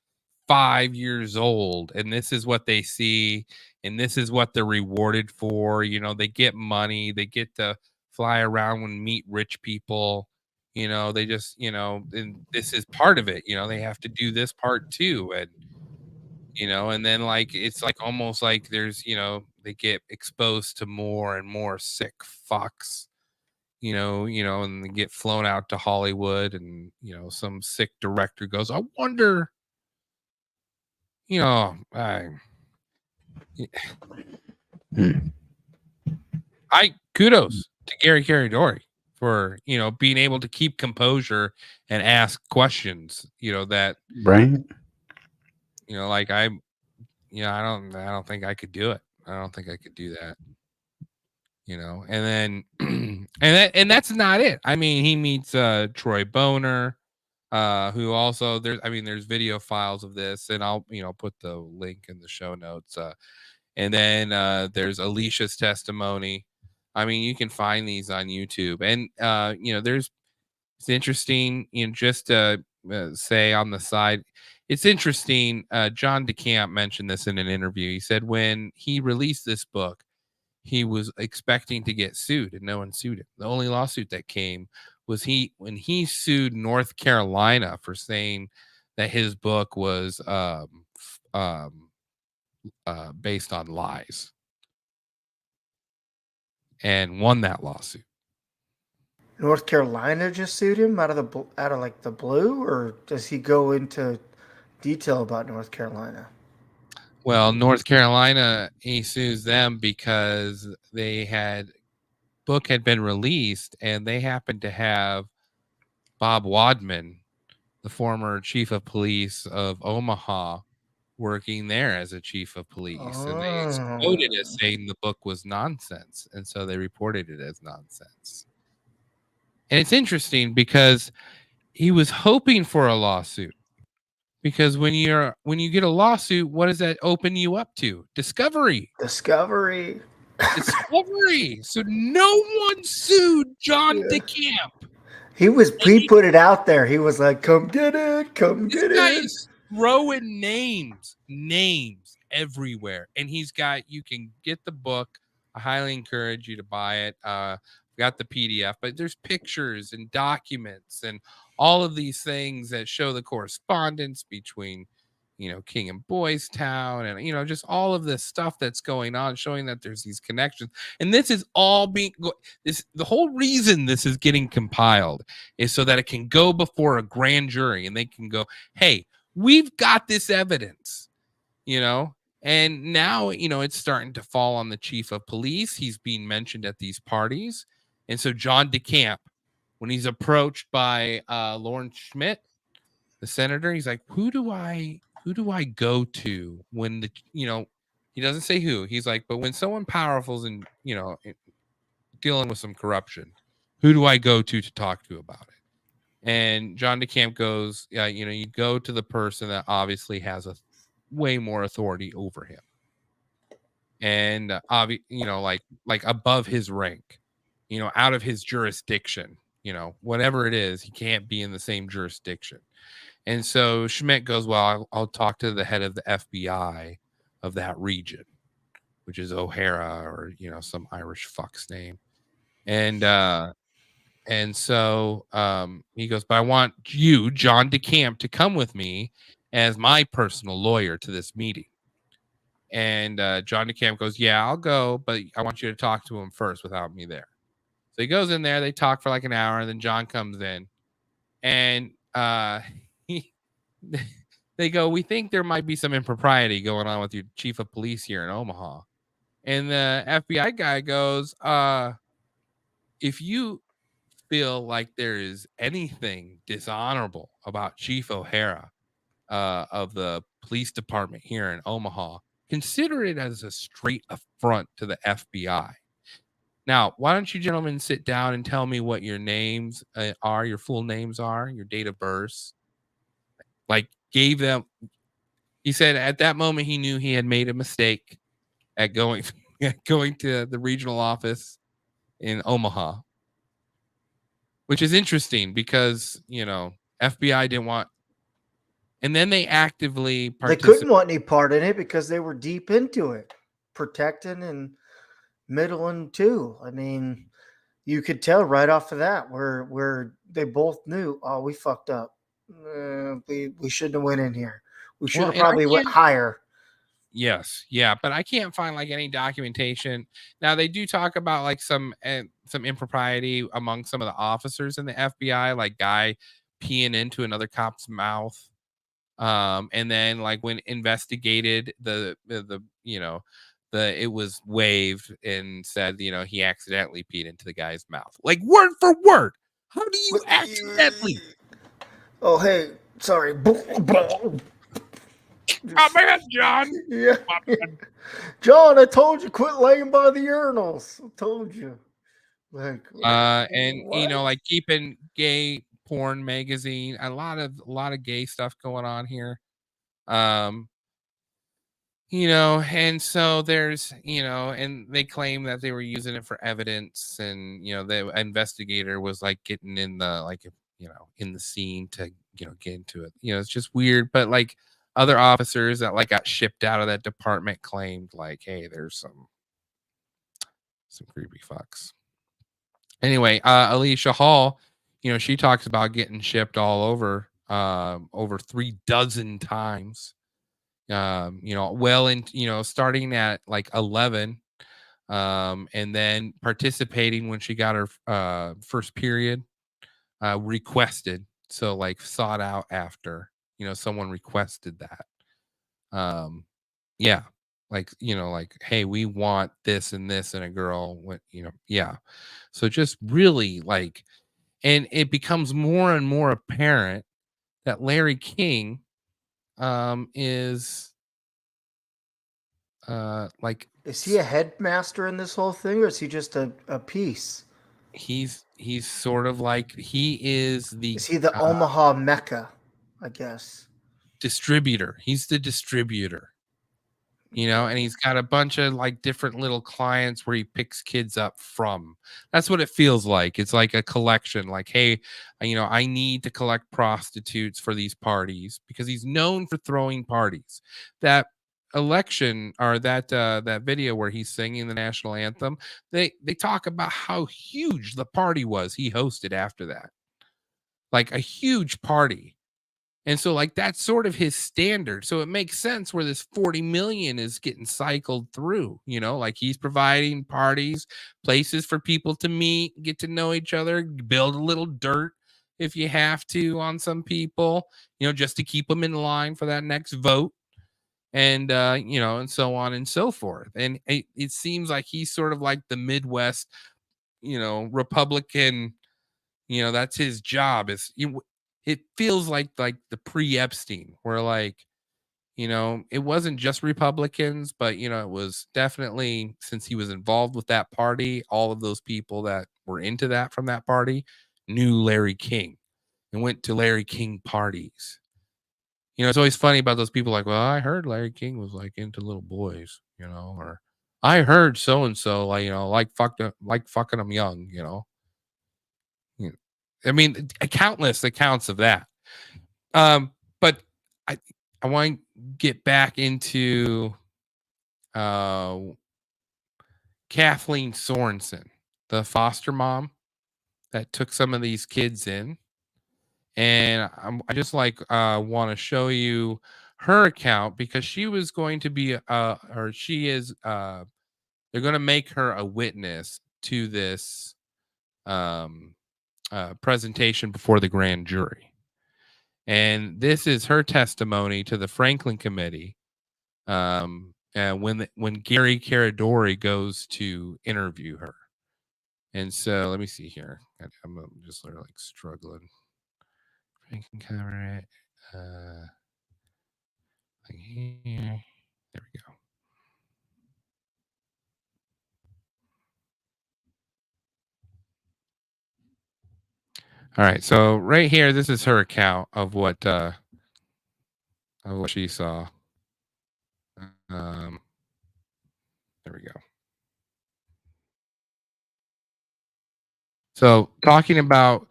5 years old, and this is what they see, and this is what they're rewarded for. You know, they get money, they get to fly around and meet rich people. You know, they just, you know, and this is part of it. You know, they have to do this part too, and you know, and then like it's like almost like there's, you know, they get exposed to more and more sick fucks. You know, and they get flown out to Hollywood, and you know, some sick director goes, "I wonder." You know, I kudos to Gary Caradori for, you know, being able to keep composure and ask questions, you know, that right. You know, like I don't think I could do it. I don't think I could do that. You know, and then and that's not it. I mean, he meets Troy Boner, who also there's video files of this, and I'll, you know, put the link in the show notes. And then there's Alicia's testimony. I mean, you can find these on YouTube, and you know, it's interesting. You know, just to say on the side, it's interesting. John DeCamp mentioned this in an interview. He said when he released this book, he was expecting to get sued, and no one sued him. The only lawsuit that came was when he sued North Carolina for saying that his book was based on lies, and won that lawsuit. North Carolina just sued him out of like the blue, or does he go into detail about North Carolina? Well, North Carolina, he sues them because book had been released, and they happened to have Bob Wadman, the former chief of police of Omaha, working there as a chief of police, and they exploded it as saying the book was nonsense, and so they reported it as nonsense. And it's interesting because he was hoping for a lawsuit, because when you get a lawsuit, what does that open you up to? Discovery. Discovery. So no one sued John DeCamp. He put it out there. He was like, "Come get it, come get it." He's throwing names everywhere, and you can get the book. I highly encourage you to buy it. Got the PDF, but there's pictures and documents and all of these things that show the correspondence between, you know, King and Boys Town, and, you know, just all of this stuff that's going on, showing that there's these connections. And this is all the whole reason this is getting compiled is so that it can go before a grand jury, and they can go, "Hey, we've got this evidence," you know. And now, you know, it's starting to fall on the chief of police. He's being mentioned at these parties. And so John DeCamp, when he's approached by Lawrence Schmidt, the senator, he's like, who do I go to when he doesn't say who. He's like, but when someone powerful's in, you know, dealing with some corruption, who do I go to talk to about it? And John DeCamp goes, yeah, you know, you go to the person that obviously has a way more authority over him, and you know, like above his rank, you know, out of his jurisdiction, you know, whatever it is, he can't be in the same jurisdiction. And so Schmidt goes, well, I'll talk to the head of the FBI of that region, which is O'Hara, or, you know, some Irish fuck's name. And so he goes, but I want you, John DeCamp, to come with me as my personal lawyer to this meeting. And John DeCamp goes, yeah, I'll go, but I want you to talk to him first without me there. So he goes in there, they talk for like an hour, and then John comes in, and they go, we think there might be some impropriety going on with your chief of police here in Omaha. And the FBI guy goes, if you feel like there is anything dishonorable about Chief O'Hara of the police department here in Omaha, consider it as a straight affront to the FBI. Now, why don't you gentlemen sit down and tell me what your names are, your full names are, your date of birth. Like, gave them. He said at that moment he knew he had made a mistake at going to the regional office in Omaha, which is interesting because FBI didn't want, and then they actively They couldn't want any part in it because they were deep into it, protecting and middling too. I mean, you could tell right off of that where they both knew, oh, we fucked up. We shouldn't have went in here. We should have probably went higher. Yes, yeah, but I can't find like any documentation. Now they do talk about like some impropriety among some of the officers in the FBI, like guy peeing into another cop's mouth. And then like when investigated it was waived and said, he accidentally peed into the guy's mouth. Like word for word. How do you accidentally? Oh, hey, sorry. Oh man, John. Yeah. John, I told you, quit laying by the urinals. I told you. Like, and like keeping gay porn magazine, a lot of gay stuff going on here. And so there's, and they claim that they were using it for evidence, and the investigator was like getting in the in the scene to get into it. It's just weird, but like other officers that like got shipped out of that department claimed like, hey, there's some creepy fucks. Anyway, Alicia Hall, she talks about getting shipped all over 36 times. Starting at like 11, and then participating when she got her first period, requested, so like sought out after, someone requested that. Yeah, like hey, we want this and this, and a girl went, yeah. So just really like, and it becomes more and more apparent that Larry King is is he a headmaster in this whole thing, or is he just a piece? He's sort of like, is he the Omaha Mecca, I guess, distributor. He's the distributor, and he's got a bunch of like different little clients where he picks kids up from. That's what it feels like. It's like a collection, like, hey, I need to collect prostitutes for these parties, because he's known for throwing parties. That election, or that video where he's singing the national anthem, they talk about how huge the party was he hosted after that, like a huge party. And so like that's sort of his standard. So it makes sense where this 40 million is getting cycled through, like he's providing parties, places for people to meet, get to know each other, build a little dirt if you have to on some people, just to keep them in line for that next vote. And, and so on and so forth. And it seems like he's sort of like the Midwest, Republican, that's his job. It feels like the pre-Epstein, where like, it wasn't just Republicans, but, it was definitely, since he was involved with that party, all of those people that were into that from that party knew Larry King and went to Larry King parties. It's always funny about those people like, well, I heard Larry King was like into little boys, or I heard so-and-so, like fucking them young, I mean, countless accounts of that. But I want to get back into Kathleen Sorensen, the foster mom that took some of these kids in. And I just want to show you her account, because she was going to be they're going to make her a witness to this presentation before the grand jury. And this is her testimony to the Franklin Committee when Gary Caradori goes to interview her. And so let me see here. I'm just sort of like struggling. I can cover it. Like here. There we go. All right, so right here, this is her account of what she saw. There we go. So talking about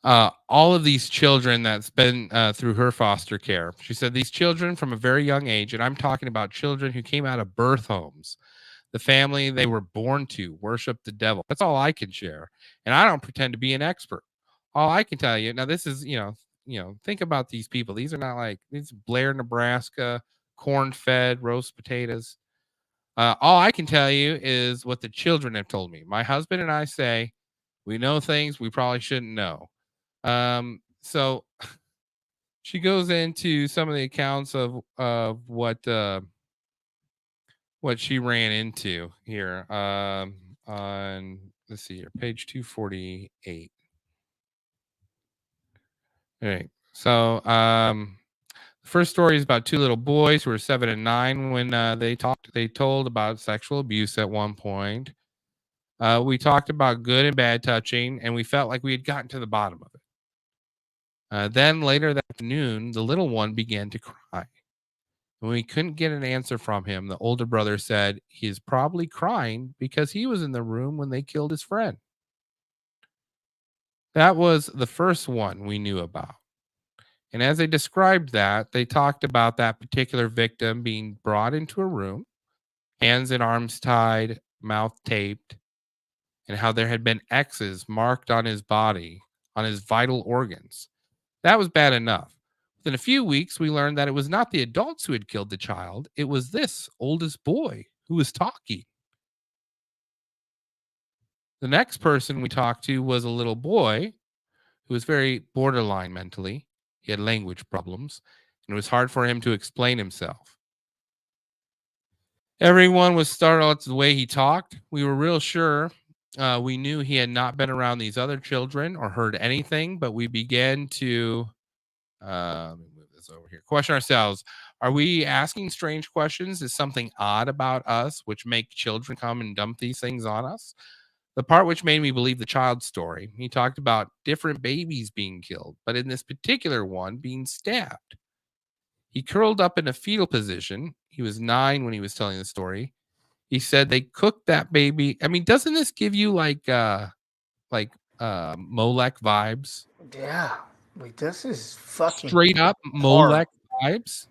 all of these children that's been through her foster care. She said these children from a very young age, and I'm talking about children who came out of birth homes. The family they were born to worship the devil. That's all I can share. And I don't pretend to be an expert. All I can tell you, now this is, think about these people. These are not like, these Blair, Nebraska, corn-fed, roast potatoes. All I can tell you is what the children have told me. My husband and I say, we know things we probably shouldn't know. So she goes into some of the accounts of what she ran into here on, let's see here, page 248. All right. So the first story is about two little boys who were 7 and 9 when they told about sexual abuse at one point. We talked about good and bad touching, and we felt like we had gotten to the bottom of it. Then later that afternoon, the little one began to cry. When we couldn't get an answer from him, the older brother said he is probably crying because he was in the room when they killed his friend. That was the first one we knew about. And as they described that, they talked about that particular victim being brought into a room, hands and arms tied, mouth taped, and how there had been X's marked on his body, on his vital organs. That was bad enough. Within a few weeks, we learned that it was not the adults who had killed the child. It was this oldest boy who was talking. The next person we talked to was a little boy who was very borderline mentally. He had language problems, and it was hard for him to explain himself. Everyone was startled at the way he talked. We were real sure. We knew he had not been around these other children or heard anything, but we began to let me move this over here. Question ourselves. Are we asking strange questions? Is something odd about us which make children come and dump these things on us? The part which made me believe the child's story, he talked about different babies being killed, but in this particular one being stabbed. He curled up in a fetal position. He was 9 when he was telling the story. He said they cooked that baby. I mean, doesn't this give you like Molech vibes? Yeah. Like, this is fucking straight up Molech vibes.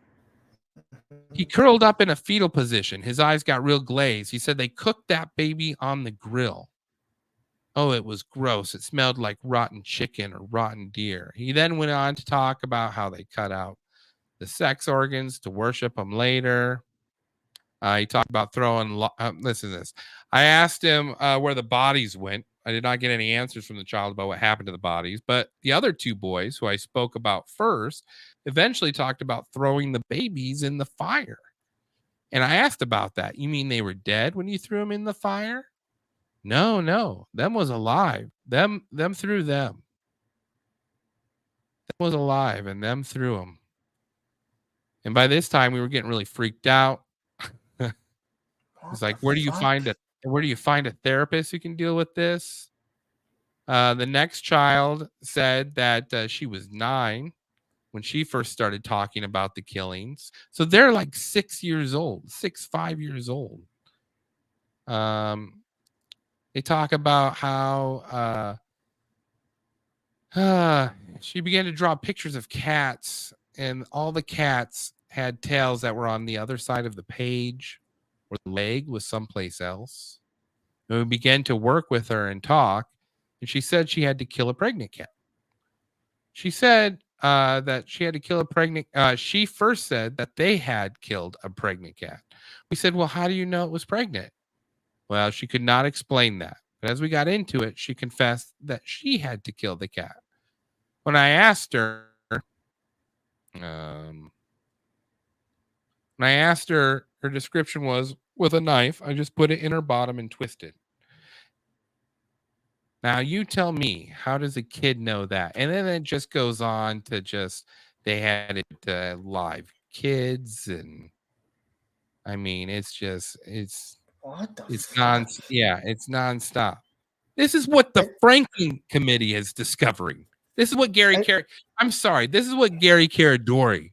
He curled up in a fetal position. His eyes got real glazed. He said they cooked that baby on the grill. Oh, it was gross. It smelled like rotten chicken or rotten deer. He then went on to talk about how they cut out the sex organs to worship them later. He talked about throwing, listen to this. I asked him where the bodies went. I did not get any answers from the child about what happened to the bodies, but the other two boys who I spoke about first eventually talked about throwing the babies in the fire. And I asked about that. You mean they were dead when you threw them in the fire? No. Them was alive. Them threw them. Them was alive and them threw them. And by this time we were getting really freaked out. It's like, where do you find a therapist who can deal with this? The next child said that she was 9 when she first started talking about the killings. So they're like 5 years old. They talk about how she began to draw pictures of cats, and all the cats had tails that were on the other side of the page, or the leg was someplace else. And we began to work with her and talk, and she said she had to kill a pregnant cat. She said that she had to kill a pregnant. She first said that they had killed a pregnant cat. We said, well, how do you know it was pregnant? Well, she could not explain that. But as we got into it, she confessed that she had to kill the cat. When I asked her, her description was, with a knife, I just put it in her bottom and twisted. Now, you tell me, how does a kid know that? And then it just goes on to they had it live kids. And I mean, it's nonstop. This is what the Franklin Committee is discovering. This is what I'm sorry. This is what Gary Caradori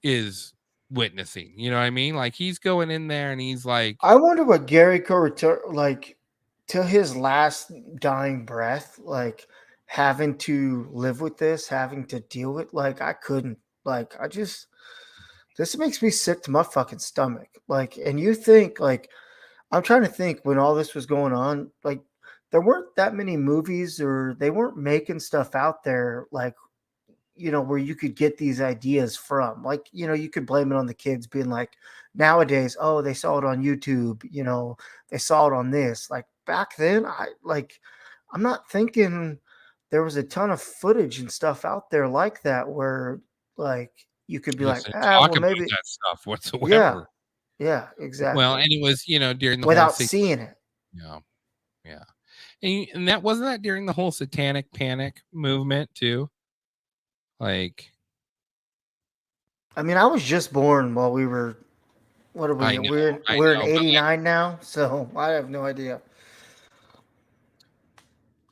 is witnessing. You know what I mean? Like he's going in there and he's like, I wonder what Gary Caradori, like, till his last dying breath, like having to live with this, having to deal with, like, I couldn't, like, this makes me sick to my fucking stomach. Like, and you think, like, I'm trying to think when all this was going on, like, there weren't that many movies or they weren't making stuff out there, like, you know, where you could get these ideas from. Like, you know, you could blame it on the kids being like, nowadays, oh, they saw it on YouTube, you know, they saw it on this. Like, back then, I'm not thinking there was a ton of footage and stuff out there like that where, like, you could be like, talk well, about maybe that stuff whatsoever. Yeah, exactly. Well, and it was, you know, during the without whole seeing it. Yeah. And that wasn't that during the whole satanic panic movement too. Like, I mean, I was just born while we were. What are we? We're in '89 now, so I have no idea.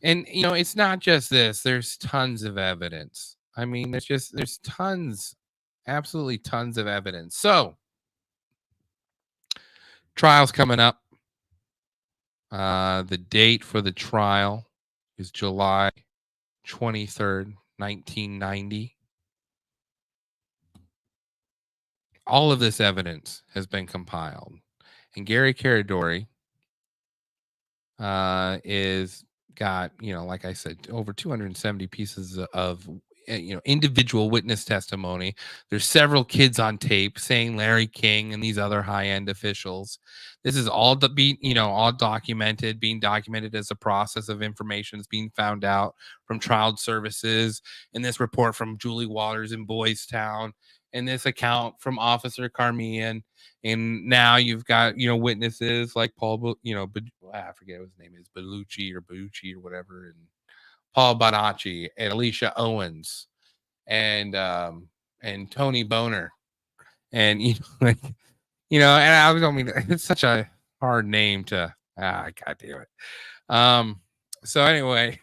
And you know, it's not just this. There's tons of evidence. I mean, there's tons, absolutely tons of evidence. So, trial's coming up. The date for the trial is July 23rd, 1990. All of this evidence has been compiled, and Gary Caradori is got, you know, like I said, over 270 pieces of individual witness testimony. There's several kids on tape saying Larry King and these other high-end officials. This is all all documented, being documented as a process of information is being found out from child services, in this report from Julie Waters in Boys Town, in this account from Officer Carmian. And now you've got, witnesses like Paul, I forget what his name is, Bellucci or whatever, and Paul Bonacci and Alicia Owens and Tony Boner. And, and I don't mean, it's such a hard name to, God damn it. So anyway,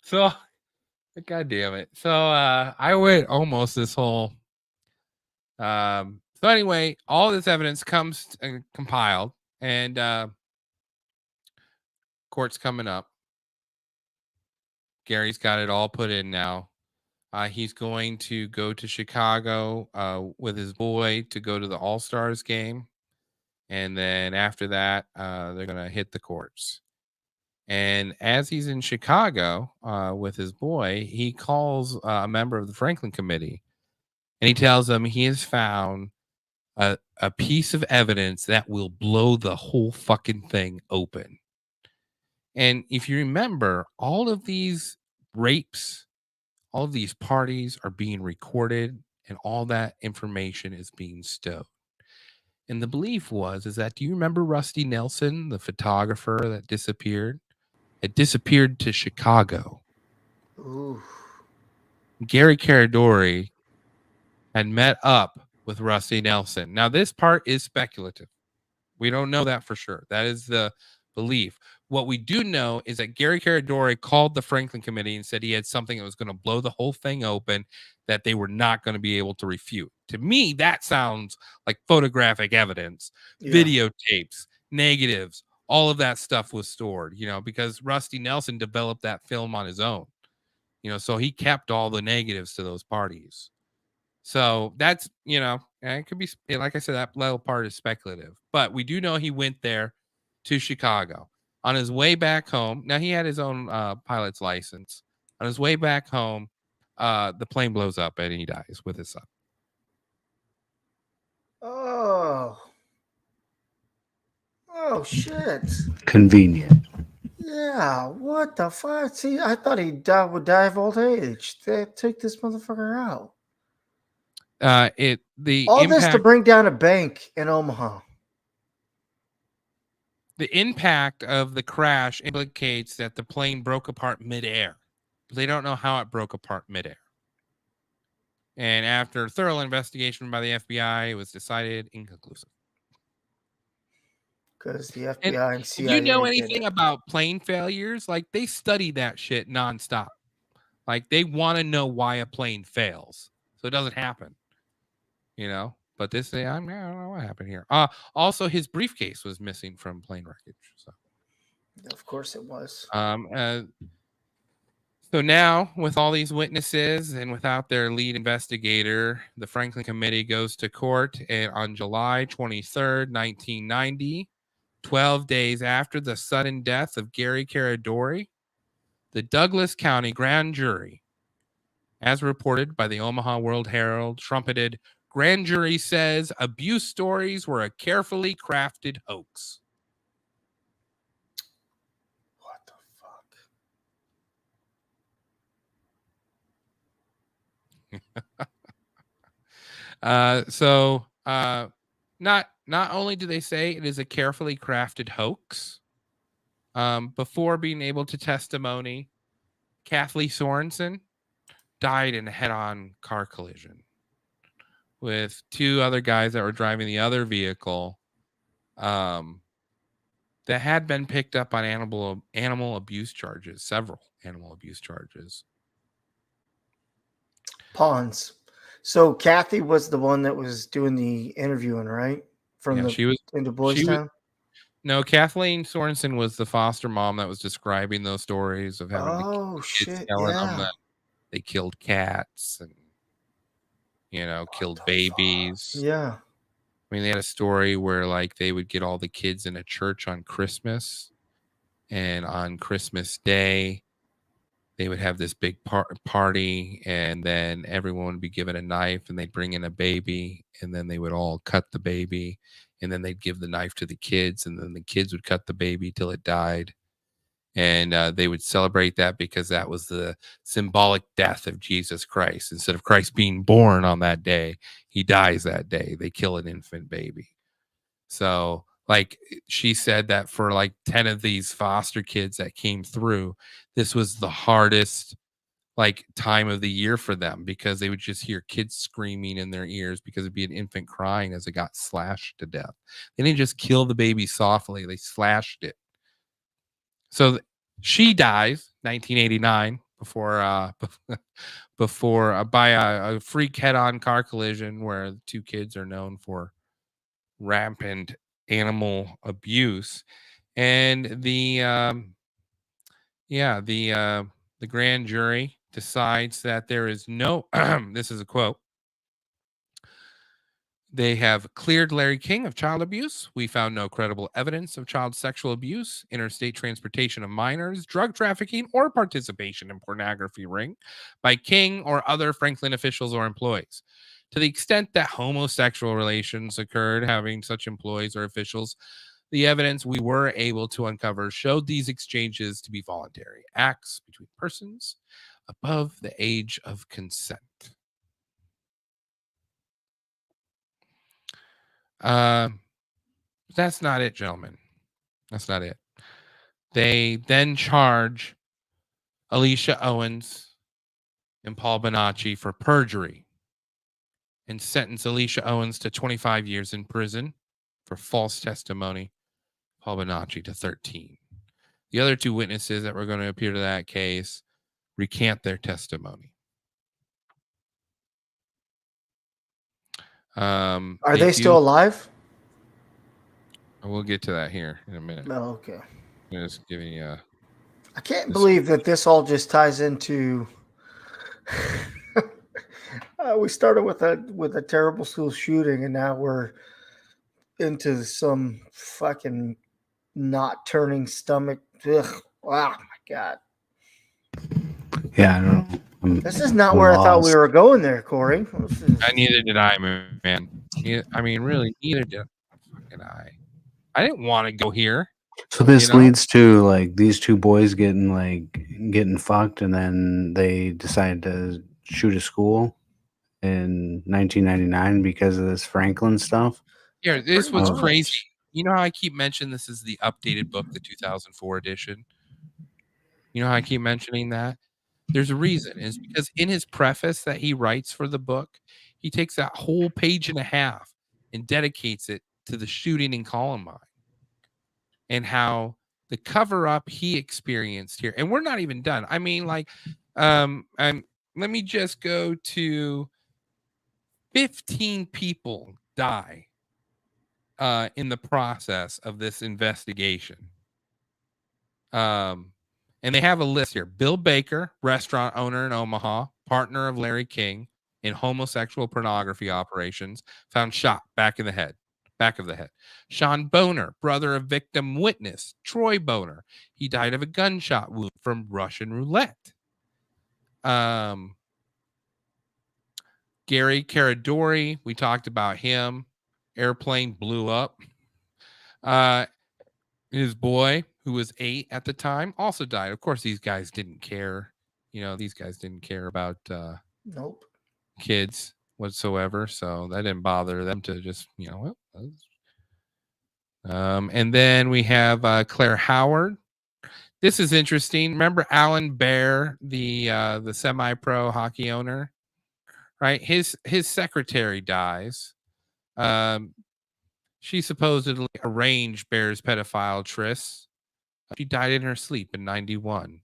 so God damn it. So I went almost this whole. So anyway, all this evidence comes compiled, and court's coming up. Gary's got it all put in now. He's going to go to Chicago with his boy to go to the All-Stars game, and then after that, they're going to hit the courts. And as he's in Chicago with his boy, he calls a member of the Franklin Committee, and he tells them he has found a piece of evidence that will blow the whole fucking thing open. And if you remember, all of these rapes, all of these parties are being recorded, and all that information is being stowed. And the belief is that, do you remember Rusty Nelson, the photographer that disappeared? It disappeared to Chicago. Ooh. Gary Caradori had met up with Rusty Nelson. Now, this part is speculative. We don't know that for sure. That is the belief. What we do know is that Gary Caradori called the Franklin Committee and said he had something that was going to blow the whole thing open that they were not going to be able to refute. To me, that sounds like photographic evidence, videotapes, negatives. All of that stuff was stored, because Rusty Nelson developed that film on his own, so he kept all the negatives to those parties. So that's, and it could be, like I said, that little part is speculative, but we do know he went there to Chicago. On his way back home, now he had his own pilot's license. On his way back home, the plane blows up and he dies with his son. Oh, shit. Convenient. Yeah, what the fuck? See, I thought he would die of old age. They took this motherfucker out. This to bring down a bank in Omaha. The impact of the crash implicates that the plane broke apart midair. They don't know how it broke apart midair. And after thorough investigation by the FBI, it was decided inconclusive. because the FBI and If CIA. you know did anything it. about plane failures, like they study that shit nonstop. Like they want to know why a plane fails, so it doesn't happen. You know, but this I don't know what happened here. Also, his briefcase was missing from plane wreckage. So, Of course, it was. So now, with all these witnesses and without their lead investigator, the Franklin Committee goes to court on July 23rd, 1990, 12 days after the sudden death of Gary Caradori. The Douglas County grand jury, as reported by the Omaha World Herald, trumpeted, grand jury says abuse stories were a carefully crafted hoax. What the fuck? Not only do they say it is a carefully crafted hoax, before being able to testimony, Kathleen Sorensen died in a head-on car collision with two other guys that were driving the other vehicle that had been picked up on animal abuse charges, several animal abuse charges. Pawns. So Kathy was the one that was doing the interviewing, right? She was into Boys Town? No, Kathleen Sorensen was the foster mom that was describing those stories of having the kids telling them that they killed cats and, killed babies. Yeah. I mean, they had a story where like they would get all the kids in a church on Christmas, and on Christmas Day, they would have this big party, and then everyone would be given a knife, and they'd bring in a baby, and then they would all cut the baby, and then they'd give the knife to the kids, and then the kids would cut the baby till it died. And they would celebrate that because that was the symbolic death of Jesus Christ. Instead of Christ being born on that day, he dies that day. They kill an infant baby. So, like, she said that for like 10 of these foster kids that came through, this was the hardest like time of the year for them, because they would just hear kids screaming in their ears because it'd be an infant crying as it got slashed to death. They didn't just kill the baby softly, they slashed it. So she dies 1989 by a freak head-on car collision where the two kids are known for rampant animal abuse. And the grand jury decides that there is no this is a quote. They have cleared Larry King of child abuse. We found no credible evidence of child sexual abuse, interstate transportation of minors, drug trafficking, or participation in pornography ring by King or other Franklin officials or employees. To the extent that homosexual relations occurred having such employees or officials, the evidence we were able to uncover showed these exchanges to be voluntary acts between persons above the age of consent. That's not it, gentlemen. That's not it. They then charge Alicia Owens and Paul Bonacci for perjury and sentence Alicia Owens to 25 years in prison for false testimony, Paul Bonacci to 13. The other two witnesses that were going to appear to that case recant their testimony. Are they still alive? We'll get to that here in a minute. Oh, okay. I'm just giving you I can't believe that this all just ties into. We started with a terrible school shooting, and now we're into some fucking not turning stomach. Ugh. Wow, my God. Yeah, I don't know. This is not where I thought we were going there, Corey. Neither did I, man. I mean, really, neither did fucking I. I didn't want to go here. So this leads to like these two boys getting fucked, and then they decide to shoot a school in 1999 because of this Franklin stuff. Yeah, this was crazy. You know how I keep mentioning this is the updated book, the 2004 edition? You know how I keep mentioning that? There's a reason. It's because in his preface that he writes for the book, he takes that whole page and a half and dedicates it to the shooting in Columbine. and how the cover up he experienced here. And we're not even done. I mean, like, let me just go to 15 people die in the process of this investigation. And they have a list here. Bill Baker, restaurant owner in Omaha, partner of Larry King in homosexual pornography operations, found shot back of the head. Sean Boner, brother of victim witness Troy Boner. He died of a gunshot wound from Russian roulette. Gary Caradori, we talked about him. Airplane blew up. His boy, who was 8 at the time, also died. Of course, these guys didn't care. These guys didn't care about Nope. kids whatsoever. So that didn't bother them to just, and then we have Claire Howard. This is interesting. Remember Alan Bear, the semi-pro hockey owner, right? His secretary dies. She supposedly arranged Bear's pedophile trysts. She died in her sleep in 91.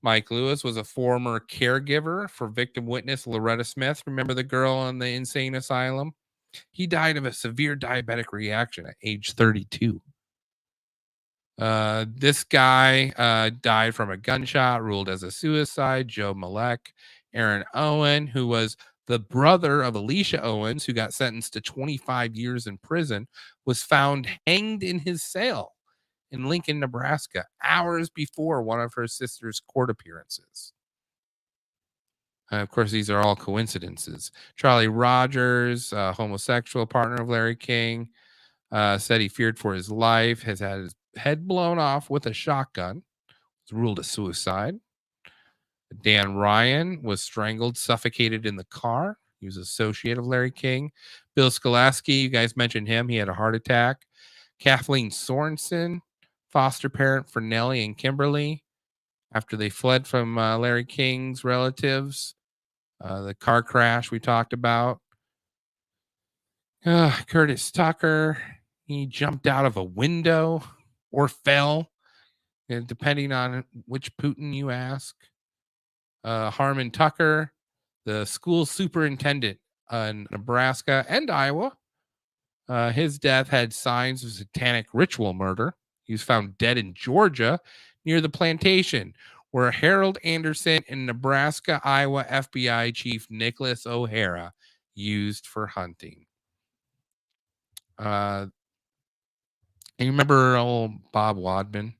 Mike Lewis was a former caregiver for victim witness Loretta Smith. Remember the girl in the insane asylum? He died of a severe diabetic reaction at age 32. This guy died from a gunshot, ruled as a suicide. Joe Malek. Aaron Owen, who was the brother of Alicia Owens, who got sentenced to 25 years in prison, was found hanged in his cell in Lincoln, Nebraska, hours before one of her sister's court appearances. Of course, these are all coincidences. Charlie Rogers, homosexual partner of Larry King, said he feared for his life, has had his head blown off with a shotgun, was ruled a suicide. Dan Ryan was strangled, suffocated in the car. He was an associate of Larry King. Bill Skolaski, you guys mentioned him. He had a heart attack. Kathleen Sorensen, foster parent for Nellie and Kimberly, after they fled from Larry King's relatives. The car crash we talked about. Curtis Tucker, he jumped out of a window or fell, depending on which Putin you ask. Harmon Tucker, the school superintendent in Nebraska and Iowa. His death had signs of satanic ritual murder. He was found dead in Georgia near the plantation where Harold Anderson and Nebraska, Iowa FBI Chief Nicholas O'Hara used for hunting. And you remember old Bob Wadman?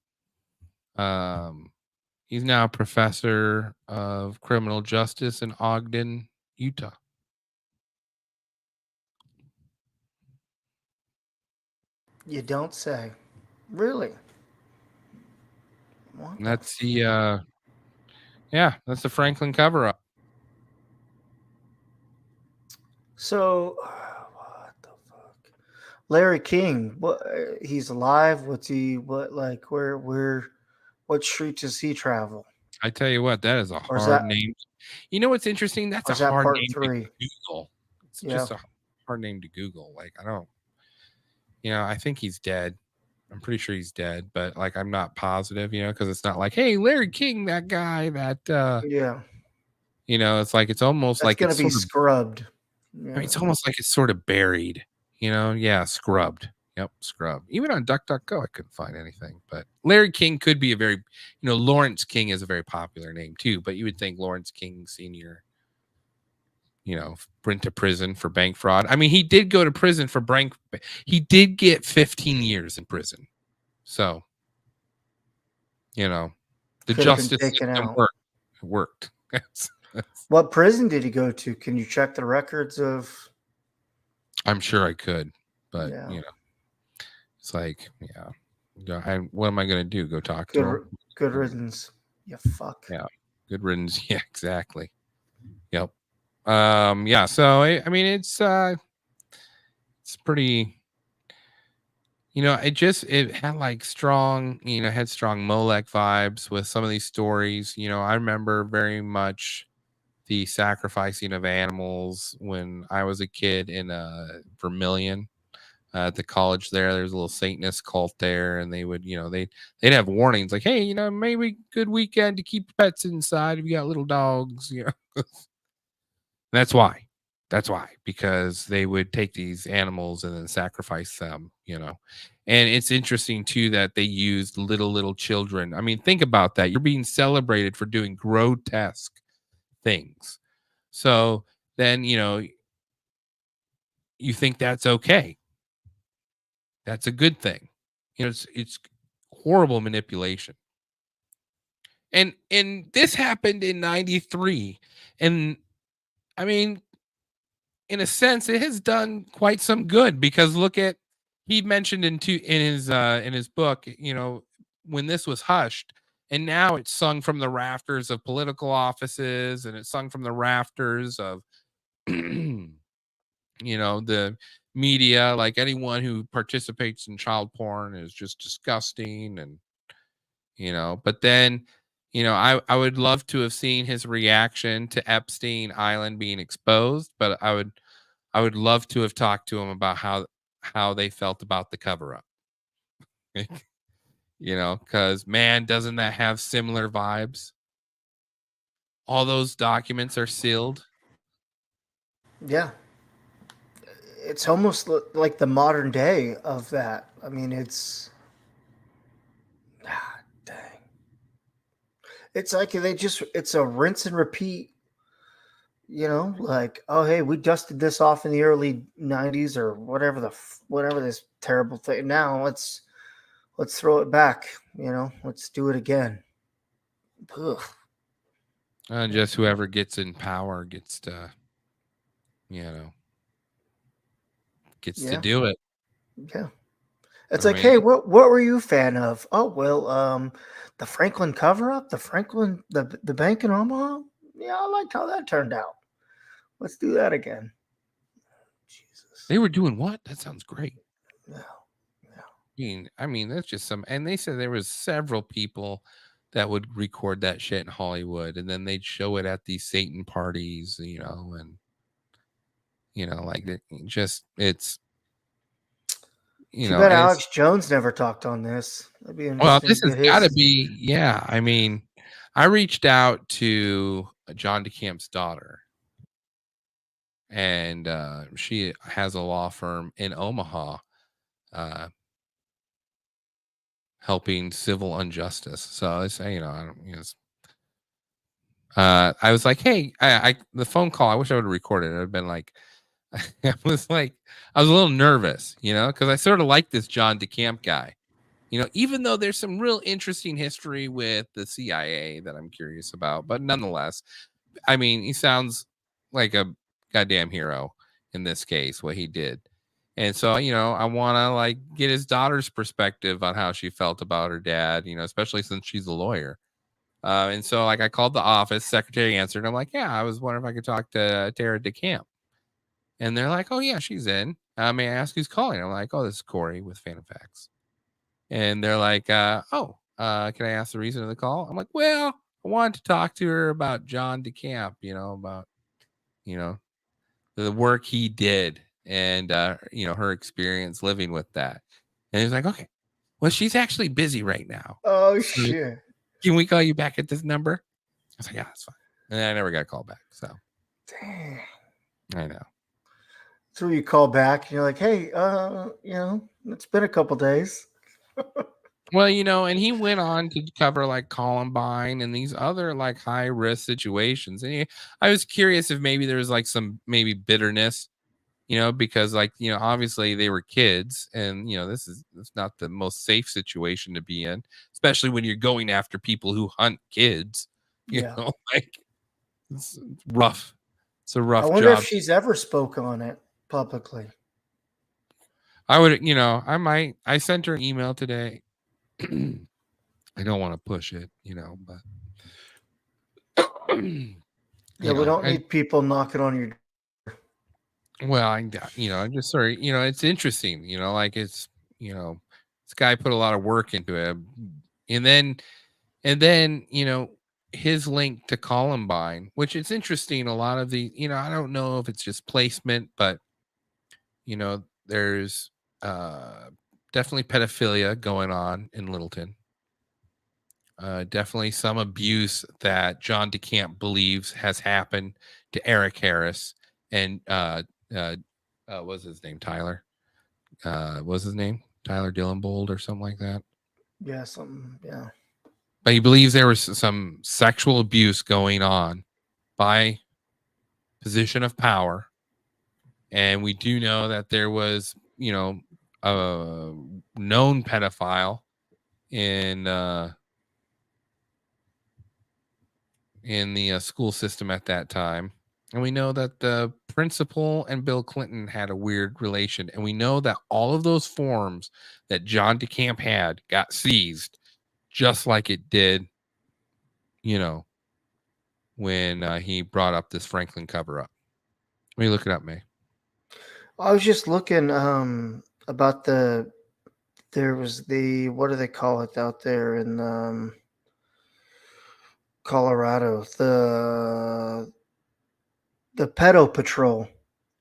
He's now a professor of criminal justice in Ogden, Utah. You don't say. Really? And that's the that's the Franklin cover-up. So, what the fuck? Larry King, what? He's alive? What street does he travel? I tell you what, that is a hard name. You know what's interesting? That's a hard name to Google. It's just a hard name to Google. Like, I think he's dead. I'm pretty sure he's dead, but like, I'm not positive, because it's not like, hey, Larry King, that guy, it's like, it's almost like it's going to be scrubbed. Yeah. I mean, it's almost like it's sort of buried, scrubbed. Yep, scrubbed. Even on DuckDuckGo, I couldn't find anything. But Larry King could be a very, Lawrence King is a very popular name too. But you would think Lawrence King Sr., went to prison for bank fraud. I mean, he did go to prison for bank. He did get 15 years in prison. So, the justice system worked. It worked. What prison did he go to? Can you check the records of? I'm sure I could, but it's like, what am I going to do? Go talk to him? Good riddance. Yeah, fuck. Yeah, good riddance. Yeah, exactly. Yep. So I mean, it's pretty. It had like strong, had strong Molech vibes with some of these stories. I remember very much the sacrificing of animals when I was a kid in Vermilion. at the college there's a little Satanist cult there, and they would, they'd have warnings like, hey, maybe good weekend to keep pets inside if you got little dogs, That's why, because they would take these animals and then sacrifice them, and it's interesting too that they used little children. I mean, think about that. You're being celebrated for doing grotesque things. So then, you think that's okay. That's a good thing. It's horrible manipulation. And this happened in 93. And I mean, in a sense, it has done quite some good, because look at, he mentioned in his book, when this was hushed, and now it's sung from the rafters of political offices, and it's sung from the rafters of the media, like anyone who participates in child porn is just disgusting. And but then I would love to have seen his reaction to Epstein Island being exposed, but I would love to have talked to him about how they felt about the cover-up. Because man, doesn't that have similar vibes? All those documents are sealed. Yeah. It's almost like the modern day of that. I mean, it's dang. It's like it's a rinse and repeat, like, oh, hey, we dusted this off in the early 90s or whatever this terrible thing. Now let's throw it back, let's do it again. Ugh. Just whoever gets in power gets to, to do it. Yeah. It's hey, what were you a fan of? Oh, well, the Franklin cover-up, the bank in Omaha. Yeah, I liked how that turned out. Let's do that again. Jesus. They were doing what? That sounds great. Yeah. I mean, that's just and they said there was several people that would record that shit in Hollywood, and then they'd show it at these Satan parties, and like it's. Too bad Alex Jones never talked on this. That'd be interesting. Well, this has got to be, yeah. I mean, I reached out to John DeCamp's daughter, and she has a law firm in Omaha, helping civil injustice. So I say, I was like, hey, the phone call. I wish I would have recorded it. I'd been like. I was a little nervous, because I sort of like this John DeCamp guy, even though there's some real interesting history with the CIA that I'm curious about. But nonetheless, I mean, he sounds like a goddamn hero in this case, what he did. And so, I want to get his daughter's perspective on how she felt about her dad, especially since she's a lawyer. And so I called the office, secretary answered. I'm like, yeah, I was wondering if I could talk to Tara DeCamp. And they're like, oh, yeah, she's in. May I ask who's calling? I'm like, oh, this is Corey with Phantom Facts. And they're like, can I ask the reason of the call? I'm like, well, I wanted to talk to her about John DeCamp, about, the work he did and, her experience living with that. And he's like, okay, well, she's actually busy right now. Oh, shit. Can we call you back at this number? I was like, yeah, that's fine. And I never got called back. So, dang. I know. So you call back and you're like, hey, it's been a couple days. Well, and he went on to cover Columbine and these other high risk situations. And I was curious if maybe there was some bitterness, because obviously they were kids and, it's not the most safe situation to be in, especially when you're going after people who hunt kids, you know, it's rough. It's a rough job. I wonder if she's ever spoke on it publicly. I would, I sent her an email today. I don't want to push it, but yeah, we don't need people knocking on your door. Well, I'm just sorry, it's interesting, it's, this guy put a lot of work into it. And then, his link to Columbine, which is interesting. A lot of the, I don't know if it's just placement, but there's definitely pedophilia going on in Littleton. Definitely some abuse that John DeCamp believes has happened to Eric Harris and what's his name? Tyler. What's his name? Tyler Dillenbold or something like that. Yeah, something. Yeah. But he believes there was some sexual abuse going on by position of power. And we do know that there was, you know, a known pedophile in the school system at that time. And we know that the principal and Bill Clinton had a weird relation. And we know that all of those forms that John DeCamp had got seized, just like it did, you know, when he brought up this Franklin cover-up. Let me look it up, May. I was just looking about there was the, what do they call it out there in Colorado, the pedo patrol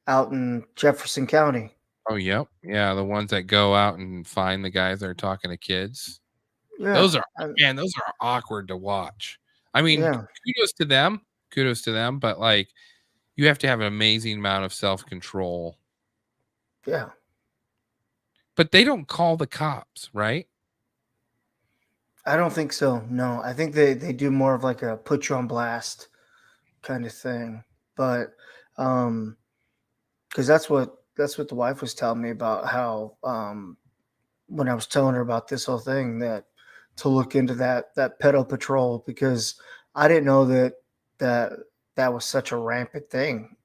out in Jefferson County. Oh, yep. Yeah, the ones that go out and find the guys that are talking to kids. Yeah, those are awkward to watch. I mean, kudos to them, but like, you have to have an amazing amount of self-control. Yeah. But they don't call the cops, right? I don't think so. No, I think they do more of like a put you on blast kind of thing. But because that's what the wife was telling me about, how when I was telling her about this whole thing, that to look into that pedo patrol, because I didn't know that was such a rampant thing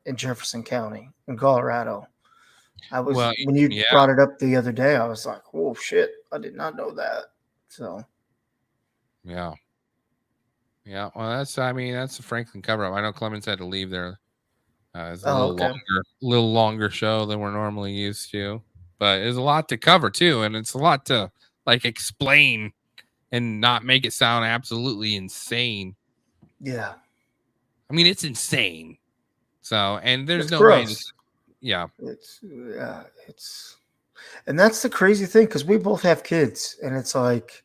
in Jefferson County in Colorado. When you brought it up the other day, I was like, oh shit, I did not know that. So yeah. Well, that's the Franklin cover-up. I know Clemens had to leave there. It's a little longer show than we're normally used to, but there's a lot to cover too, and it's a lot to like explain and not make it sound absolutely insane. Yeah, I mean, it's insane. So, and there's no gross. way. Yeah, it's, and that's the crazy thing, because we both have kids, and it's like,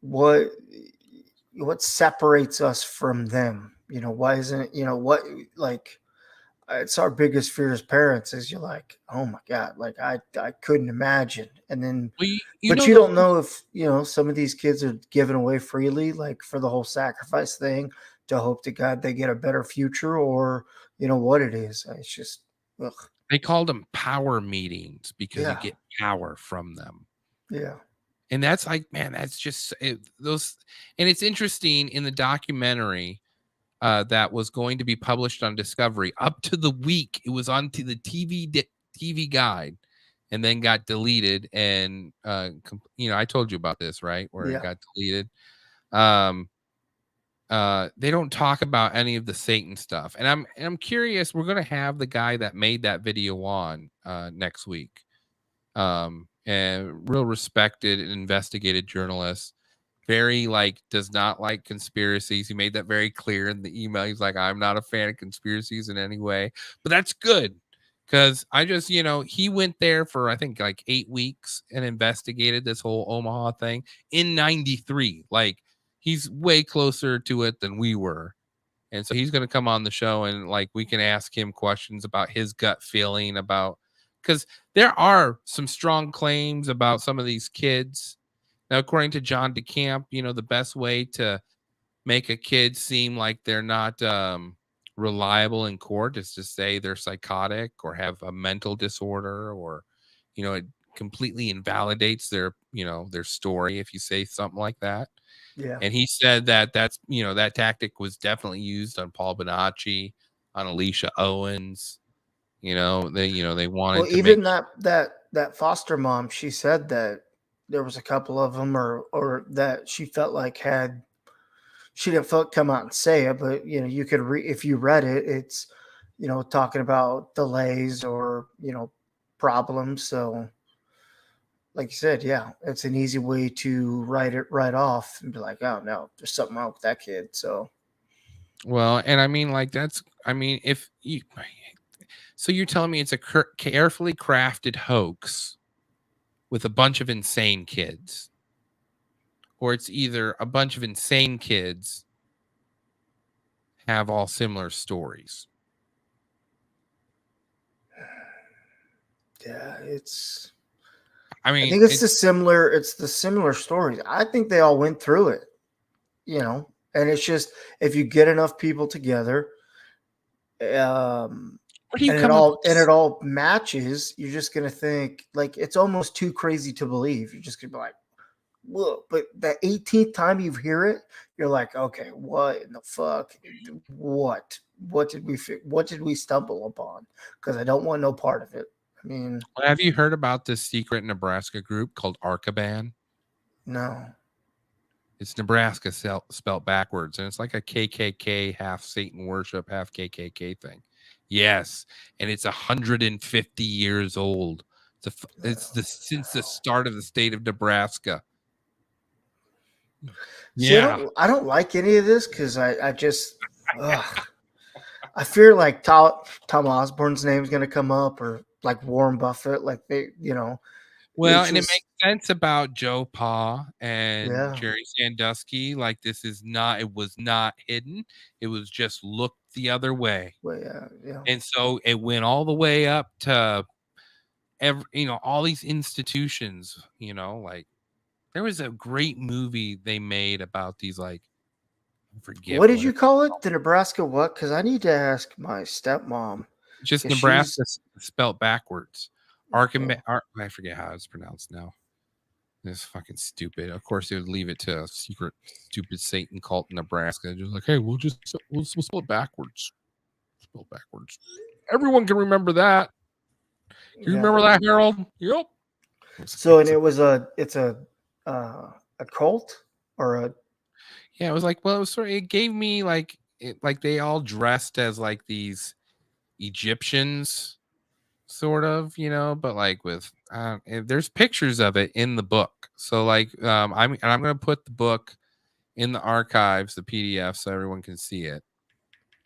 what separates us from them? You know, why isn't it? You know what? Like, it's our biggest fear as parents. Is you're like, oh my god, like I couldn't imagine. And then, you don't know if some of these kids are given away freely, like for the whole sacrifice thing, to hope to God they get a better future, or what it is. It's just, ugh. They called them power meetings because you get power from them. Yeah. And that's like, man, that's just those. And it's interesting in the documentary that was going to be published on Discovery, up to the week it was on to the TV guide, and then got deleted. And I told you about this, right? Where it got deleted. They don't talk about any of the Satan stuff, and I'm curious. We're gonna have the guy that made that video on next week, and real respected and investigated journalist. Very does not like conspiracies. He made that very clear in the email. He's like, I'm not a fan of conspiracies in any way, but that's good, because I just he went there for I think like 8 weeks and investigated this whole Omaha thing in '93. Like, he's way closer to it than we were. And so he's going to come on the show, and we can ask him questions about his gut feeling about, because there are some strong claims about some of these kids. Now, according to John DeCamp, the best way to make a kid seem like they're not reliable in court is to say they're psychotic or have a mental disorder, or, it completely invalidates their story if you say something like that. Yeah. And he said that that tactic was definitely used on Paul Bonacci, on Alicia Owens. They wanted to even that foster mom, she said that there was a couple of them or that she felt like she didn't feel come out and say it, but you could if you read it, it's talking about delays or problems. So like you said, it's an easy way to write it right off and be like, oh no, there's something wrong with that kid. So, well, and I mean, if you, So you're telling me it's a carefully crafted hoax with a bunch of insane kids, or it's either a bunch of insane kids have all similar stories? Yeah, it's. I mean, I think it's the similar stories. I think they all went through it, you know, and it's just if you get enough people together, and it all matches, you're just gonna think like it's almost too crazy to believe. You're just gonna be like, whoa! But the 18th time you hear it, you're like, okay, what in the fuck? What did we stumble upon? Because I don't want no part of it. I mean, have you heard about this secret Nebraska group called Arkaban? No. It's Nebraska spelt backwards, and it's like a KKK, half Satan worship, half KKK thing. Yes, and it's 150 years old. Since the start of the state of Nebraska. Yeah, see, I don't like any of this because I just I fear like Tom Osborne's name's gonna come up, or like Warren Buffett, like they, you know. Well, and it makes sense about Joe Pa and Jerry Sandusky. Like it was not hidden. It was just looked the other way. Well, yeah. And so it went all the way up to all these institutions, like there was a great movie they made about these, like, I forget. What did you call it? The Nebraska what? Because I need to ask my stepmom. Just Nebraska spelled backwards. I forget how it's pronounced now. It's fucking stupid. Of course, they would leave it to a secret, stupid Satan cult in Nebraska. Just like, hey, we'll spell it backwards. Spell backwards. Everyone can remember that. You remember that, Harold? Yep. So, and it's a cult or a. Yeah, it was like, well, it gave me like they all dressed as like these Egyptians, sort of, but like with there's pictures of it in the book. So like I'm gonna put the book in the archives, the PDF, so everyone can see it.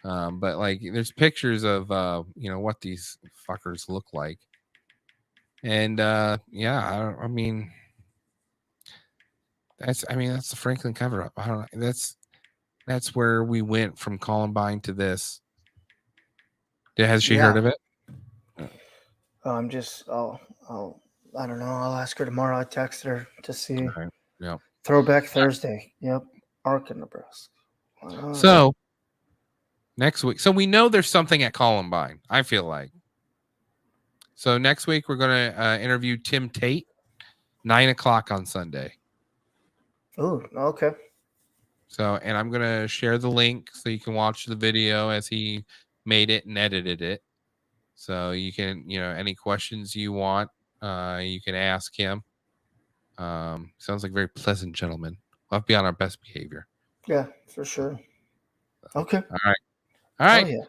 But like there's pictures of what these fuckers look like. And I mean that's the Franklin cover up. I don't know. That's where we went from Columbine to this. Has she heard of it? I don't know. I'll ask her tomorrow. I text her to see. Okay. Yep. Throwback Thursday. Yep. Arkansas, Nebraska. So next week. So we know there's something at Columbine, I feel like. So next week we're going to interview Tim Tate, 9:00 on Sunday. Oh, okay. So, and I'm going to share the link so you can watch the video as he made it and edited it. So you can, any questions you want, you can ask him. Sounds like a very pleasant gentleman. We'll have to be on our best behavior. Yeah, for sure. Okay. All right.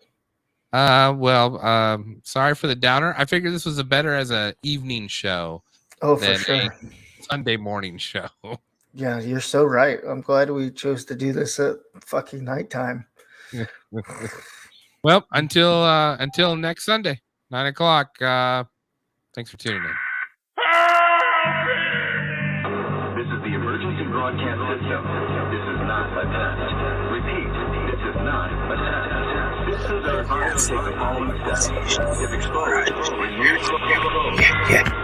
Oh, yeah. Sorry for the downer. I figured this was better as an evening show. Oh, for sure. A Sunday morning show. Yeah, you're so right. I'm glad we chose to do this at fucking nighttime. Well, until next Sunday, 9:00. Thanks for tuning in. This is the emergency broadcast system. This is not a test. Repeat, this is not a test. This is our following step. If exposed, remove the phone.